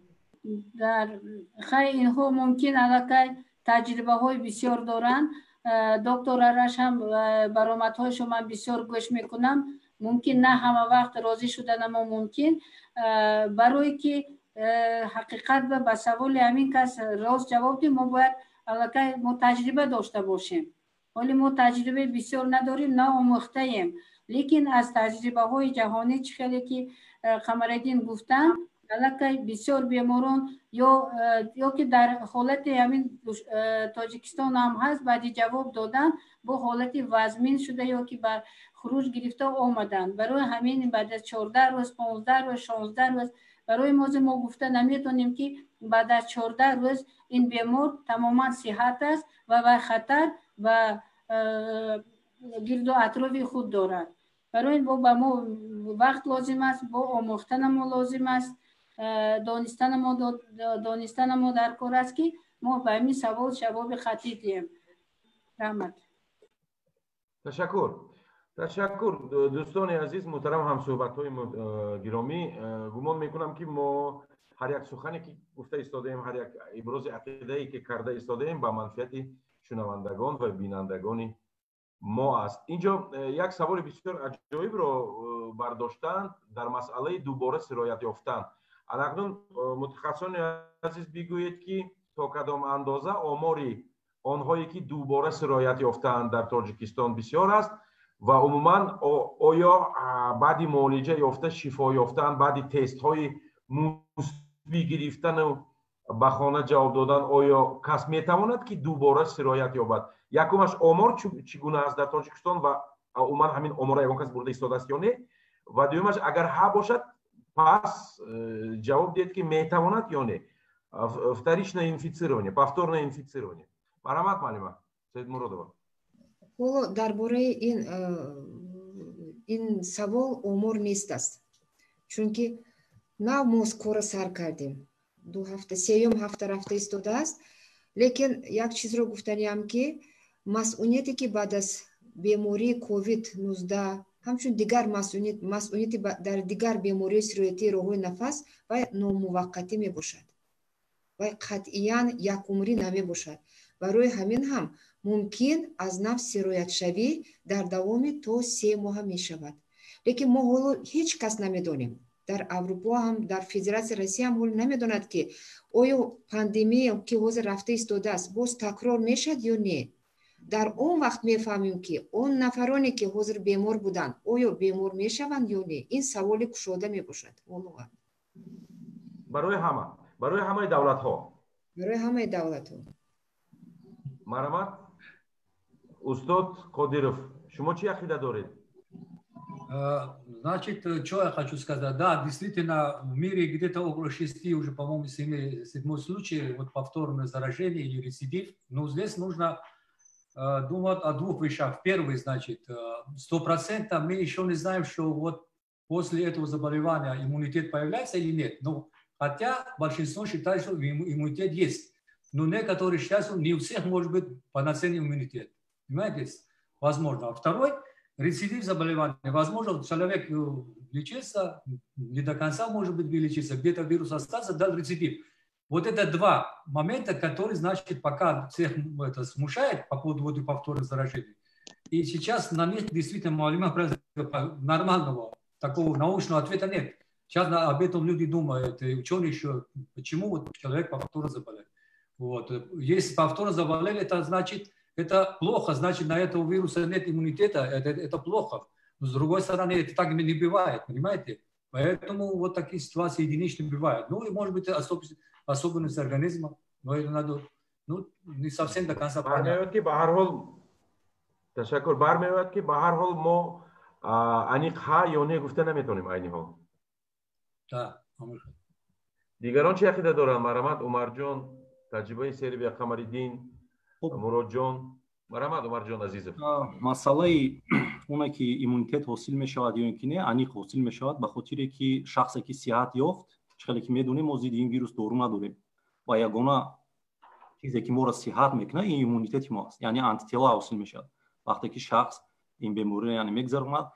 در خیر اینها ممکن الکی تجربه های بسیار دارند. دکتر آرش هم برآمدهایش من بسیار گوش میکنم. ممکن نه همه وقت راضی شدن، اما ممکن برای که حقیقت و به سوال همین کس راست جواب دیم. ما باید علاقه ما تجربه داشته باشیم، ولی ما تجربه بسیار نداریم، ناآموخته ایم. لیکن از تجربه های جهانی خیلی که قمرالدین گفتن، علاقه بسیار بیماران یا که در حالت همین تاجیکستان هم هست بعدی جواب دادن با حالت وزمین شده یا که بر خروج گرفته آمدن. برای همین بعد از 14 روز 15 روز 16 روز برای ما گفته نمیتونیم که بعد از 14 روز این بیمار تماما صحت است و بر خطر و گرد و اطراف خود دارد. برای این با ما وقت لازم است، با آموختن ما لازم است، دانستن ما در کار است که ما به همین سوال جواب خطی دیم. رحمت. تشکر دوستان عزیز محترم، هم صحبت های گرامی. گمان میکنم که ما هر یک سخنی که گفته ایستادیم، هر یک ابراز عقیده ای که کرده ایستادیم به منفعت شنوندگان و بینندگان ما است. اینجا یک سوال بسیار عجیب رو برداشتن در مسئله دوباره سرایت یافتن. الان متخصصان عزیز بگویید که تا کدام اندازه آماری آنهایی که دوباره سرایت یافتند در تاجیکستان بسیار است و عموما آیا بعدی معالجه یافته شفا یافتن، بعدی تست های مثبت گرفتن و به خانه جواب دادن، آیا کس میتواند که دوباره سرایت یابد؟ یکمش آمار چگونه است در تاجیکستان و عموما همین آمار یگان کس برده ایستاده است یا نه؟ و دومش اگر ها باشد پس جواب دید که میتواند یا نه؟ вторичное инфицирование, повторное инфицирование. Марамат Малима, Саид Муродова. حالا درباره این سوال امور نیست است، چون که نه ما کار سر کردیم، 2 هفته 3 هفته رفته ایستاده است. لیکن یک چیز رو گفتنیم که مسئولیتی که بعد از بیماری کووید 19 همچون دیگر مسئولیتی در دیگر بیماری سرایتی راه‌های نفس و ناموقتی می باشد و قطعاً یک عمری نمی باشد. برای همین هم ممکن از نفس سرایت شوی در دوام تا 3 ماه می شود. لیکن ما حالا هیچ کس نمیدانیم، در اروپا هم در فدراسیون روسیه هم حالا نمیداند که آیا پاندمی که حاضر رفته ایستاده است باز تکرار میشد یا نه. در اون وقت میفهمیم که اون نفرانی که حاضر بیمار بودند آیا بیمار میشوند یا نه. این سوال گشوده می باشد. برای همه دولت ها. برای همه دولت ها. Марамат, Устод Кодиров, шумо чи ақида доред? Значит, что я хочу сказать. Да, действительно, в мире где-то около 6, уже, по-моему, 7 случаев вот повторное заражение или рецидив. Но здесь нужно думать о 2 вещах. Первый, значит, 100% мы еще не знаем, что вот после этого заболевания иммунитет появляется или нет. Но хотя большинство считает, что иммунитет есть. Но некоторые считают, что не у всех может быть полноценный иммунитет. Понимаете? Возможно. А второй рецидив заболевания. Возможно, человек лечится, не до конца может быть вылечиться, где-то вирус остался, дал рецидив. Вот это 2 момента, которые, значит, пока всех это смущает по поводу повторных заражений. И сейчас на них действительно нормального такого научного ответа нет. Сейчас об этом люди думают, и ученые еще, почему вот человек повторно заболел. Вот. Если повторно заболели, это значит, это плохо, значит, на этого вируса нет иммунитета, это плохо. Но с другой стороны, это так не бывает, понимаете? Поэтому вот такие ситуации единичные бывают. Ну и может быть особенность организма, но это надо, ну, не совсем до конца понять. تشکر. برمی‌آید که به هر حال ما انیق ها یا نه گفته نمیتونیم عینی ها. دیگران چه عقیده دارن؟ مرحمت عمر جان، تجربه سری به قمرالدین، مراد جان. مرحمت عمر جان عزیزم. مسئله اونه که ایمونیتت حاصل میشود یا اینکه نه، انیق حاصل میشود به خاطر که شخصی که صحت یافت، چقدر که میدونیم ما ضد این ویروس دارو نداریم و یگانه چیزی که ما را صحت میکنه این ایمونیتت ماست، یعنی آنتی‌تلا حاصل میشود وقتی که شخص این بیماری یعنی میگذرد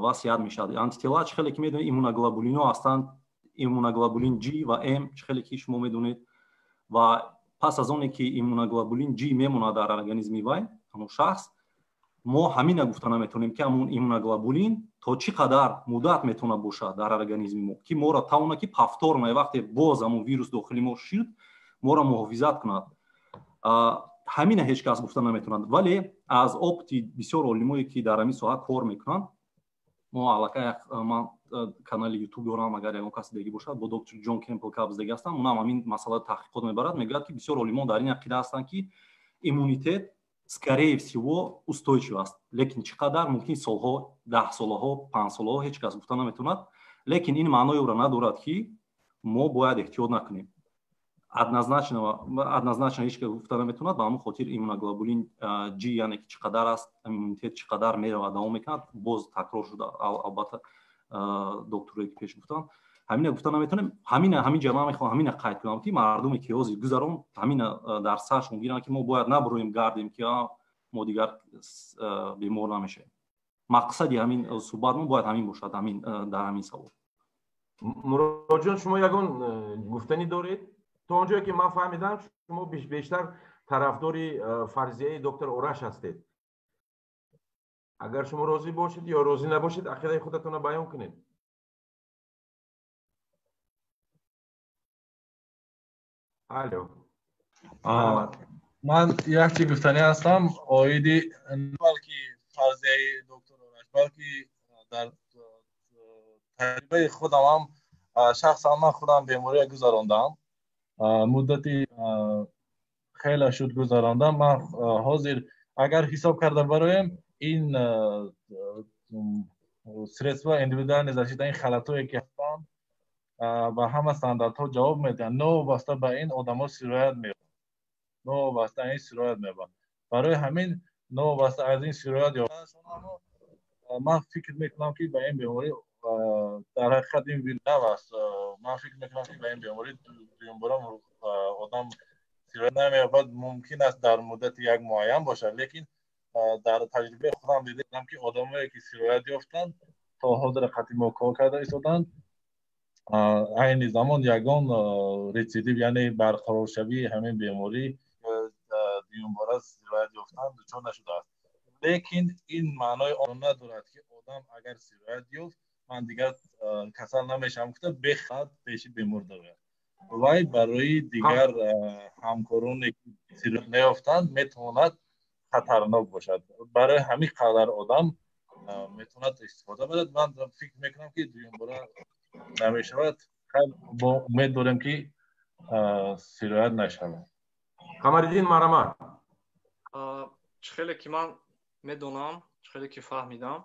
و صحت میشود. آنتی‌تلا چقدر که میدونید ایمونوگلوبولین هستند، ایمونوگلوبولین G و M چقدر که شما میدونید و پس از اون که ایمونوگلوبولین G میمونه در ارگانیسم وای همون شخص мо ҳамина гуфта наметонем ки ҳамун иммуноглобулин то чӣ қадар муддат метавона бошад дар организми мо ки моро тавона ки повторно вақте боз ҳамун вирус дохили мо шуд моро муҳофизат кунад. ҳамина ҳеҷ кас гуфта наметавонад, вале аз опити бисёр олимое ки дар ҳамин соҳа кор мекунанд, мо аллакай ман канали ютуб дорам, агар ягон каси деги бошад бо доктор Ҷон Кемпл Кабз дега ҳастам, унам ҳамин масъала таҳқиқот мебарад, мегӯяд ки бисёр олимон дар ин ақида ҳастанд ки иммунитет скорее всего устойчив аст, лекин чӣ қадар мумкин солҳо, 10 солаҳо, 5 солаҳо ҳеҷ кас гуфта наметавонад, лекин ин маъное ӯро надорад ки мо бояд эҳтиёт накунем. Однозначно ҳеҷ кас гуфта наметавонад, ба ҳамон хотир иммуноглобулин G яъне ки чӣ қадар аст, иммунитет чӣ қадар меравад, давом мекунад, боз такрор шуда, албатта докторе ки пеш гуфтанд, ҳамина гуфта наметавонем. Ҳамин ҷамъа мехоҳам ҳамина қайд кунам ки мардуме ки ҳозир гузарон ҳамина дар саршон гиранд ки мо бояд набуроем гардем ки мо дигар бемор намешавем. мақсади ҳамин суҳбат мо бояд ҳамин бошад, дар ҳамин савол. Муроҷон, шумо ягон гуфтанӣ доред? то онҷое ки ман фаҳмидам шумо бештар тарафдори фарзияи доктор Ораш ҳастед. агар шумо розӣ бошед ё розӣ набошед, ақидаи худатонро баён кунед. алло, ман як чӣ гуфтанӣ ҳастам оиди балки фарзияи доктор Ораш, балки дар таҷрибаи худам ҳам шахсан ман худам бемория гузарондам, муддати хеле шуд гузарондам. Ман ҳозир агар ҳисоб карда бароем ин средства индивидуални защита, ин халатое ки ҳастанд ба ҳама стандартҳо ҷавоб медиҳанд, новобаста ба ин одамҳо сироят меёбанд, новобаста ин сироят меёбанд. Барои ҳамин новобаста аз ин сироят ёфтанашон ман фикр мекунам ки ба ин беморӣ дар ҳақиқат ин вирус аст. ман фикр мекунам ки ба ин беморӣ дуюмбора одам сироят намеёбад. мумкин аст дар муддати як муайян бошад, лекин дар таҷрибаи худам дидам ки одамое ки сироят ёфтанд то ҳозир қати мо кор карда истоданд, айни замон ягон рецидив яъне барқароршавии ҳамин беморӣ дуюмбора сироят ёфтан дучор нашудааст. лекин ин маънои он надорад ки одам агар сироят ёфт ман дигар касал намешавам гуфта бехат пеши бемор давояд. вай барои дигар ҳамкороне ки сироят наёфтанд метавонад хатарнок бошад. барои ҳамин қадар одам метавонад истифода барад. ман фикр мекунам ки дуюмбора намешавад. бо умед дорем ки сироят нашавад. Камариддин Марамат, чӣ хеле ки ман медонам, чӣ хеле ки фаҳмидам,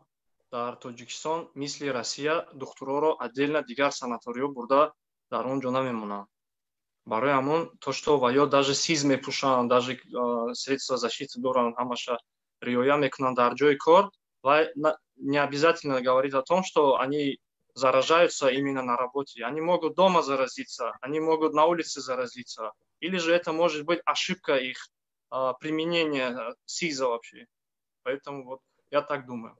дар Тоҷикистон мисли Россия духтуроро отдельно дигар санаториё бурда дар он ҷо намемонанд. барои ҳамон то што ва ё даже сиз мепӯшанд, даже средства защиты доранд, ҳамаша риоя мекунанд дар ҷои кор, ва не обязательно говорит о том, что они заражаются именно на работе. Они могут дома заразиться, они могут на улице заразиться. Или же это может быть ошибка их применения СИЗа вообще. Поэтому вот я так думаю.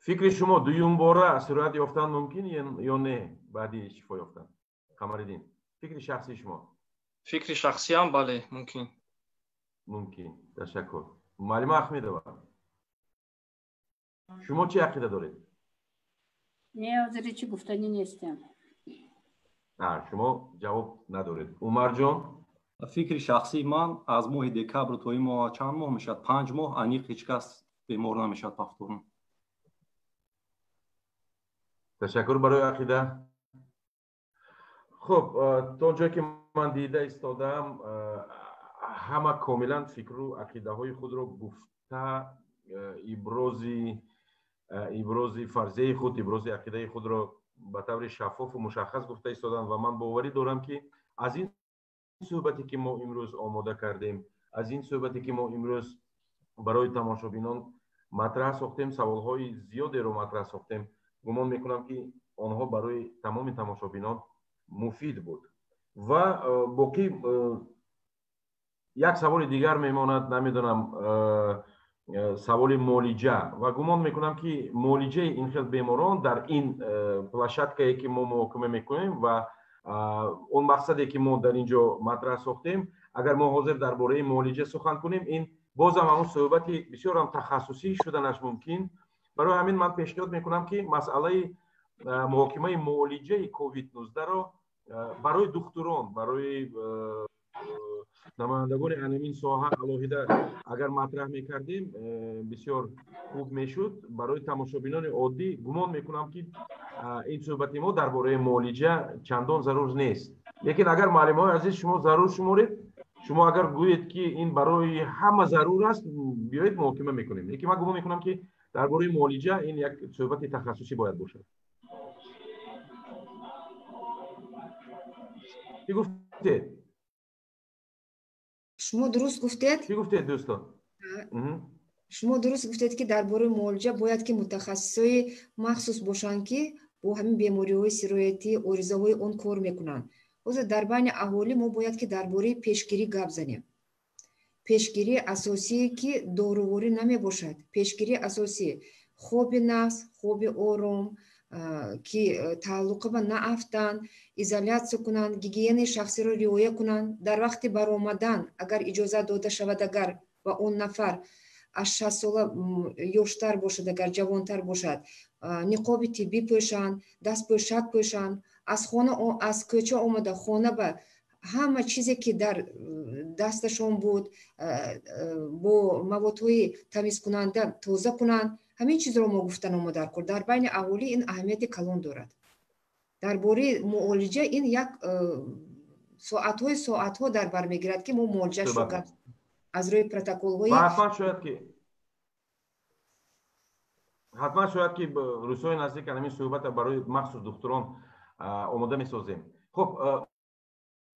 фикри шумо дуюмбора сироят ёфтан мумкин ё не баъди шифо ёфтан? Камариддин, фикри шахсии шумо? Фикри шахсиям бале, мумкин. Мумкин. Ташаккур. Маълима Ахмедова, шумо чӣ ақида доред? Не, ҳозир ҳеҷ гуфтанӣ нестем. шумо ҷавоб надоред. Умарҷон? фикри шахсии ман аз моҳи декабр то ин моҳ чанд моҳ мешавад? 5 моҳ аниқ ҳеҷ кас бемор намешавад повторно. ташаккур барои ақида. хуб, то ҷое ки ман дида истодам, ҳама комилан фикру ақидаҳои худро гуфта, ибрози фарзияи худ, ибрози ақидаи худро ба таври шаффофу мушаххас гуфта истоданд ва ман боварӣ дорам ки аз ин суҳбате ки мо имрӯз омода кардем, аз ин суҳбате ки мо имрӯз барои тамошобинон матраҳ сохтем, саволҳои зиёдеро матраҳ сохтем, гумон мекунам ки онҳо барои тамоми тамошобинон муфид буд. ва боқӣ як саволи дигар мемонад, намедонам, саволи молиҷа, ва гумон мекунам ки молиҷаи ин хел беморон дар ин площадкае ки мо муҳокима мекунем ва он мақсаде ки мо дар ин ҷо матраҳ сохтем, агар мо ҳозир дар бораи муолиҷа сухан кунем ин бозам ҳамун суҳбати бисёрам тахассусӣ шуданаш мумкин. барои ҳамин ман пешниҳод мекунам ки масъалаи муҳокимаи муолиҷаи COVID-19-ро барои духтурон, барои намояндагони анамин соҳа алоҳида агар матрах мекардем бисёр хуб мешуд. барои тамошобинони оддӣ гумон мекунам ки ин суҳбати мо дар бораи муолиҷа чандон зарур нест. лекин агар муаллимои азиз шумо зарур шуморед, шумо агар гӯед ки ин барои ҳама зарур аст, биёед муҳокима мекунем. лекин ман гумон мекунам ки дар бораи муолиҷа ин як суҳбати тахассусӣ бояд бошад. чӣ гуфтед? шумо дуруст гуфтед? Чӣ гуфтед дӯстон? шумо дуруст гуфтед ки дар бораи муолиҷа бояд ки мутахассисои махсус бошанд ки бо ҳамин бемориҳои сироятӣ оризаҳои он кор мекунанд. ҳозир дар байни аҳолӣ мо бояд ки дар бораи пешгирӣ гап занем. пешгирии асосие ки дороворӣ намебошад. пешгирии асосие хоби нағз, хоби ором, ки тааллуқи ба нафтан, изолятсия кунанд, гигиенаи шахсиро риоя кунанд. дар вақти баромадан агар иҷозат дода шавад, агар ба он нафар аз 60 сола ёштар бошад, агар ҷавонтар бошад, ниқоби тиббӣ пӯшанд, дастпӯшак пӯшанд, аз хона аз кӯча омада хона ба ҳама чизе ки дар дасташон буд бо маводҳои тамизкунанда тоза кунанд. ҳамин чизро мо гуфтан омода кор. дар байни аҳолӣ ин аҳамияти калон дорад. дар бораи муолиҷа ин як соатҳо дар бар мегирад ки мо муолиҷашро гап аз рӯи протоколҳои ҳатман шояд ки рӯзҳои наздик ҳамин суҳбата барои махсус духтурон омода месозем. хуб,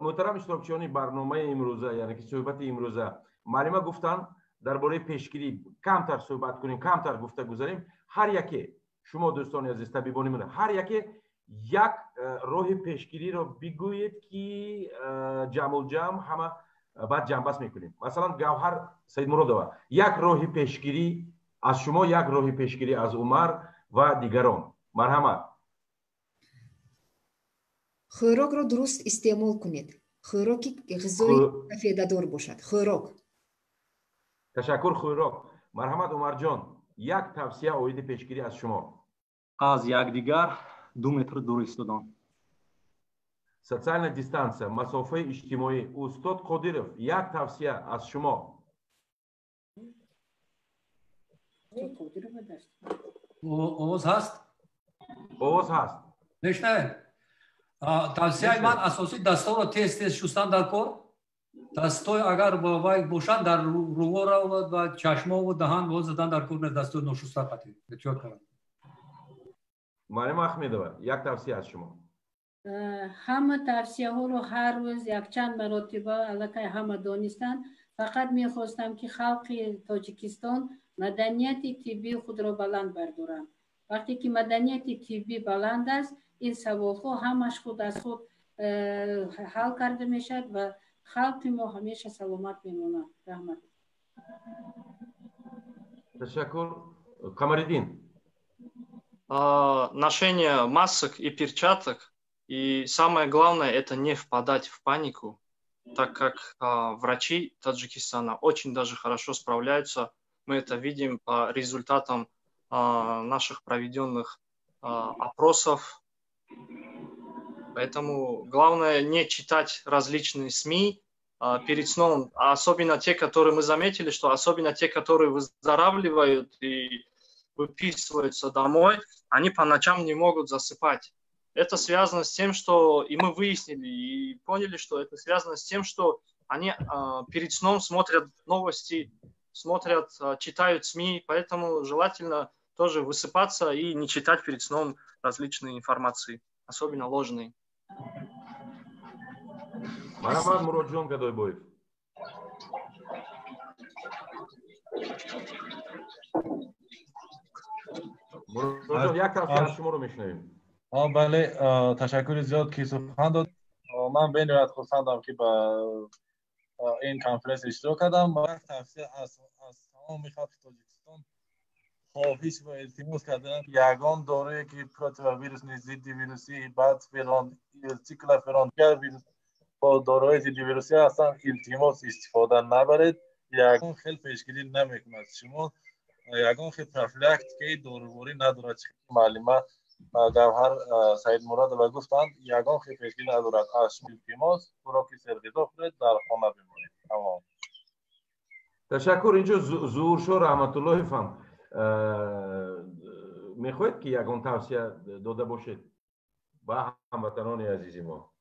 муҳтарам иштирокчиёни барномаи имрӯза, яъне ки суҳбати имрӯза, маълима гуфтанд дар бораи пешгирӣ камтар суҳбат кунем, камтар гуфта гузарем. ҳар яке шумо дӯстони азиз, табибони ман, ҳар яке як роҳи пешгириро бигӯед ки ҷамъулҷамъ ҳама баъд ҷамъбаст мекунем. масалан Гавҳар Саидмуродова, як роҳи пешгирӣ аз шумо, як роҳи пешгирӣ аз Умар ва дигарон. марҳамат. хӯрокро дуруст истеъмол кунед. хӯроки ғизои сафедадор бошад. хӯрок. ташаккур. хӯрок. марҳамат Умарҷон, як тавсия оиди пешгирӣ аз шумо. аз якдигар 2 метр дур истодан. социальная дистанция, масофаи иҷтимоӣ. устод Қодиров, як тавсия аз шумо. овоз ҳаст? овоз ҳаст. мешнавед? тавсияи ман асосӣ дастҳоро тез шустан дар кор. дастҳои агар вай бошанд дар рӯғора ва чашмову даҳан воз задан дар кор дастҳои ношуста қатӣ эҳтиёт кард. маълима Ахмедова, як тавсия аз шумо. ҳама тавсияҳоро ҳар рӯз якчанд маротиба аллакай ҳама донистанд. фақат мехостам ки халқи Тоҷикистон маданияти тиббии худро баланд бардоранд. вақте ки маданияти тиббӣ баланд аст, ин саволҳо ҳамаш худ аз худ ҳал карда мешавад ва халқи мо ҳамеша саломат мемонад. раҳмат. Ташаккур. Камариддин. Ношение масок и перчаток. И самое главное, это не впадать в панику, так как врачи Таджикистана очень даже хорошо справляются. Мы это видим по результатам наших проведенных опросов. Поэтому главное не читать различные СМИ перед сном, особенно те, которые мы заметили, что особенно те, которые выздоравливают и выписываются домой, они по ночам не могут засыпать. Это связано с тем, что и мы выяснили и поняли, что это связано с тем, что они перед сном смотрят новости, смотрят, читают СМИ, поэтому желательно тоже высыпаться и не читать перед сном различные информации, особенно ложные. Мархамат Муроджон Гадойбоев. Муроджон, як тавсия аз шуморо мешунавем. бале, ташаккури зиёд ки сухан дод. ман бениҳоят хурсандам ки ба ин конференсия иштирок кардам. як тавсия аз тамоми халқи Тоҷикистон хоҳиш ва илтимос кардам, ягон дорое ки противовирусни зидди вируси бад филон циклоферон дигар вирус با داروهای ضد ویروسی هستن التماس استفاده نبرید. یگان خیلی پیشگیری نمیکند شما یگان خیلی پروفیلاکتیک داروباری ندارد. معلومه گوهر سعید مراد و گفتند یگان خیلی پیشگیری ندارد. از التماس خوراکی سرغذا خورید، در خانه بمانید. تمام. تشکر. اینجا ظهورشو رحمت الله فهم میخواید که یگان توصیه داده باشید با هموطنان عزیز ما؟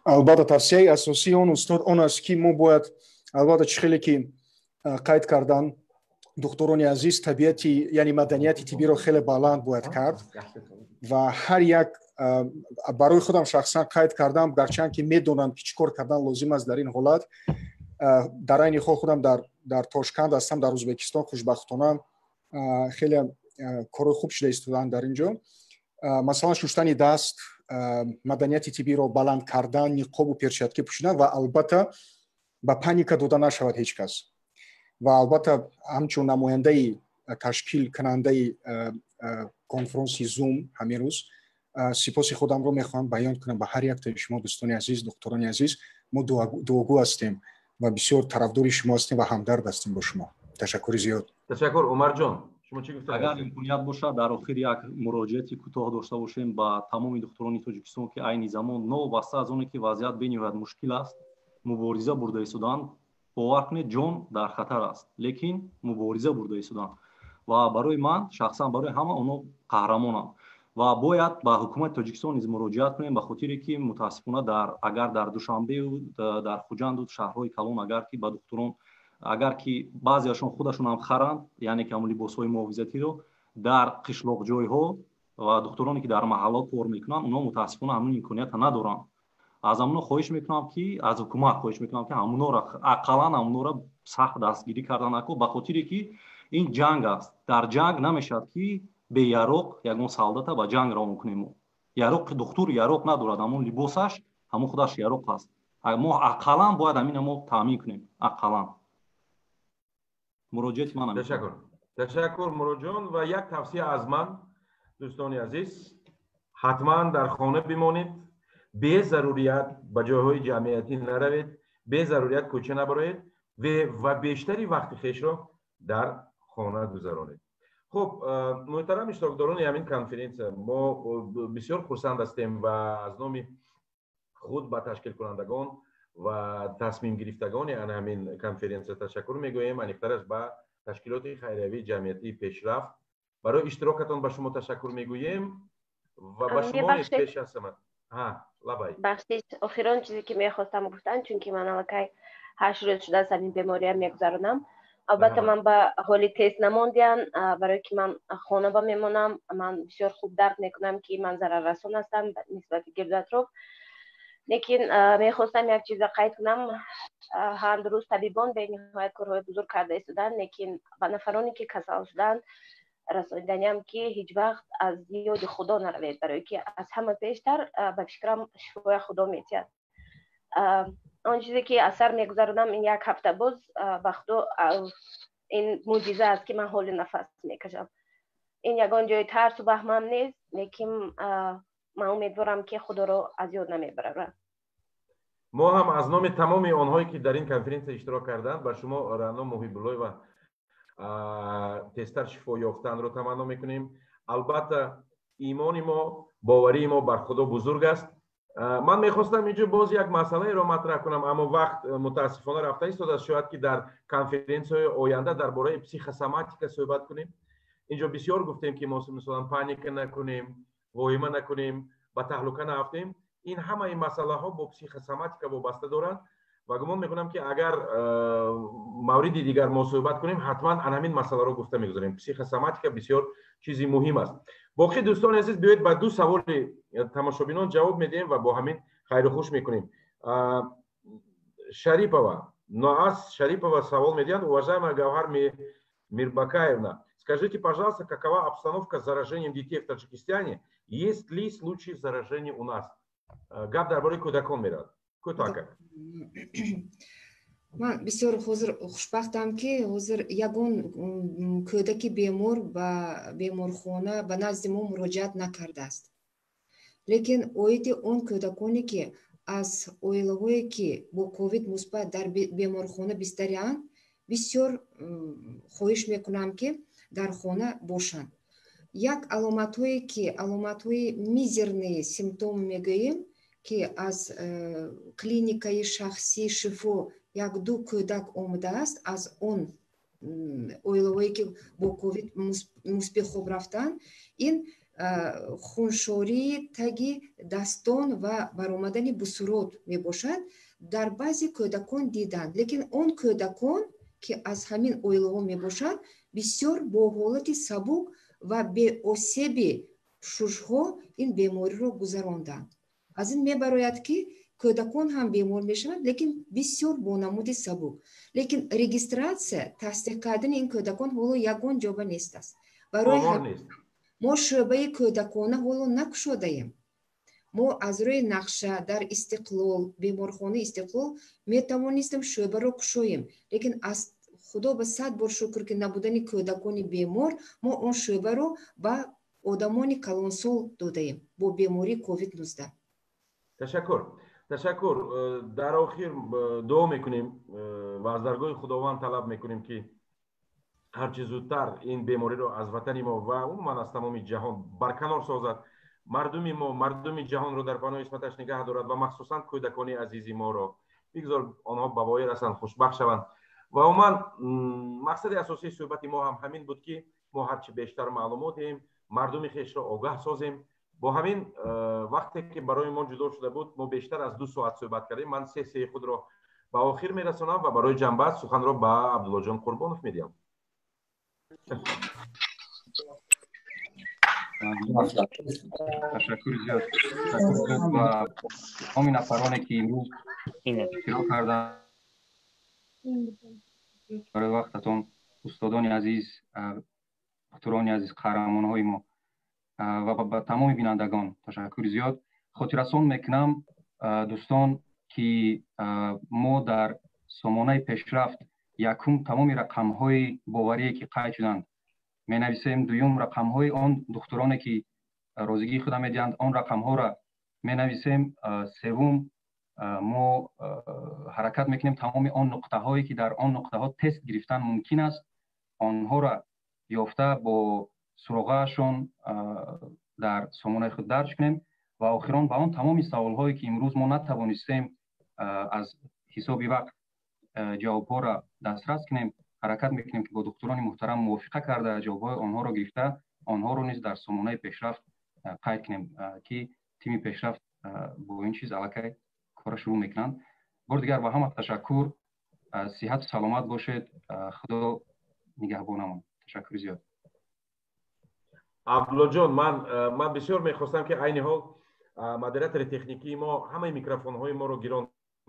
البته توصیه اساسی اون استاد اون است که ما باید البته چخیلی که قید کردن دکتران عزیز طبیعتی یعنی مدنیت طبی رو خیلی بلند باید کرد و هر یک برای خودم شخصا قید کردم گرچند که میدونم که چیکار کردن لازم است در این حالت. در این خودم در تاشکند هستم، در ازبکستان. خوشبختانه خیلی کار خوب شده استودان در اینجا، مثلا شستن دست، مدنیت طبی رو بلند کردن، نقاب و перчатки پوشیدن و البته با پانیکا دادن نشود هیچ کس. و البته همچون نماینده تشکیل کننده کنفرانس زوم همین روز سپاس خودم رو میخوام بیان کنم به هر یک از شما دوستان عزیز، دکتران عزیز. ما دعاگو هستیم و بسیار طرفدار شما هستیم و همدرد هستیم با شما. تشکر زیاد. تشکر. عمر جان شما چی گفتید؟ اگر امکانیت باشه در آخر یک مراجعتی کوتاه داشته باشیم با تمام دکتران تاجیکستان که عین زمان نو واسه از اونی که وضعیت بنیاد مشکل است مبارزه برده ایستادن. باور کنید جان در خطر است، لیکن مبارزه برده ایستادن و برای من شخصا برای همه اونها قهرمانند و باید با حکومت تاجیکستان نیز مراجعت کنیم به خاطر که متاسفانه اگر در دوشنبه و در خوجند و شهرهای کلان اگر که با دکتران اگر که بعضیشون خودشون هم خرند یعنی که عملی لباس‌های محافظتی رو در قشلاق جای‌ها و دکترانی که در محلات کار میکنن اونها متاسفانه همون امکانیت ندارن. از همون خواهش میکنم که از حکومت خواهش میکنم که همونا را اقلا همونا را سخت دستگیری کردن نکو به خاطر که این جنگ است. در جنگ نمیشد که به یاروق یگان سالداتا با جنگ را میکنیم. یاروق دکتر یاروق ندارد، همون لباسش همون خودش یاروق است. ما اقلا باید همین ما تامین کنیم. اقلا مراجعت من. تشکر مراجعان و یک توصیه از من دوستان عزیز، حتما در خانه بمانید، به ضروریت به جاهای جمعیتی نروید، به ضروریت کوچه نبرید و بیشتری وقت خویش را در خانه گذرانید. خب محترم اشتراکداران همین کنفرانس، ما بسیار خرسند هستیم و از نام خود به تشکیل کنندگان و تصمیم گرفتگان همین کنفرانس تشکر میگوییم. انیکترش به تشکیلات خیریوی جمعیتی پیشرفت برای اشتراکتان به شما تشکر میگوییم و به شما نیز پیش هستم. بخشید آخران چیزی که میخواستم گفتن، چون که من الکی 8 روز شده از این بیماری هم میگذرانم. البته من به حالی تست نماندیم برای که من خانه با میمونم. من بسیار خوب درک میکنم که من ضرر رسان هستم نسبت گرد اطراف، لیکن میخواستم یک چیز قید کنم. هر روز طبیبان به نهایت کارهای بزرگ کرده ایستادن، لیکن به نفرانی که کسل شدند رساندنی هم که هیچ وقت از یاد خدا نروید، برای که از همه پیشتر به فکرم شفای خدا میتید. آن چیزی که اثر میگذارم این یک هفته باز به خدا این معجزه است که من حال نفس میکشم. این یگان جای ترس و بهمم نیست، لیکن من امیدوارم که خدا رو از یاد نمیبره. ما هم از نام تمام آنهایی که در این کنفرانس اشتراک کردند به شما رعنا محیب الله و تستر شفا یافتن رو تمنا میکنیم. البته ایمان ما، باوری ما بر خدا بزرگ است. من میخواستم اینجا باز یک مسئله را مطرح کنم، اما وقت متاسفانه رفته ایستاده. شاید که در کنفرانس های آینده درباره پسیکوسوماتیک صحبت کنیم. اینجا بسیار گفتیم که ما مثلا پانیک نکنیم، واهمه نکنیم، به تهلکه نیفتیم. این همه این مسئله ها با پسیکوسوماتیک وابسته دارند و گمان میکنم که اگر موردی دیگر ما صحبت کنیم حتما همین مسئله رو گفته میگذاریم. پسیکوسوماتیک بسیار چیزی مهم است. باقی دوستان عزیز بیایید به دو سوال تماشابینان جواب میدیم و با همین خیر و خوش میکنیم. Шарипова, Ноас Шарипова савол медиан. Уважаемая Гавхар Мирбакаевна, скажите, пожалуйста, какова обстановка с заражением детей в Таджикистане? Есть ли случаи заражения у нас? Габ дарбори кудакон мирад. Кутака. من بسیار خوشبختم که حاضر یگان کودک بیمار و بیمارخانه به نزد ما مراجعت نکرده است. لیکن اوید اون کودکانی که аз оилаҳое ки бо ковид мусбат дар беморхона бистариянд бисёр хоҳиш мекунам ки дар хона бошанд. як аломатҳое ки аломатҳои мизерни симптом мегӯем ки аз клиникаи шахсӣ шифо як-ду кӯдак омадааст, аз он оилаҳое ки бо ковид мусби хоб рафтанд, ин хуншории таги дастон ва баромадани бусурот мебошад. дар баъзе кӯдакон диданд, лекин он кӯдакон ки аз ҳамин оилаҳо мебошанд бисёр бо ҳолати сабук ва беосеби шушҳо ин бемориро гузаронданд. аз ин мебарояд ки кӯдакон ҳам бемор мешаванд, лекин бисёр бо намуди сабук. лекин регистратсия, тасдиқ кардани ин кӯдакон ҳоло ягон ҷоба нест аст. барои мо шӯъбаи кӯдакона ҳоло накушодаем. мо аз рӯи нақша дар Истиқлол, беморхонаи Истиқлол метавонистем шӯъбаро кушоем, лекин аз худо ба 100 бор шукр ки набудани кӯдакони бемор, мо он шӯъбаро ба одамони калонсол додаем бо бемории COVID-19. ташаккур. дар охир дуо мекунем ва аз даргоҳи худованд талаб мекунем ки ҳарчи зудтар ин бемориро аз ватани мо ва умуман аз тамоми ҷаҳон барканор созад. мардуми мо, мардуми ҷаҳонро дар паноҳи исматаш нигоҳ дорад ва махсусан кӯдакони азизи моро бигзор онҳо ба воир ҳастанд, хушбахт шаванд. ва умуман мақсади асосии суҳбати мо ҳам ҳамин буд ки мо ҳарчи бештар маълумот диҳем, мардуми хешро огаҳ созем. бо ҳамин вақте ки барои мо ҷудо шуда буд, мо бештар аз 2 соат суҳбат кардем. ман сессияи худро ба охир мерасонам ва барои ҷамъбанд суханро ба Абдуллоҷон Қурбонов медиҳам. ташаккури зиёд ба тамоми нафароне ки имрӯз иштирок карданд барои вақтатон, устодони азиз, духтурони азиз, қаҳрамонҳои мо ва ба тамоми бинандагон ташаккури зиёд. хотиррасон мекунам дӯстон ки мо дар сомонаи пешрафт якум тамоми рақамҳои боварие ки қайд шуданд менависем, дуюм рақамҳои он духтуроне ки розигии худа медиҳанд он рақамҳоро менависем, севум мо ҳаракат мекунем тамоми он нуқтаҳое ки дар он нуқтаҳо тест гирифтан мумкин аст онҳоро ёфта бо суроғаашон дар сомонаи худ дарҷ кунем ва охирон ба он тамоми саволҳое ки имрӯз мо натавонистем аз ҳисоби вақт ҷавобҳоро дастрас кунем, ҳаракат мекунем ки бо духтурони муҳтарам мувофиқа карда ҷавобҳои онҳоро гирифта онҳоро низ дар сомонаи пешрафт қайд кунем ки тими пешрафт бо ин чиз аллакай кора шурӯъ мекунанд. бор дигар ба ҳама ташаккур. сиҳату саломат бошед. худо нигаҳбонамон. ташаккури зиёд. Абдуллоҷон, ман бисёр мехостам ки айни ҳол модератори техникии мо ҳамаи микрофонҳои моро гирон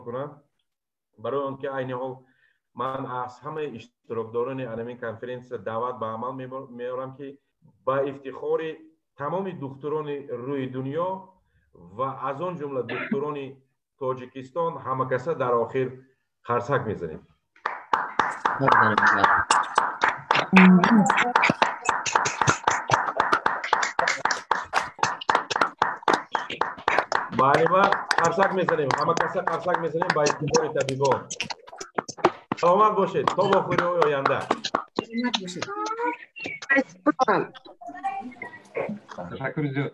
кунад, барои он ки айни ҳол ман аз ҳамаи иштирокдорони анамин конференсия даъват ба амал меорам ки ба ифтихори тамоми духтурони рӯи дунё ва аз он ҷумла духтурони Тоҷикистон ҳамакаса дар охир қарсак мезанем. Балима қарсак мезанем, ҳамакаса қарсак мезанем ба ифтихори табибон. саломат бошед то вохӯриҳои оянда. Ташаккури зиёд.